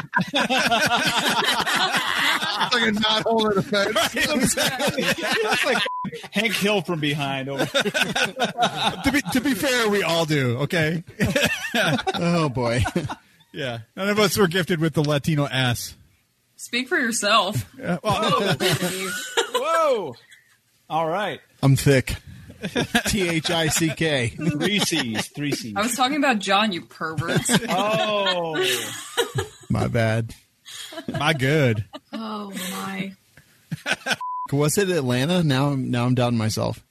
like a not hole in the fence. Right, exactly. He looks like Hank Hill from behind. Over. To be fair, we all do. Okay. Oh boy. Yeah. None of us were gifted with the Latino ass. Speak for yourself. Whoa. All right. I'm thick. THICK. 3 C's. 3 C's. I was talking about John, you perverts. Oh. My bad. My good. Oh my. Was it Atlanta? Now I'm doubting myself.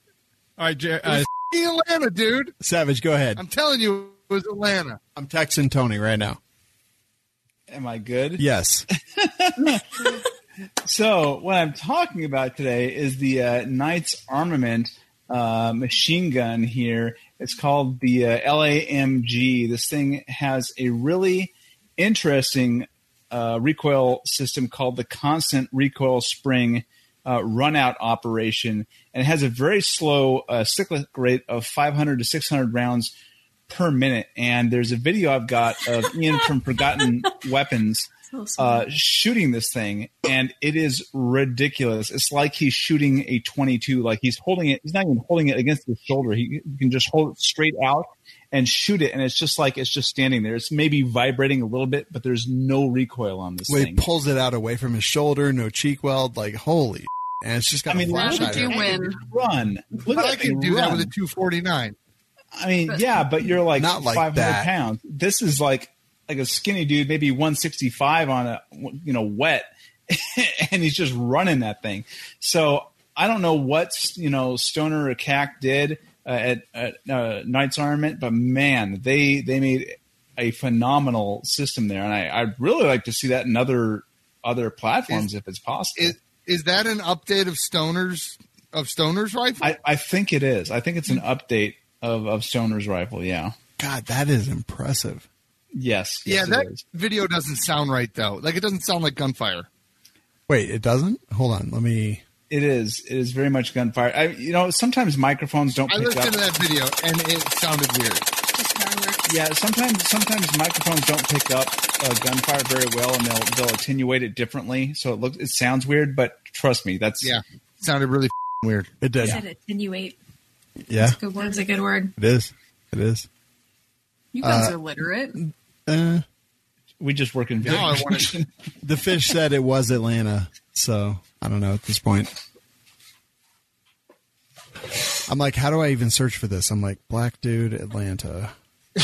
All right, Atlanta, dude. Savage, go ahead. I'm telling you, it was Atlanta. I'm texting Tony right now. Am I good? Yes. So what I'm talking about today is the Knights Armament machine gun here. It's called the LAMG. This thing has a really interesting recoil system called the constant recoil spring run-out operation, and it has a very slow cyclic rate of 500 to 600 rounds per minute. And there's a video I've got of Ian from Forgotten Weapons shooting this thing, and it is ridiculous. It's like he's shooting a 22, like he's holding it. He's not even holding it against his shoulder. He can just hold it straight out and shoot it, and it's just like it's just standing there. It's maybe vibrating a little bit, but there's no recoil on this thing. He pulls it out away from his shoulder, no cheek weld, like holy. And it's just got a flash how did you win? Run. Look But at I can do that with a 249. I mean, yeah, but you're like Not like 500 that. pounds. This is like a skinny dude, maybe 165 on a wet, and he's just running that thing. So I don't know what Stoner or CAC did at Knights Armament, but man, they made a phenomenal system there, and I'd really like to see that in other platforms if it's possible. Is that an update of Stoner's rifle? I think it is. I think it's an update of Stoner's rifle. Yeah. God, that is impressive. Yes. Yeah, that is. video doesn't sound right though. Like it doesn't sound like gunfire. Wait, it doesn't? Hold on, let me. It is. It is very much gunfire. Sometimes microphones don't I pick listened up. to that video and it sounded weird. Yeah, sometimes microphones don't pick up gunfire very well, and they'll attenuate it differently, so it sounds weird. But trust me, it sounded really weird. It did. I said attenuate. Yeah, That's a good word. It's a good word. it is. It is. You guys are literate. We just work in video. Now I want to. The fish said it was Atlanta, so I don't know at this point. I'm like, how do I even search for this? I'm like, black dude, Atlanta. Oh,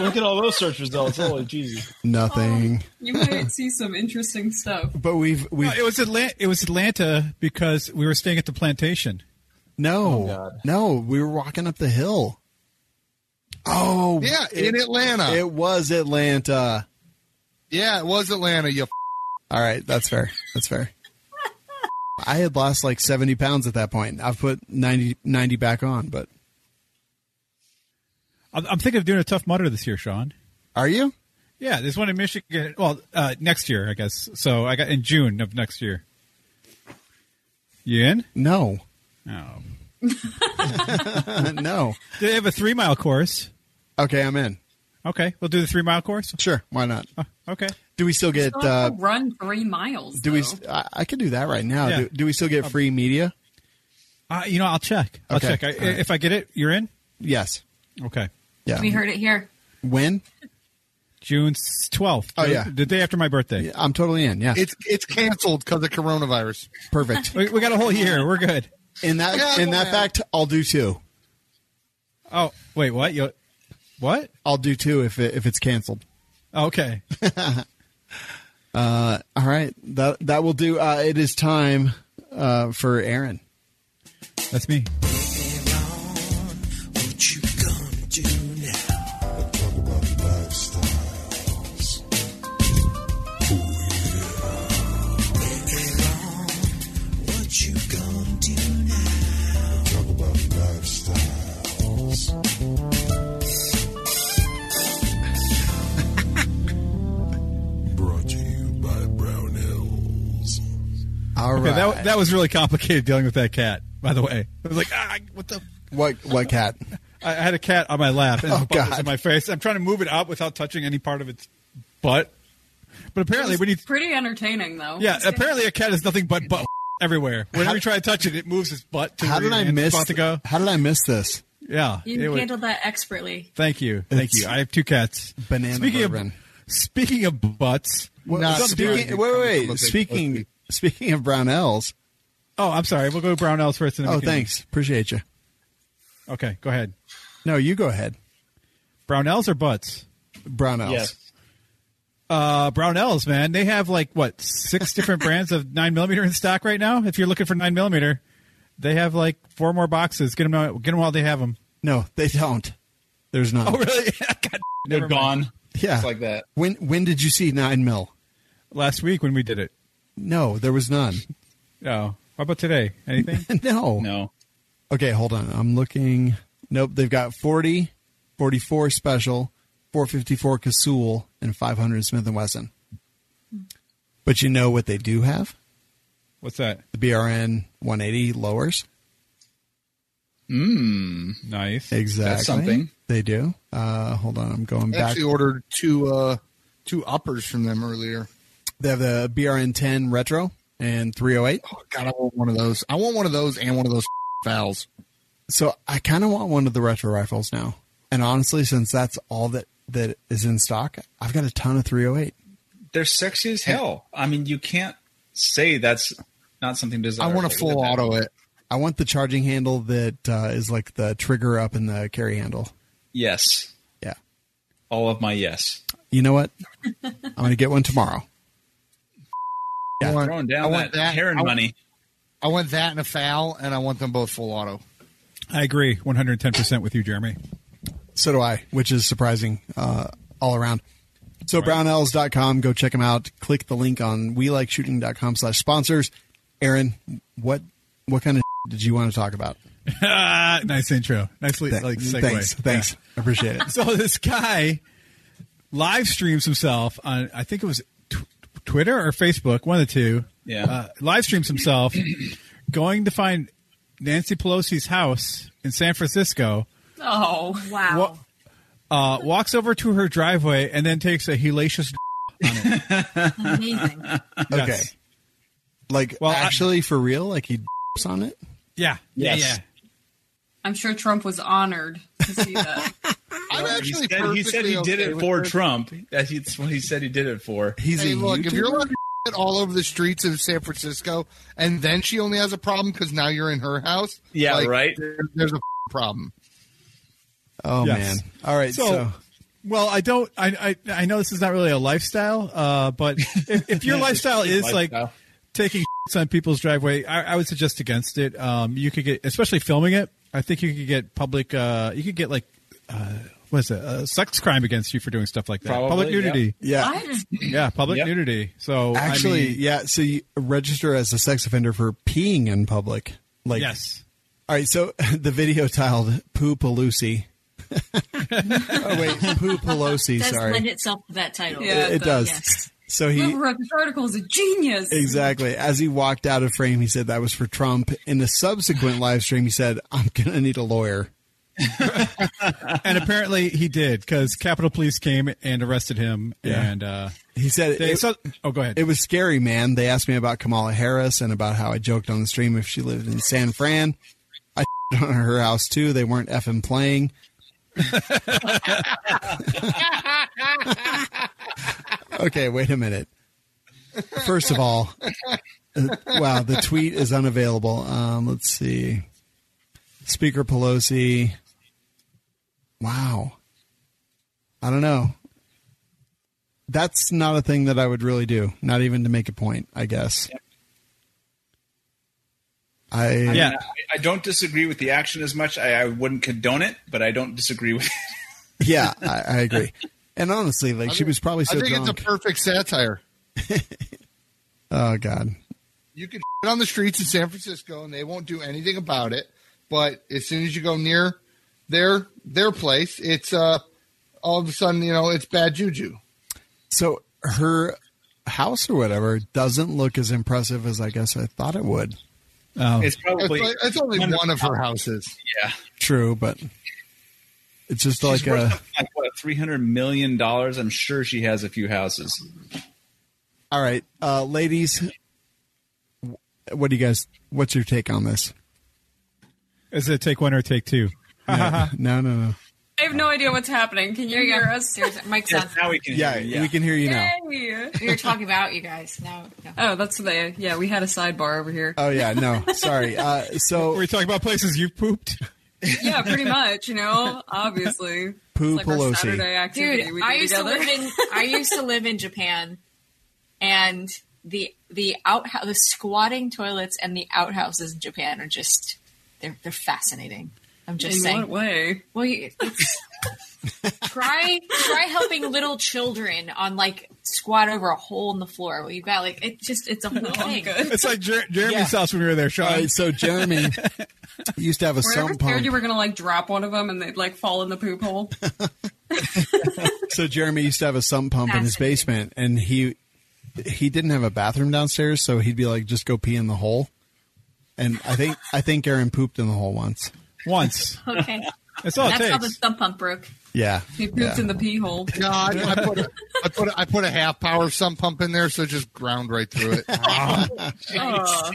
look at all those search results. Holy Jesus. Nothing. You might see some interesting stuff. But we've it was Atlanta because we were staying at the plantation. no, we were walking up the hill. Oh, Yeah, in Atlanta. It was Atlanta. Yeah, it was Atlanta. You. All right, that's fair. That's fair. I had lost like 70 pounds at that point. I've put 90 back on, but I'm thinking of doing a Tough Mudder this year, Shawn. are you? Yeah, there's one in Michigan. Well, next year, I guess. So I got in June of next year. You in? No. Oh. No. They have a 3-mile course. Okay, I'm in. Okay, we'll do the 3-mile course. Sure, why not? Okay. Do we still get? Still have to run 3 miles. Do we? though. I could do that right now. Yeah. Do we still get free media? I'll check. I'll Okay. check. If I get it, you're in? Yes. Okay. Yeah. We heard it here. When? June 12th. Oh, yeah. The day after my birthday. Yeah, I'm totally in. Yeah. It's canceled because of coronavirus. Perfect. We got a whole year. We're good. In that Yeah, fact, I'll do 2. Oh, wait, what? What? I'll do 2 if it's canceled. Okay. All right. That will do. It is time for Aaron. That's me. What you gonna do now? Talk about lifestyles. Oh yeah. What you gonna do now? Talk about lifestyles. Brought to you by Brown Hills. All right. Okay, that was really complicated dealing with that cat, by the way. I was like, what the... What cat? I had a cat on my lap and Oh, the butt was God. in my face. I'm trying to move it out without touching any part of its butt. But apparently, when you pretty entertaining though. Yeah, apparently a cat is nothing but butt everywhere. Whenever you try to touch it, it moves its butt to How did I miss? To go. How did I miss this? Yeah, You handled that expertly. Thank you. I have 2 cats. Banana Speaking of butts. Wait. Speaking of Brownells. Oh, I'm sorry. We'll go to Brownells first. Oh, thanks. Appreciate you. Okay, go ahead. No, you go ahead. Brownells or butts? Brownells. Yes. Brownells, man. They have 6 different brands of 9mm in stock right now. If you're looking for 9mm, they have 4 more boxes. Get them while they have them. No, they don't. There's none. Oh, really? God, They're gone. Yeah. Just like that. When did you see 9mm? Last week when we did it. No, there was none. Oh, how about today? Anything? No. Okay, hold on. I'm looking. Nope, they've got 40, 44 Special, 454 Casull, and 500 Smith & Wesson. But you know what they do have? What's that? The BRN 180 lowers. Nice. Exactly. That's something. They do. Hold on, I'm going back. I actually ordered two uppers from them earlier. They have the BRN 10 Retro and 308. Oh, God, I want one of those. I want one of those and one of those valves. So I kind of want one of the retro rifles now. And honestly, since that's all that is in stock, I've got a ton of 308. They're sexy as hell. I mean, you can't say that's not something desirable. I want a full auto it. I want the charging handle that is like the trigger up in the carry handle. Yes. Yeah. All of my yes. You know what? I'm going to get one tomorrow. Yeah, throwing down that Heron money. I want that and a FAL, and I want them both full auto. I agree 110% with you, Jeremy. So do I, which is surprising all around. So brownells.com, go check them out. Click the link on welikeshooting.com/sponsors. Aaron, what kind of did you want to talk about? Nice intro. Nicely segue. Thanks. Yeah. I appreciate it. So this guy live streams himself on, I think it was Twitter or Facebook, one of the two. Yeah. Live streams himself going to find Nancy Pelosi's house in San Francisco. Oh, wow. Walks over to her driveway and then takes a hellacious on it. Amazing. Okay. Actually, for real? Like he on it? Yeah. Yes. Yeah. I'm sure Trump was honored to see that. He said he did it for Trump. That's what he said he did it for. He's Hey, a look, YouTuber? if you're allowed to shit all over the streets of San Francisco, and then she only has a problem because now you're in her house. Yeah, right. There's a problem. Oh Yes. man! All right, so well, I don't. I know this is not really a lifestyle, but if your lifestyle is like taking shits on people's driveway, I would suggest against it. You could get, especially filming it. I think you could get public. You could get what is it? A sex crime against you for doing stuff like that. Probably, public nudity. yeah, Yeah, public nudity. So actually, I mean, yeah. So you register as a sex offender for peeing in public. yes. All right. So the video titled "Poo Pelosie." Oh wait, Poo Pelosie. It does Sorry, lend itself to that title. Yeah, it does. Yes. So he Whoever wrote this article is a genius. exactly as he walked out of frame, he said that was for Trump. In the subsequent live stream, he said, "I'm gonna need a lawyer." And apparently he did, because Capitol Police came and arrested him. Yeah. And He said, go ahead. It was scary, man. They asked me about Kamala Harris and about how I joked on the stream if she lived in San Fran. I on her house too. They weren't effing playing. Okay, wait a minute. First of all, wow, the tweet is unavailable. Let's see. Speaker Pelosi. Wow. I don't know. That's not a thing that I would really do. Not even to make a point, I guess. I don't disagree with the action as much. I wouldn't condone it, but I don't disagree with it. Yeah, I agree. And honestly, she was probably so I think drunk. it's a perfect satire. Oh, God. You can shit on the streets in San Francisco, and they won't do anything about it. But as soon as you go near their place, it's all of a sudden, it's bad juju. So her house or whatever doesn't look as impressive as I guess I thought it would. Oh. It's probably It's only one of her houses. yeah. True, but it's just She's like worth $300 million. I'm sure she has a few houses. All right, ladies, what do you guys? What's your take on this? Is it take one or take two? No. I have no idea what's happening. Can you hear us? Mike's on. Now we can hear you. We can hear you now. Yay. We were talking about you guys. No. Oh, that's the we had a sidebar over here. Oh yeah, no, sorry. So Were we talking about places you pooped? Yeah, pretty much. Obviously, Poo it's like our Pelosie. Saturday activity. Dude, we do I used together. to live in Japan, and the squatting toilets and the outhouses in Japan are just they're fascinating. I'm just saying. In what way? Well, try helping little children on squat over a hole in the floor. Well, you got it's a whole thing. It's like Jeremy's house when we were there, Shawn. All right, so Jeremy used to have a Were you ever sump scared pump. you were gonna drop one of them and they'd fall in the poop hole? So Jeremy used to have a sump pump in his basement, and he didn't have a bathroom downstairs, so he'd be like, just go pee in the hole. And I think Aaron pooped in the hole once. Okay. That's all it That's how takes. the sump pump broke. Yeah, He pooped in the pee hole. No, I put a half power sump pump in there, so it just ground right through it. Oh.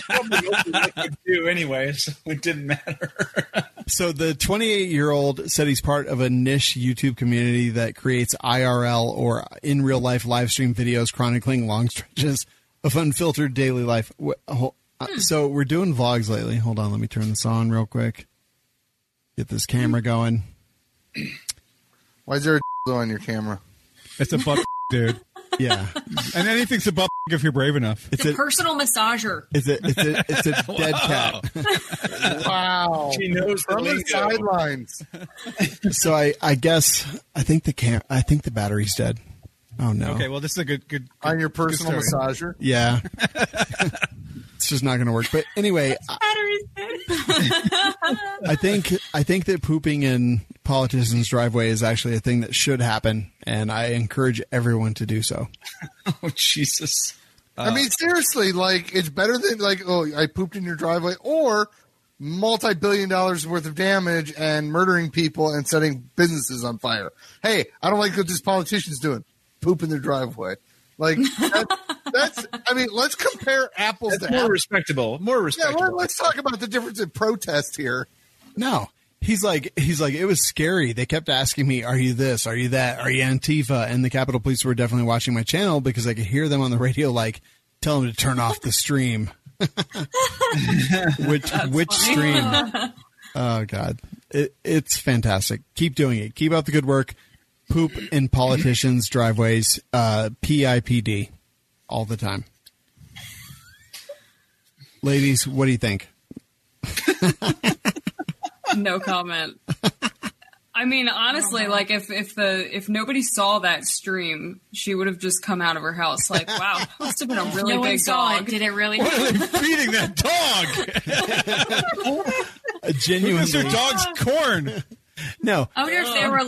Probably what we could do anyway, so it didn't matter. So the 28-year-old said he's part of a niche YouTube community that creates IRL or in real life live stream videos chronicling long stretches of unfiltered daily life. So we're doing vlogs lately. Hold on, let me turn this on real quick. Get this camera going. Why is there a on your camera? It's a butt, dude. Yeah, And anything's a butt if you're brave enough. It's a personal massager. it's a dead cat. Wow. She knows the From the lingo. sidelines. So I guess I think the battery's dead. Oh no. Okay, well, this is a good On your good personal story. massager. Yeah. It's just not going to work. But anyway, I think that pooping in politicians' driveway is actually a thing that should happen, and I encourage everyone to do so. Oh, Jesus. I mean, seriously, it's better than I pooped in your driveway or multi-billion dollars worth of damage and murdering people and setting businesses on fire. Hey, I don't like what this politician's doing. Poop in their driveway. That's I mean, let's compare apples to More apples. respectable. More Yeah, respectable. let's talk about the difference in protest here. No. He's like, it was scary. They kept asking me, are you this? Are you that? Are you Antifa? And the Capitol Police were definitely watching my channel because I could hear them on the radio, tell them to turn off the stream. Which stream? Oh, God. It's fantastic. Keep doing it. Keep up the good work. Poop in politicians' driveways. PIPD. All the time. Ladies, what do you think? No comment. I mean, honestly, if nobody saw that stream, she would have just come out of her house wow, that must have been a really No one big saw dog. it. Did it really? What are they feeding that dog? Genuinely. It's their dog's corn. No. I wonder if there were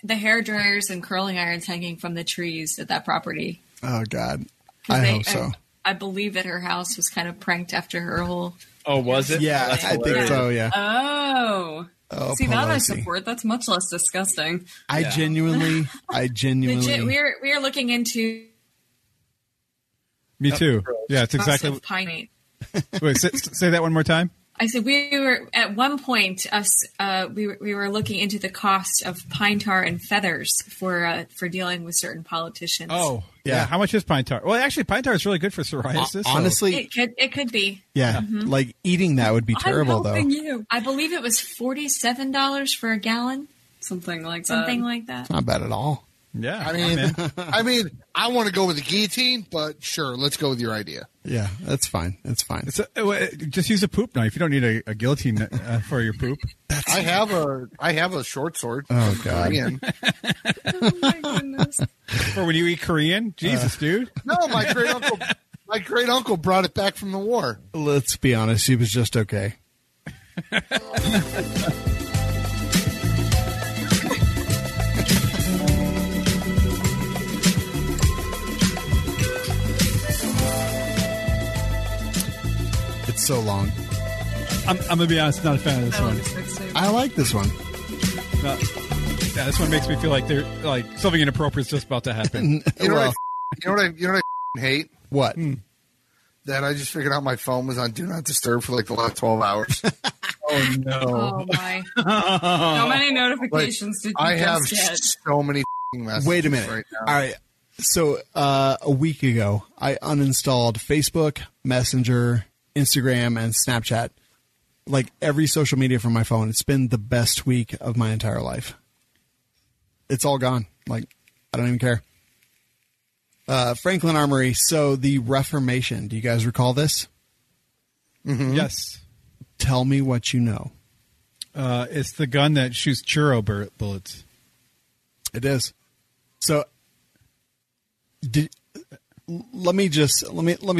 the hair dryers and curling irons hanging from the trees at that property. Oh, God. 'Cause I hope so. I believe that her house was kind of pranked after her whole. Oh, was it? Yeah, That's I think hilarious. so, yeah. Oh. Oh, See, that I Pelosie. support. That's much less disgusting. I genuinely. Legit, we are looking into Me too. Yeah, it's exactly. of pine. Wait, say that one more time. I said we were at one point. We were looking into the cost of pine tar and feathers for dealing with certain politicians. Oh, Yeah. yeah. How much is pine tar? Well, actually, pine tar is really good for psoriasis. so- Honestly, It could be. yeah, eating that would be terrible, I'm though. helping you. I believe it was $47 for a gallon, Something like something that. like that. Not bad at all. yeah. I mean, I want to go with the guillotine, but sure, let's go with your idea. Yeah, that's fine. It's fine. Just use a poop knife. You don't need a guillotine for your poop. I have a short sword. Oh, God. Korean. Oh my goodness. For when you eat Korean? Jesus, dude. No, my great uncle brought it back from the war. Let's be honest. He was just okay. It's so long. I'm going to be honest, not a fan of this I one. love this mixtape. I like this one. No. Yeah, this one makes me feel like they're like something inappropriate is just about to happen. You know what I hate? What? That I just figured out my phone was on Do Not Disturb for like the last 12 hours. Oh, no. Oh, my. How many notifications did you I have get? so many messages. Wait a minute. Right now. All right. So a week ago, I uninstalled Facebook, Messenger, Instagram, and Snapchat. Like every social media from my phone. It's been the best week of my entire life. It's all gone. Like, I don't even care. Franklin Armory. So the Reformation. Do you guys recall this? Mm-hmm. Yes. Tell me what you know. It's the gun that shoots churro bullets. It is. So let me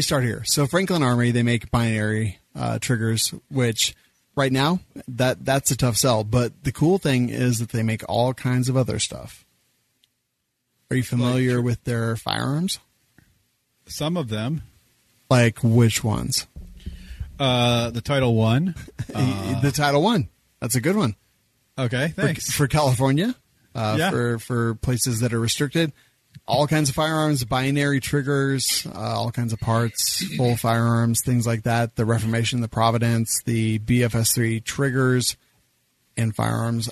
start here. So Franklin Armory, they make binary triggers, which right now that's a tough sell. But the cool thing is that they make all kinds of other stuff. Are you familiar with their firearms? Some of them. Like which ones? The Title I. The Title I. That's a good one. Okay, thanks. For California, Yeah. for places that are restricted. All kinds of firearms, binary triggers, all kinds of parts, full firearms, things like that. The Reformation, the Providence, the BFS3 triggers and firearms,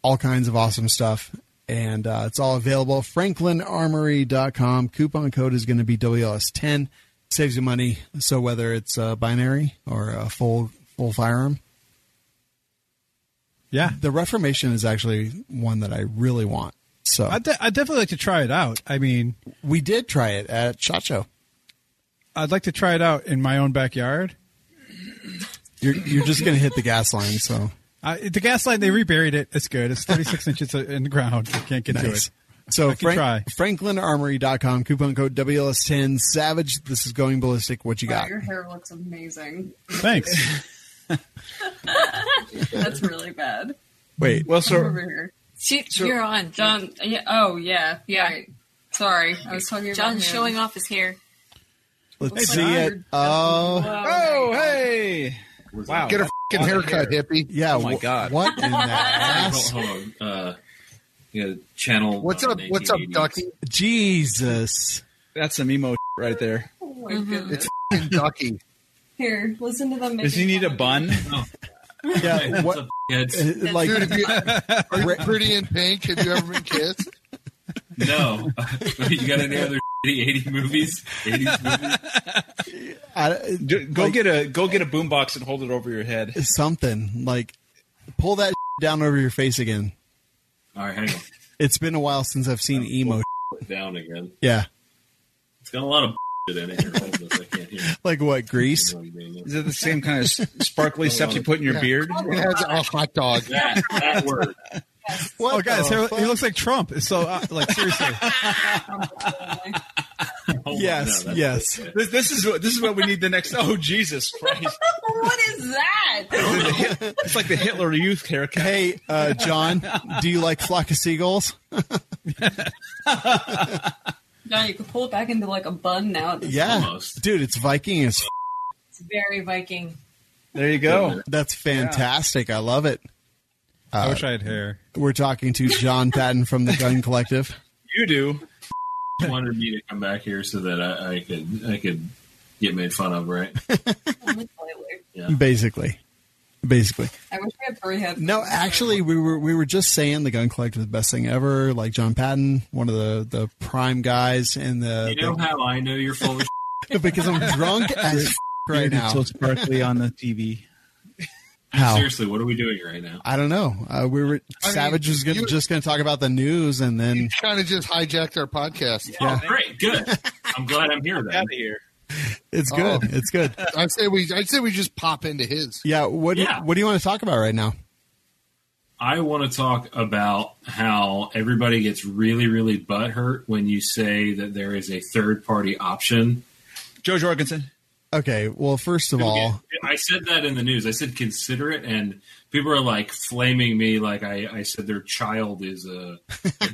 all kinds of awesome stuff. And it's all available. FranklinArmory.com. Coupon code is going to be WLS10. Saves you money. So whether it's a binary or a full firearm. Yeah. The Reformation is actually one that I really want. So I'd definitely like to try it out. I mean, we did try it at SHOT Show. I'd like to try it out in my own backyard. You're just going to hit the gas line. So the gas line, they reburied it. It's good. It's 36 inches in the ground. You can't get to it. So try. FranklinArmory.com, coupon code WLS10. Savage, this is Going Ballistic. What you got? Your hair looks amazing. Thanks. That's really bad. Wait. Well, Come so over here. You're on. John. Yeah, oh, yeah. Right. Sorry. I was talking about John's him. showing off his hair. Let's Hey, see John. it. Oh, oh, hey. Wow. Get a fucking haircut, hippie. yeah. Oh, my God. What in the ass? Hold on. Yeah, channel. What's up, 1980s. Ducky? Jesus. That's some emo right there. Oh, my goodness. It's fucking Ducky. Here, listen to them. Does he need a bun? Yeah. What's up, kids? Like, Dude, are you pretty in pink? Have you ever been kissed? No. You got any other 80 movies? 80s movies? Go get a boombox and hold it over your head. something. Like, pull that down over your face again. All right, hang on. It's been a while since I've seen emo. Put it down again. Yeah. It's got a lot of in it here. Hold this, I can't hear. Like what, grease? Is it the same kind of sparkly stuff you put in your beard? It has a hot dog. That word. What Oh, guys, the he looks like Trump. So, like, seriously. Hold Yes, on, no, yes. This is what we need the next. Oh, Jesus Christ! What is that? It's like the Hitler Youth haircut. Hey, John, do you like Flock of Seagulls? John, you can pull it back into like a bun now. Yeah. Almost. Dude, it's Viking as It's very Viking. There you go. That's fantastic. I love it. I wish I had hair. We're talking to John Patton from the Gun Collective. You do. Wanted me to come back here so that I could get made fun of, right? Yeah. Basically. I wish we had three heads. No, actually, we were just saying the Gun Collective is the best thing ever. Like John Patton, one of the prime guys in the. You know how I know you're full of because I'm drunk as right now. So sparkly on the TV. How? Seriously, what are we doing right now? I don't know. Savage was just going to talk about the news, and then You kind of just hijacked our podcast. Yeah. Oh, great, good. I'm glad I'm here then. Out of here. it's good. It's good. I'd say we just pop into his. Yeah. What do you want to talk about right now? I want to talk about how everybody gets really, really butthurt when you say that there is a third-party option. Joe Jorgensen. Okay. Well, first of all, I said that in the news. I said consider it, and people are like flaming me like I said their child is a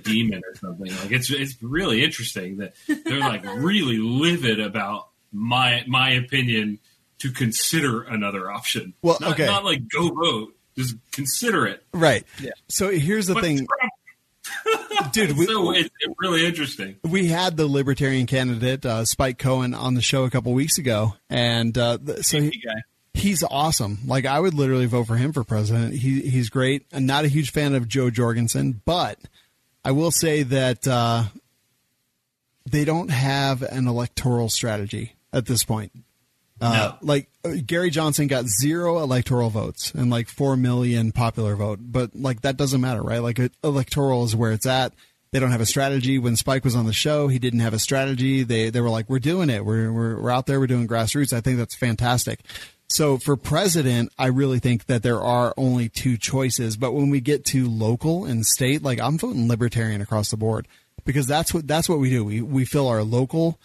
demon or something. Like it's really interesting that they're like really livid about my opinion to consider another option. Well, not, okay. not like go vote, just consider it. right. Yeah. So here's the But thing. Trump, Dude, it's really interesting. We had the Libertarian candidate, Spike Cohen, on the show a couple weeks ago, and he's awesome. Like, I would literally vote for him for president. He's great. I'm not a huge fan of Joe Jorgensen, but I will say that they don't have an electoral strategy at this point. No. Like, Gary Johnson got 0 electoral votes and like 4 million popular vote, but like that doesn't matter, right? Like, electoral is where it's at. They don't have a strategy. When Spike was on the show, he didn't have a strategy. They were like, we're doing it. We're out there. We're doing grassroots. I think that's fantastic. So for president, I really think that there are only 2 choices. But when we get to local and state, like, I'm voting Libertarian across the board, because that's what we do. We fill our local.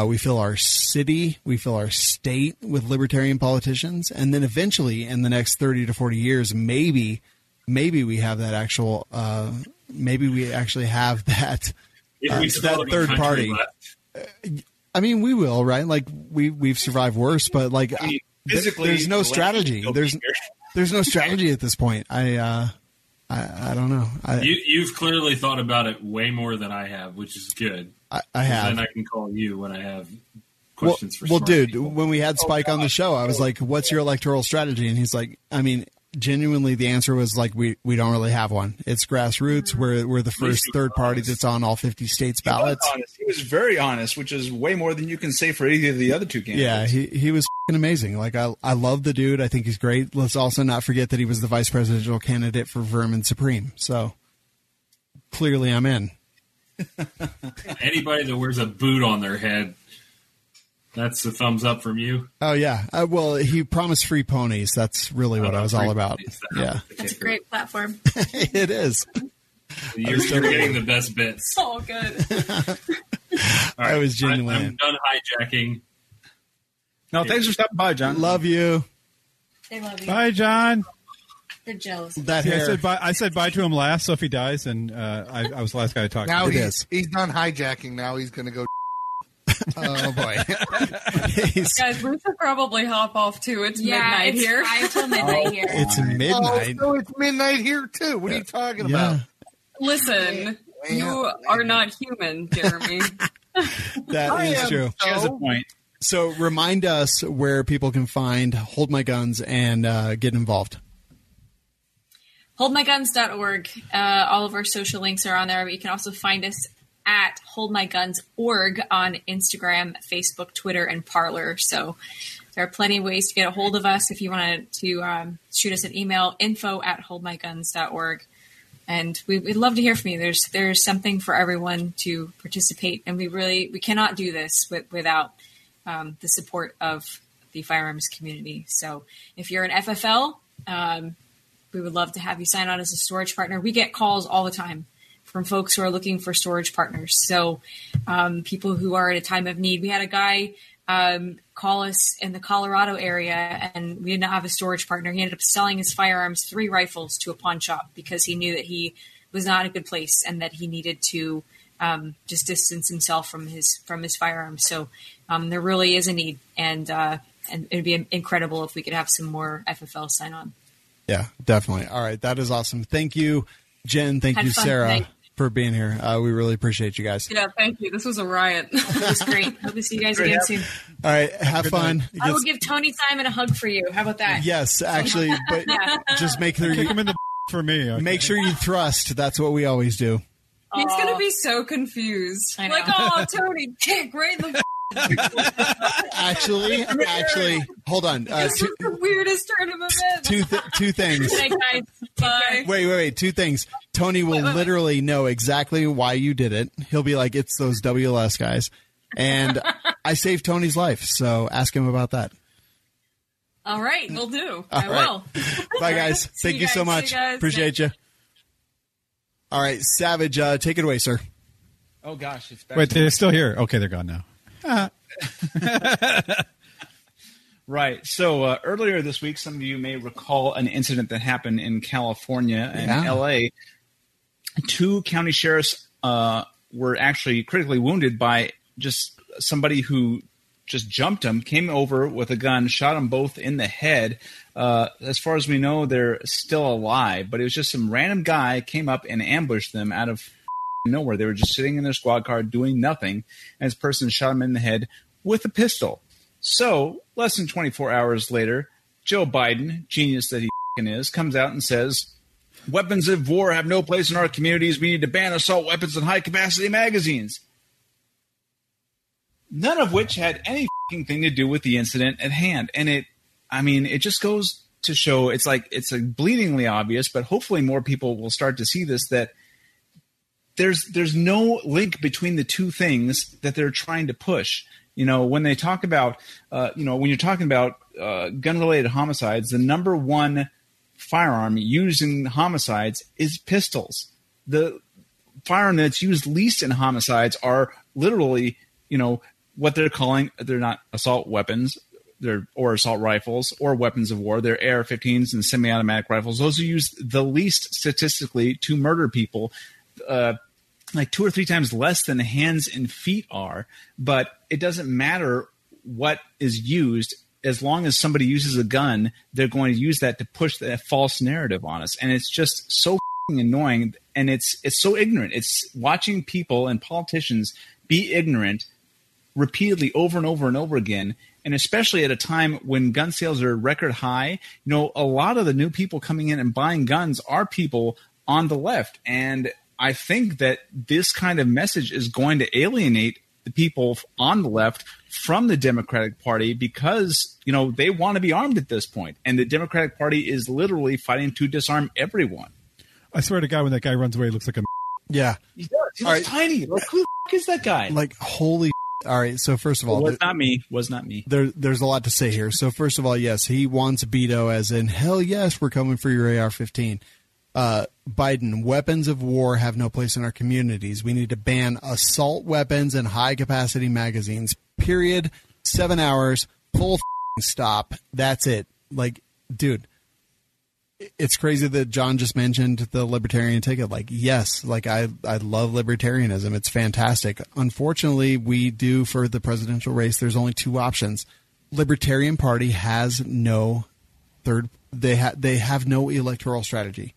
We fill our city, we fill our state with libertarian politicians, and then eventually, in the next 30 to 40 years, maybe we have that actual. Maybe we actually have that that third party. I mean, we will, right? Like, we've survived worse, but like, physically, there's no strategy. There's no strategy at this point. I don't know. You've clearly thought about it way more than I have, which is good. I have. Then I can call you when I have questions for Well, smart dude, people. when we had Spike on the show, I was like, what's your electoral strategy? And he's like, I mean, genuinely, the answer was like, we don't really have one. It's grassroots. We're the first third party that's on all 50 states ballots. He was very honest, which is way more than you can say for either of the other 2 candidates. Yeah, he was f***ing amazing. Like, I love the dude. I think he's great. Let's also not forget that he was the vice presidential candidate for Vermin Supreme. So clearly I'm in. Anybody that wears a boot on their head, that's a thumbs up from you. Oh, yeah. Well, he promised free ponies. That's really what I was all about. Yeah. That's a great platform. It is. You're getting the best bits. Oh, good. All right, I was genuine. I'm done hijacking. No, thanks for stopping by, John. Love you. They love you. Bye, John. They're jealous. That Yeah, hair. I said bye to him last, so if he dies, and I was the last guy to talk Now to. he's done hijacking. Now he's going to go. Oh, boy. Guys, we should probably hop off too. It's midnight it's here. 5 till midnight here. It's midnight. Oh, so it's midnight here too. What are you talking about? Listen, you are not human, Jeremy. That is true. She has a point. So remind us where people can find Hold My Guns and get involved. HoldMyGuns.org. All of our social links are on there, but you can also find us at HoldMyGuns.org on Instagram, Facebook, Twitter, and Parler. So there are plenty of ways to get a hold of us if you want to shoot us an email, info@holdmyguns.org. And we'd love to hear from you. There's something for everyone to participate, and we cannot do this without the support of the firearms community. So if you're an FFL, we would love to have you sign on as a storage partner. We get calls all the time from folks who are looking for storage partners. So people who are at a time of need. We had a guy call us in the Colorado area, and we did not have a storage partner. He ended up selling his firearms, 3 rifles, to a pawn shop because he knew that he was not in a good place and that he needed to just distance himself from his firearms. So there really is a need, and it would be incredible if we could have some more FFL sign on. Yeah, definitely. All right. That is awesome. Thank you, Jen. Thank Had you, fun Sarah, tonight. for being here. We really appreciate you guys. Yeah, thank you. This was a riot. It was great. Hope to see you guys again soon. All right. Have fun. I will give Tony Simon a hug for you. How about that? Yes, actually, but just make sure Kick him you in the for me. Okay. make sure you thrust. That's what we always do. He's going to be so confused. I know. Like, oh, Tony, kick right in the Actually, hold on. This is the weirdest turn of events. Two things. Good night, guys. Bye. Wait. 2 things. Tony will literally know exactly why you did it. He'll be like, it's those WLS guys. And I saved Tony's life, so ask him about that. All right, we'll do. All I right. will. Bye, guys. Thank you so much. See you guys. Appreciate you. All right, Savage, take it away, sir. Oh, gosh. It's back Wait, to they're still here. Okay, they're gone now. Right. So earlier this week, some of you may recall an incident that happened in California and LA. 2 county sheriffs were actually critically wounded by just somebody who just jumped them, came over with a gun, shot them both in the head. As far as we know, they're still alive, but it was just some random guy came up and ambushed them out of nowhere. They were just sitting in their squad car doing nothing, and this person shot him in the head with a pistol. So, less than 24 hours later, Joe Biden, genius that he is, comes out and says, weapons of war have no place in our communities. We need to ban assault weapons and high-capacity magazines. None of which had any thing to do with the incident at hand. And it just goes to show, it's like bleedingly obvious, but hopefully more people will start to see this, that there's no link between the two things that they're trying to push. When they talk about, when you're talking about gun-related homicides, the number one firearm used in homicides is pistols. The firearm that's used least in homicides are literally, what they're calling, they're not assault weapons, or assault rifles or weapons of war. They're AR-15s and semi-automatic rifles. Those are used the least statistically to murder people, like 2 or 3 times less than hands and feet are. But it doesn't matter what is used. As long as somebody uses a gun, they're going to use that to push that false narrative on us. And it's just so annoying, and it's so ignorant. It's watching people and politicians be ignorant repeatedly over and over and over again, and especially at a time when gun sales are record high. A lot of the new people coming in and buying guns are people on the left, and I think that this kind of message is going to alienate the people on the left from the Democratic Party, because they want to be armed at this point, and the Democratic Party is literally fighting to disarm everyone. I swear to God, when that guy runs away, he looks like a yeah. He does. He looks tiny. Like, who the f*** is that guy? Like, holy. All right, so first of all, was not me. There's a lot to say here. So first of all, yes, he wants veto, as in, hell yes, we're coming for your AR-15. Biden, weapons of war have no place in our communities. We need to ban assault weapons and high-capacity magazines, period. 7 hours, full stop. That's it. Like, dude, it's crazy that John just mentioned the libertarian ticket. Like, yes, like I love libertarianism. It's fantastic. Unfortunately, we do, for the presidential race, there's only 2 options. Libertarian Party has no third. They have no electoral strategy.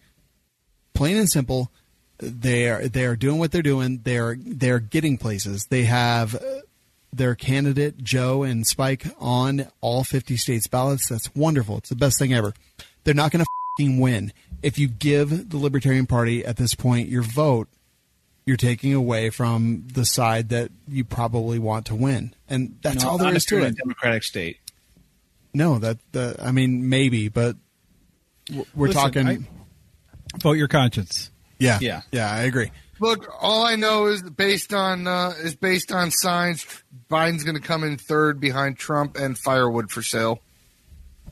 Plain and simple, they are doing what they're doing. They're getting places. They have their candidate Joe and Spike on all 50 states ballots. That's wonderful. It's the best thing ever. They're not going to win. If you give the Libertarian Party at this point your vote, you're taking away from the side that you probably want to win, and that's all there is to it. Democratic state. No, maybe, but we're talking. Vote your conscience. Yeah, I agree. Look, all I know is based on signs. Biden's going to come in third behind Trump and firewood for sale.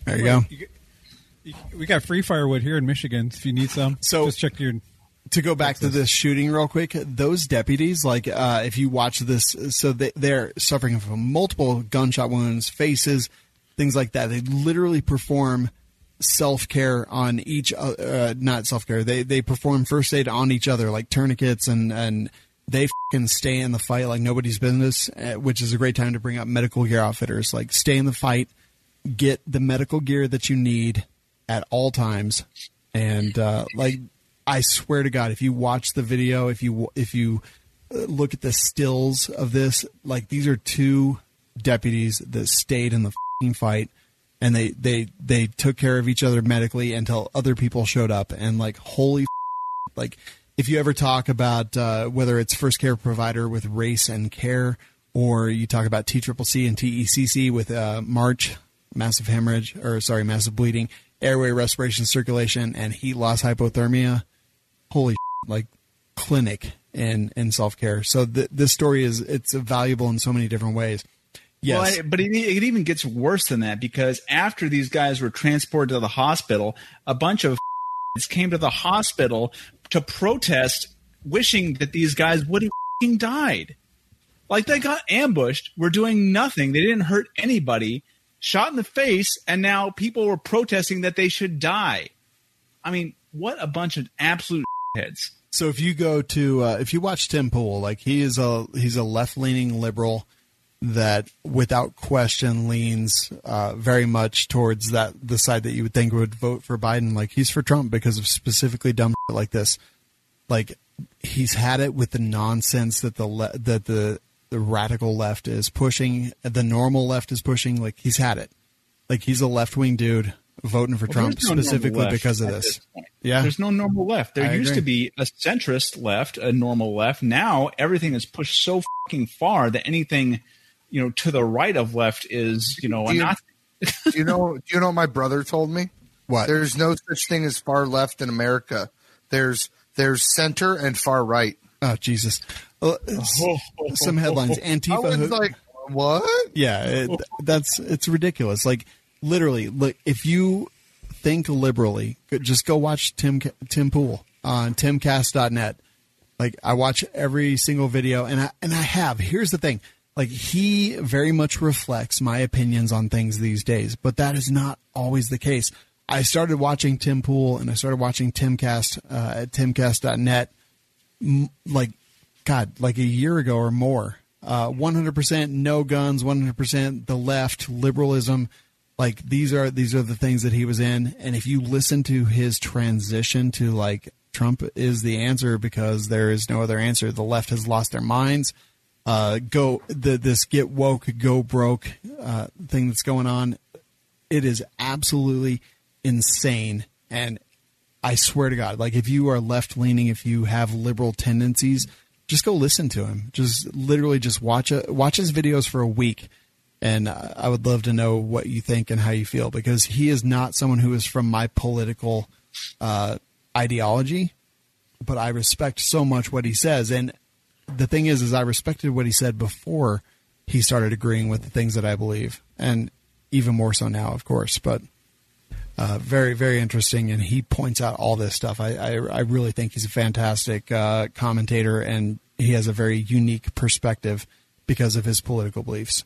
There you go. We got free firewood here in Michigan. If you need some, so just check your. To go back to this shooting real quick, those deputies, like if you watch this, so they're suffering from multiple gunshot wounds, faces, things like that. They literally perform self-care on each not self-care. They perform first aid on each other, like tourniquets, and they fucking stay in the fight like nobody's business, which is a great time to bring up medical gear outfitters. Like, stay in the fight, get the medical gear that you need at all times. And I swear to God, if you watch the video, if you look at the stills of this, like, these are 2 deputies that stayed in the fucking fight, and they took care of each other medically until other people showed up. And like, holy, like, if you ever talk about whether it's first care provider with race and care, or you talk about TCCC and TECC with March, massive hemorrhage, massive bleeding, airway, respiration, circulation, and heat loss, hypothermia. Holy like, clinic in self-care. So this story it's valuable in so many different ways. Yes. Well, but it even gets worse than that, because after these guys were transported to the hospital, a bunch of came to the hospital to protest, wishing that these guys would have died. Like, they got ambushed, were doing nothing. They didn't hurt anybody, shot in the face, and now people were protesting that they should die. I mean, what a bunch of absolute heads. So if you go to if you watch Tim Pool, like, he's a left-leaning liberal that without question leans very much towards the side that you would think would vote for Biden. Like, he's for Trump because of specifically dumb shit like this. Like, he's had it with the nonsense that the radical left is pushing, the normal left is pushing. Like, he's had it. Like, he's a left-wing dude voting for Trump specifically because of this. Yeah, there's no normal left. There used to be a centrist left, a normal left. Now everything is pushed so fucking far that anything, to the right of left is, a Nazi. Do you know what my brother told me? What? There's no such thing as far left in America. There's center and far right. Oh, Jesus. Some headlines. Antifa. I was like, what? Yeah, it's ridiculous. Like, literally, look, if you think liberally, just go watch Tim Pool on timcast.net. Like, I watch every single video, and I have. Here's the thing. Like, he very much reflects my opinions on things these days, but that is not always the case. I started watching Tim Pool, and I started watching Timcast at timcast.net, like a year ago or more. 100% no guns, 100% the left, liberalism. Like, these are the things that he was in. And if you listen to his transition to, like, Trump is the answer because there is no other answer, the left has lost their minds. This get woke, go broke thing that's going on, it is absolutely insane. And I swear to God, like, if you are left leaning, if you have liberal tendencies, just go listen to him. Just literally just watch his videos for a week. And I would love to know what you think and how you feel, because he is not someone who is from my political ideology, but I respect so much what he says. And the thing is I respected what he said before he started agreeing with the things that I believe, and even more so now, of course. But very, very interesting, and he points out all this stuff. I really think he's a fantastic commentator, and he has a very unique perspective because of his political beliefs.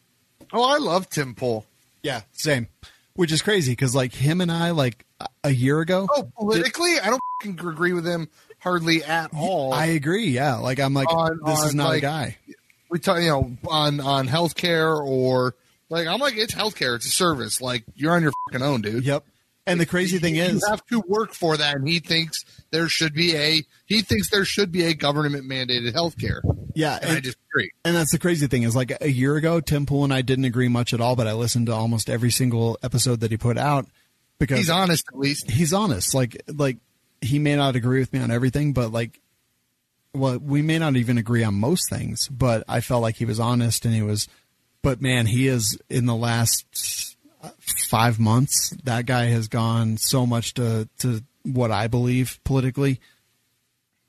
Oh, I love Tim Pool. Yeah, same. Which is crazy because, like, him and I, like, a year ago. Oh, politically, I don't agree with him hardly at all. I agree. Yeah, like, I'm like, this is not a guy. We talk, on healthcare, or like, I'm like, it's healthcare, it's a service. Like, you're on your fucking own, dude. Yep. And the crazy thing is, you have to work for that, and he thinks there should be a government mandated healthcare. Yeah, and I disagree. And that's the crazy thing is, like, a year ago, Tim Pool and I didn't agree much at all, but I listened to almost every single episode that he put out because he's honest. At least he's honest. Like he may not agree with me on everything, but we may not even agree on most things. But I felt like he was honest, and he was. But man, he is in the last 5 months, that guy has gone so much to what I believe politically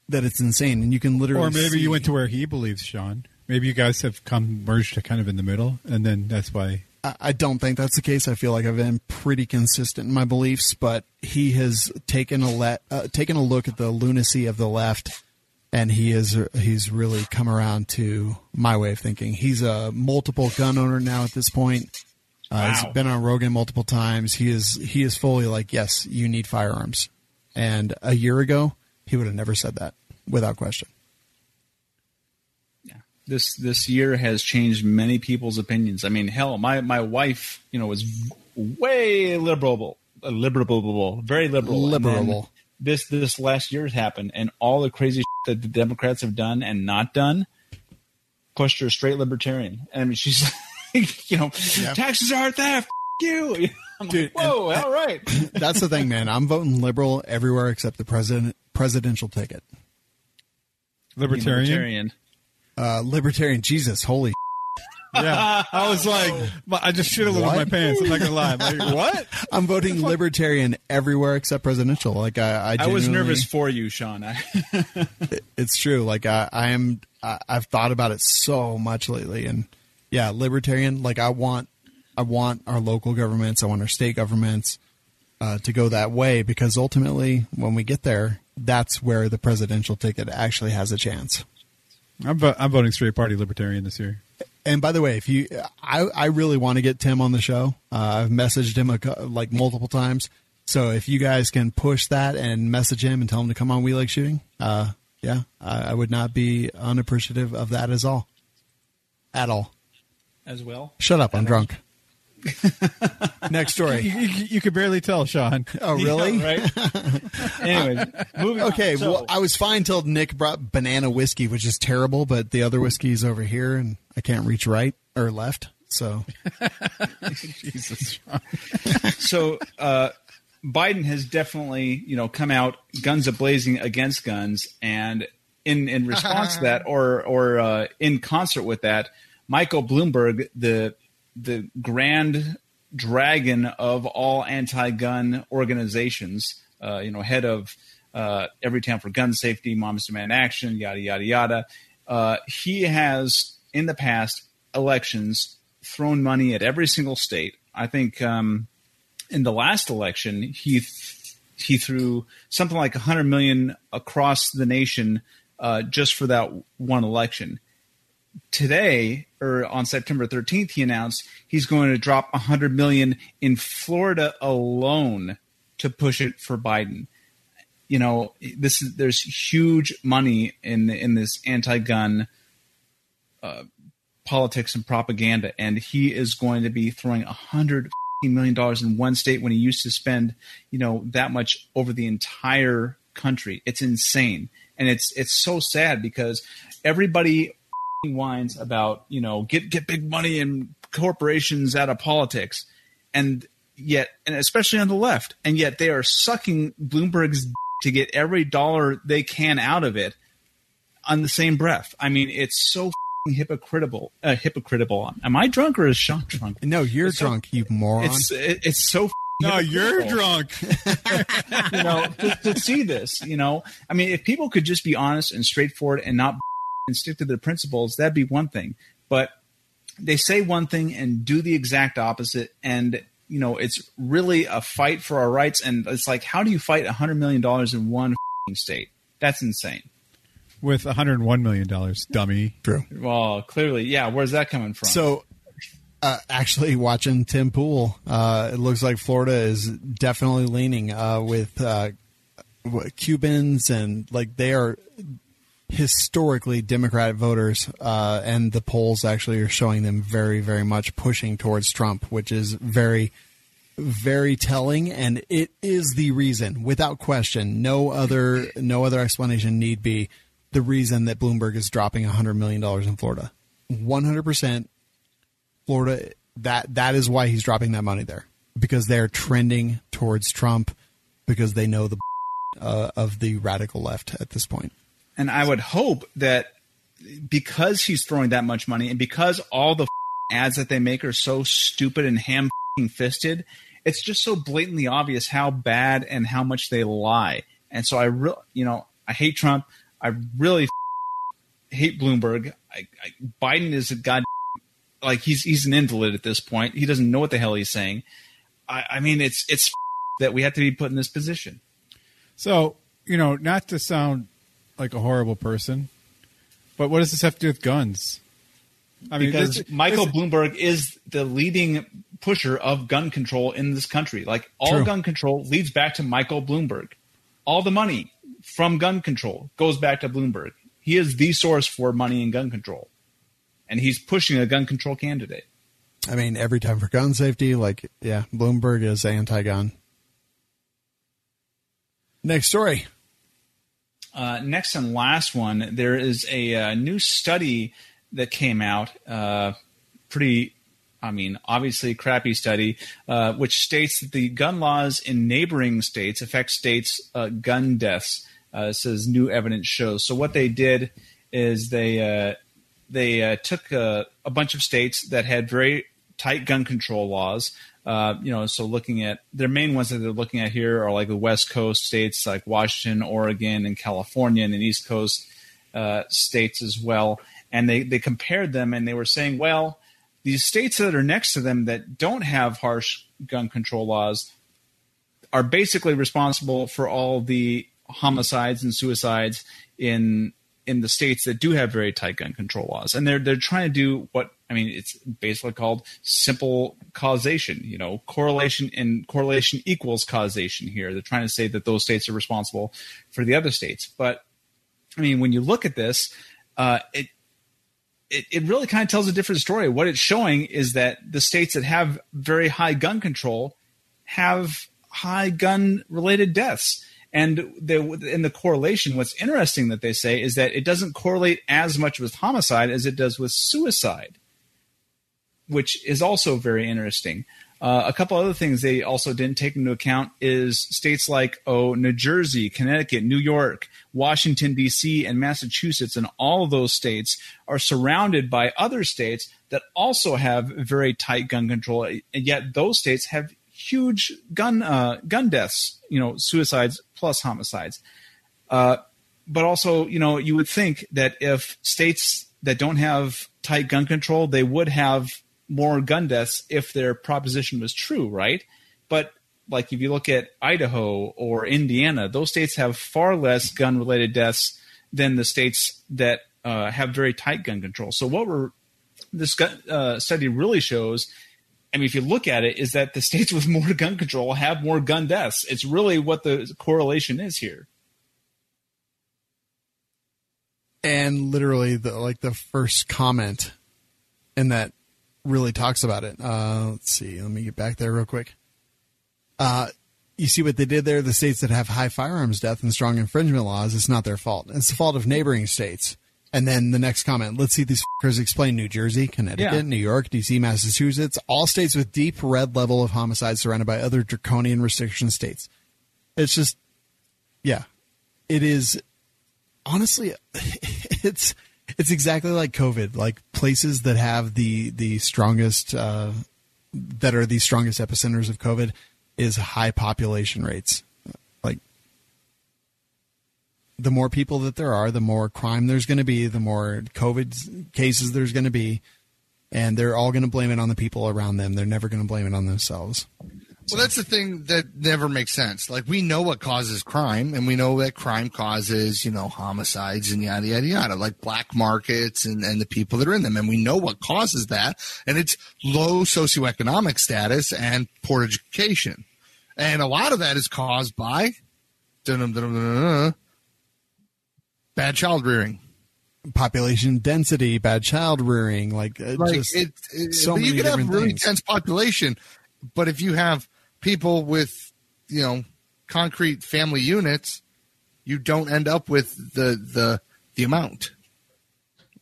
that it's insane. And you can literally Or maybe you went to where he believes, Shawn. Maybe you guys have merged to kind of in the middle, and then that's why. I don't think that's the case. I feel like I've been pretty consistent in my beliefs, but he has taken a look at the lunacy of the left, and he's really come around to my way of thinking. He's a multiple gun owner now at this point. Wow. He's been on Rogan multiple times. He is fully like, yes, you need firearms. And a year ago, he would have never said that without question. Yeah. This year has changed many people's opinions. I mean, hell, my wife, was way very liberal. This last year has happened, and all the crazy shit that the Democrats have done and not done pushed her straight libertarian. I mean, she's taxes are theft. You. I'm Dude, like, whoa, all right. That's the thing, man. I'm voting liberal everywhere except the presidential ticket. Libertarian. Libertarian. Jesus, holy. Yeah, I was like, I just shit a little in my pants. I'm not gonna lie. I'm like, what? I'm voting libertarian everywhere except presidential. Like I was nervous for you, Shawn. It's true. Like I've thought about it so much lately, and yeah, libertarian. Like I want our local governments, I want our state governments to go that way, because ultimately, when we get there, that's where the presidential ticket actually has a chance. I'm voting straight party libertarian this year. And by the way, I really want to get Tim on the show. I've messaged him like multiple times. So if you guys can push that and message him and tell him to come on We Like Shooting, I would not be unappreciative of that at all. As well. Shut up, I'm drunk. Next story. You could barely tell, Shawn. Oh, really? Yeah, right. Anyway, moving on. Okay, So- well, I was fine till Nick brought banana whiskey, which is terrible, but the other whiskey is over here, and I can't reach right or left. So, Jesus. So Biden has definitely, come out guns a-blazing against guns, and in response to that, or in concert with that, Michael Bloomberg, the grand dragon of all anti-gun organizations, head of Everytown for Gun Safety, Moms Demand Action, yada yada yada. He has in the past elections thrown money at every single state. I think in the last election he threw something like $100 million across the nation just for that one election. Today, or on September 13th, he announced he's going to drop $100 million in Florida alone to push it for Biden. There's huge money in this anti-gun politics and propaganda, and he is going to be throwing $100 million in one state when he used to spend, that much over the entire country. It's insane, and it's so sad because everybody whines about get big money and corporations out of politics, and especially on the left, and yet they are sucking Bloomberg's to get every dollar they can out of it on the same breath. I mean, it's so hypocritical. Am I drunk or is Shawn drunk? No, you're drunk, you moron. It's so No, you're drunk. To see this, I mean, if people could just be honest and straightforward and not and stick to their principles, that'd be one thing. But they say one thing and do the exact opposite. And, it's really a fight for our rights. And it's like, how do you fight $100 million in one state? That's insane. With $101 million, dummy. True. Well, clearly, yeah. Where's that coming from? So, actually, watching Tim Pool, it looks like Florida is definitely leaning with Cubans, and they are historically Democratic voters, and the polls actually are showing them very, very much pushing towards Trump, which is very, very telling, and it is the reason, without question, no other explanation need be, the reason that Bloomberg is dropping $100 million in Florida. 100% Florida, that is why he's dropping that money there, because they're trending towards Trump, because they know the of the radical left at this point. And I would hope that because he's throwing that much money, and because all the ads that they make are so stupid and ham-fisted, it's just so blatantly obvious how bad and how much they lie. And so I hate Trump. I really hate Bloomberg. Biden is a god. He's an invalid at this point. He doesn't know what the hell he's saying. I mean, it's that we have to be put in this position. So, not to sound like a horrible person, but what does this have to do with guns? I mean, because Michael Bloomberg is the leading pusher of gun control in this country. All gun control leads back to Michael Bloomberg. All the money from gun control goes back to Bloomberg. He is the source for money in gun control, and he's pushing a gun control candidate. I mean, every time for gun safety, Bloomberg is anti-gun. Next story. Next and last one, there is a new study that came out, obviously crappy study, which states that the gun laws in neighboring states affect states' gun deaths, says new evidence shows. So what they did is they took a bunch of states that had very tight gun control laws. So looking at their main ones that they're looking at here are the West Coast states like Washington, Oregon, and California, and East Coast states as well. And they compared them, and they were saying, well, these states that are next to them that don't have harsh gun control laws are basically responsible for all the homicides and suicides in the states that do have very tight gun control laws. And they're trying to do it's basically called simple causation, correlation, and correlation equals causation here. They're trying to say that those states are responsible for the other states. But when you look at this, it really kind of tells a different story. What it's showing is that the states that have very high gun control have high gun-related deaths. And in the correlation, what's interesting that they say is that it doesn't correlate as much with homicide as it does with suicide, which is also very interesting. A couple other things they also didn't take into account is states like New Jersey, Connecticut, New York, Washington, D.C., and Massachusetts, and all of those states are surrounded by other states that also have very tight gun control, and yet those states have huge gun deaths, suicides plus homicides. But also, you would think that if states that don't have tight gun control, they would have more gun deaths if their proposition was true, right? But like if you look at Idaho or Indiana, those states have far less gun-related deaths than the states that have very tight gun control. So what this study really shows, I mean, if you look at it, is that the states with more gun control have more gun deaths. It's really what the correlation is here. And literally, the first comment in that really talks about it. Let's see. Let me get back there real quick. You see what they did there? The states that have high firearms death and strong infringement laws, it's not their fault. It's the fault of neighboring states. And then the next comment, let's see these fuckers explain. New Jersey, Connecticut, New York, D.C., Massachusetts, all states with deep red level of homicide surrounded by other draconian restriction states. It's just, it is, honestly, it's exactly like COVID, like places that have the strongest, that are the strongest epicenters of COVID is high population rates. Like the more people that there are, the more crime there's going to be, the more COVID cases there's going to be, and they're all going to blame it on the people around them. They're never going to blame it on themselves. Well, that's the thing that never makes sense. Like, we know what causes crime, and we know that crime causes, homicides and yada, yada, yada, like black markets and the people that are in them. And we know what causes that, and it's low socioeconomic status and poor education. And a lot of that is caused by bad child rearing. Population density, bad child rearing, so but many you can have different really things. dense population, but if you have people with concrete family units, you don't end up with the amount.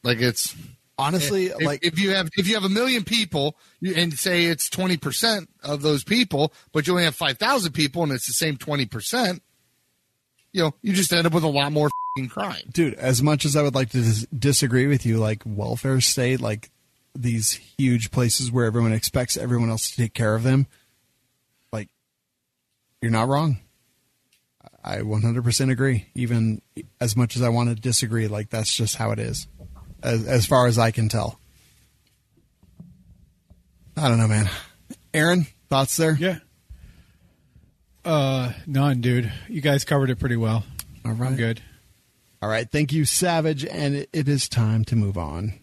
Like, it's honestly if you have 1 million people and say it's 20% of those people, but you only have 5,000 people and it's the same 20%, you just end up with a lot more crime. Dude, as much as I would like to disagree with you, like welfare state, like these huge places where everyone expects everyone else to take care of them, like, you're not wrong. I 100% agree. Even as much as I want to disagree, like, that's just how it is, as far as I can tell. I don't know, man. Aaron, thoughts there? Yeah. None, dude. You guys covered it pretty well. All right. I'm good. All right. Thank you, Savage. And it is time to move on.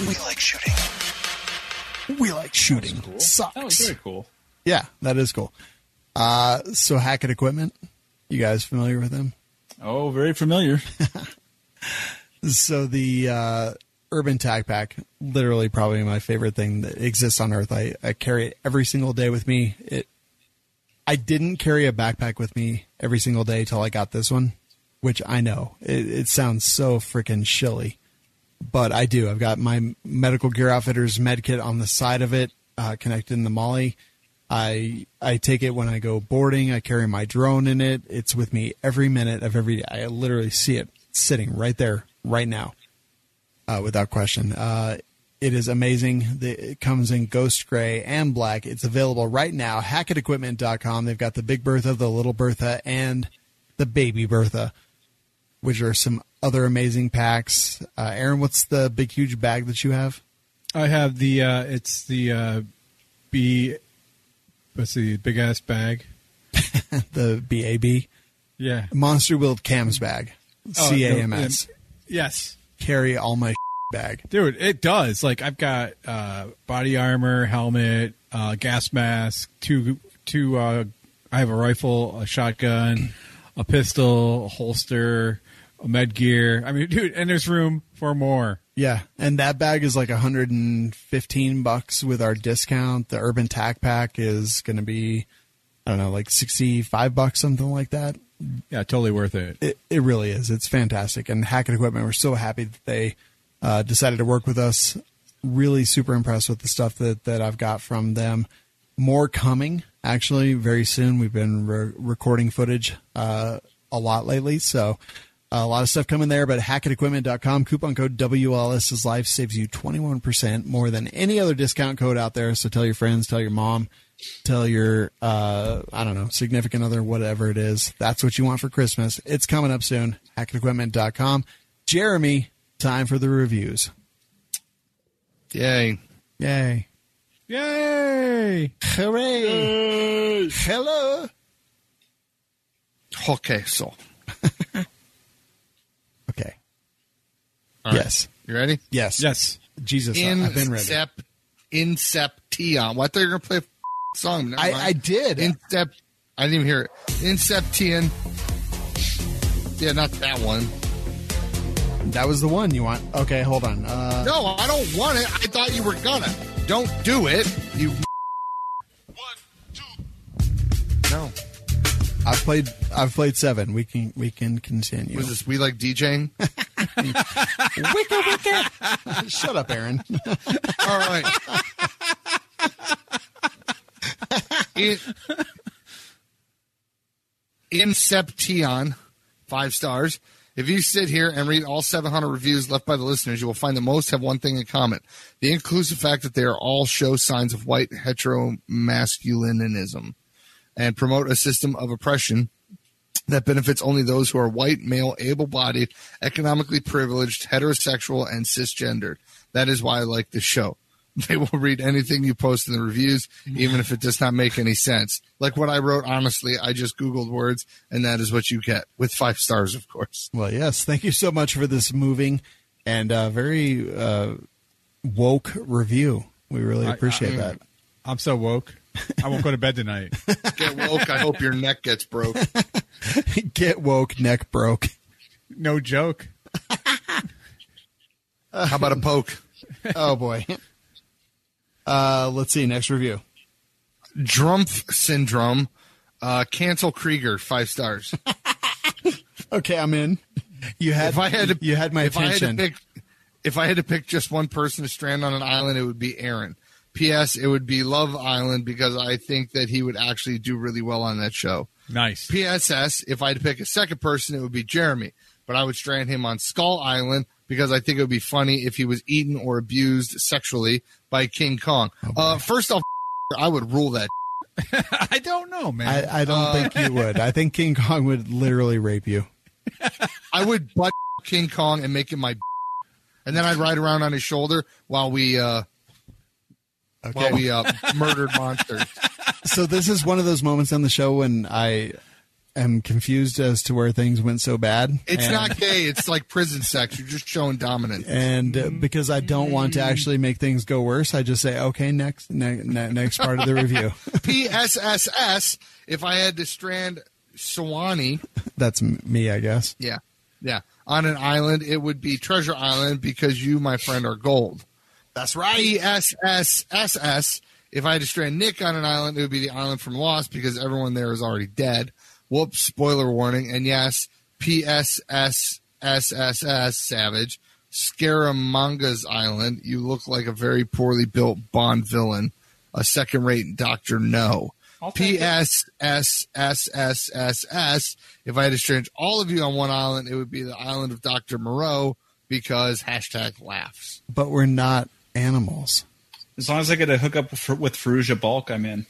We like shooting. We like shooting. Cool. Sucks. That was very cool. Yeah, that is cool. So Hackett Equipment, you guys familiar with them? Oh, very familiar. So the Urban Tac Pack, literally probably my favorite thing that exists on Earth. I carry it every single day with me. I didn't carry a backpack with me every single day till I got this one, which I know. It sounds so freaking shilly, but I do. I've got my Medical Gear Outfitters med kit on the side of it, connected in the Molly. I take it when I go boarding. I carry my drone in it. It's with me every minute of every day. I literally see it sitting right there, right now, without question. It is amazing. It comes in ghost gray and black. It's available right now. HackettEquipment.com. They've got the Big Bertha, the Little Bertha, and the Baby Bertha, which are some other amazing packs. Aaron, what's the big, huge bag that you have? I have it's the what's the big ass bag? The BAB? Yeah. Monster Wheeled Cams bag. CAMS. Yes. Carry all my bag. Dude, it does. Like, I've got body armor, helmet, gas mask, two. I have a rifle, a shotgun, a pistol, a holster, a med gear. I mean, dude, and there's room for more. Yeah, and that bag is like $115 with our discount. The Urban TAC pack is going to be, I don't know, like $65, something like that. Yeah, totally worth it. It really is. It's fantastic. And Hackett Equipment, we're so happy that they decided to work with us. Really super impressed with the stuff that I've got from them. More coming, actually, very soon. We've been recording footage a lot lately, so a lot of stuff coming there. But HackettEquipment.com, coupon code WLS is life, saves you 21% more than any other discount code out there. So tell your friends, tell your mom, tell your, I don't know, significant other, whatever it is. That's what you want for Christmas. It's coming up soon. HackettEquipment.com. Jeremy, time for the reviews. Yay. Yay. Yay! Hooray! Hello! Okay, so. Okay. All right. Yes. You ready? Yes. Yes. Jesus, I've been ready. Inception. Well, I thought you were going to play a song. Never mind. I did. I didn't even hear it. Inception. Yeah, not that one. That was the one you want. Okay, hold on. No, I don't want it. I thought you were gonna. Don't do it. You. 1, 2. No. I've played 7. We can continue. Was this We Like DJing? Wicca. Shut up, Aaron. All right. Inception, 5 stars. If you sit here and read all 700 reviews left by the listeners, you will find that most have one thing in common: the inclusive fact that they are all show signs of white heteromasculinism and promote a system of oppression that benefits only those who are white, male, able-bodied, economically privileged, heterosexual, and cisgendered. That is why I like this show. They will read anything you post in the reviews, even if it does not make any sense. Like what I wrote, honestly, I just Googled words, and that is what you get, with 5 stars, of course. Well, yes. Thank you so much for this moving and very woke review. We really appreciate that. I'm so woke. I won't go to bed tonight. Get woke. I hope your neck gets broke. Get woke, neck broke. No joke. How about a poke? Oh, boy. Let's see. Next review. Drumpf syndrome. Cancel Krieger, 5 stars. Okay, I'm in. You had my attention. If I had to pick just one person to strand on an island, it would be Aaron. P.S. It would be Love Island because I think that he would actually do really well on that show. Nice. P.S.S. If I had to pick a second person, it would be Jeremy, but I would strand him on Skull Island because I think it would be funny if he was eaten or abused sexually by King Kong. First off, I would rule that. I don't know, man. I don't think you would. I think King Kong would literally rape you. I would butt King Kong and make him my, and then I'd ride around on his shoulder while we murdered monsters. So this is one of those moments on the show when I am confused as to where things went so bad. It's not gay. It's like prison sex. You're just showing dominance. And because I don't want to actually make things go worse, I just say, okay, next part of the review. PSSS, if I had to strand Swanee. That's me, I guess. Yeah. On an island, it would be Treasure Island because you, my friend, are gold. That's right. PSSSS, if I had to strand Nick on an island, it would be the island from Lost because everyone there is already dead. Whoops, spoiler warning. And yes, PSSSSS, Savage, Scaramanga's Island. You look like a very poorly built Bond villain. A second-rate Dr. No. PSSSSS, if I had to strand all of you on one island, it would be the island of Dr. Moreau because #laughs. But we're not animals. As long as I get a hookup with Farouja Balk, I'm in.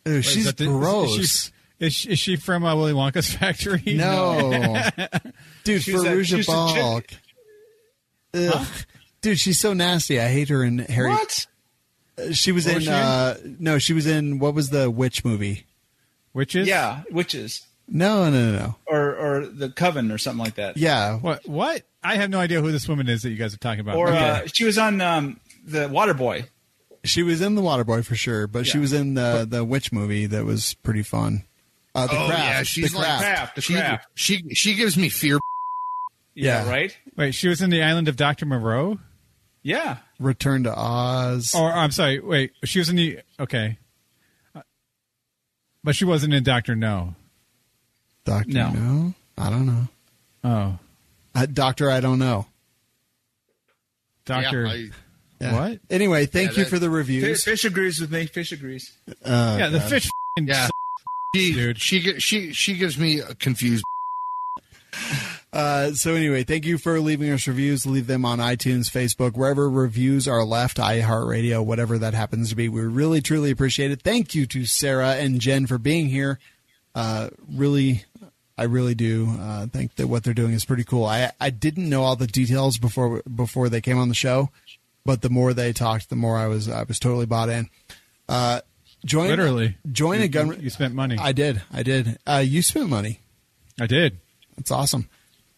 Ew, she's gross. Is she from Willy Wonka's factory? No. Dude, Farouja Balk. Huh? Dude, she's so nasty. I hate her in Harry. What? She was in, no, she was in, what was the witch movie? Witches? Yeah, Witches. No. Or the Coven or something like that. Yeah. What? I have no idea who this woman is that you guys are talking about. Or she was on the Waterboy. She was in the Waterboy for sure, but she was in the witch movie that was pretty fun. The Craft. Yeah, she's the like Craft. The Craft. She gives me fear. Yeah, right? Wait, she was in the Island of Dr. Moreau? Yeah. Return to Oz. Or, I'm sorry, wait, she was in the, okay. But she wasn't in Dr. No. Doctor No. No? I don't know. Oh. Doctor, I don't know. Doctor. Yeah, What? Anyway, thank you for the reviews. Fish agrees with me. Fish agrees. Yeah, the fish. Yeah. Dude. She gives me confused. So anyway, thank you for leaving us reviews. Leave them on iTunes, Facebook, wherever reviews are left, iHeartRadio, whatever that happens to be. We really, truly appreciate it. Thank you to Sarah and Jen for being here. I really do think that what they're doing is pretty cool. I didn't know all the details before they came on the show, but the more they talked, the more I was totally bought in. Join a gun. You spent money. I did. You spent money. I did. That's awesome.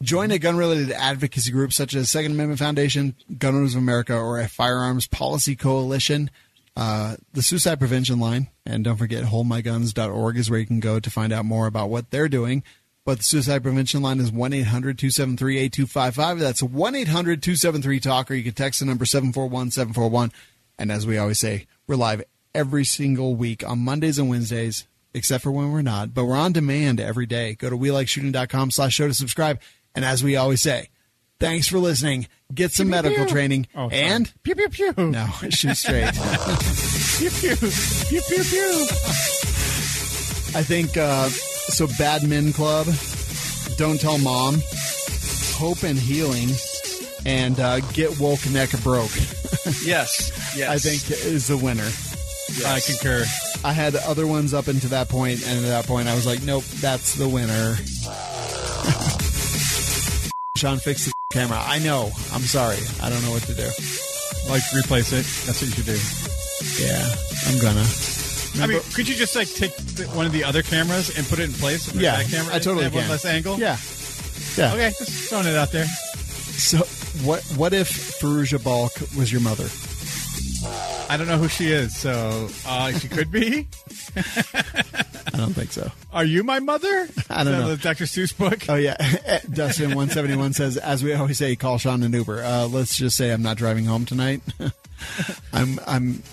Join a gun-related advocacy group such as Second Amendment Foundation, Gun Owners of America, or a Firearms Policy Coalition, the Suicide Prevention Line, and don't forget holdmyguns.org is where you can go to find out more about what they're doing. But the Suicide Prevention Line is 1-800-273-8255. That's 1-800-273-TALK, or you can text the number 741-741. And as we always say, we're live every single week on Mondays and Wednesdays, except for when we're not. But we're on demand every day. Go to welikeshooting.com/show to subscribe. And as we always say, thanks for listening. Get some medical training. Oh, and pew, pew, pew. no, shoot straight. Pew, pew, pew, pew, pew. I think so. Bad Men Club, Don't Tell Mom, Hope and Healing, and Get Woke Neck Broke. Yes. I think is the winner. Yes. I concur. I had other ones up until that point, and at that point I was like, nope, that's the winner. Shawn fixed the camera. I know. I'm sorry. I don't know what to do. Like, replace it. That's what you should do. Yeah, I'm gonna. I mean, could you just, like, take one of the other cameras and put it in place? And put Yeah, that camera I totally have can. one less angle? Yeah. Okay, just throwing it out there. So, what if Fairuza Balk was your mother? I don't know who she is, so she could be. I don't think so. Are you my mother? I don't know. The Dr. Seuss book? Oh, yeah. Dustin171 says, as we always say, call Shawn an Uber. Let's just say I'm not driving home tonight. I'm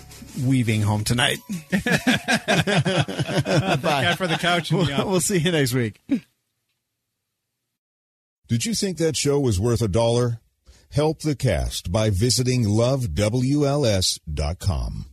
weaving home tonight. Bye. Thank God for the couch. We'll see you next week. Did you think that show was worth $1? Help the cast by visiting lovewls.com.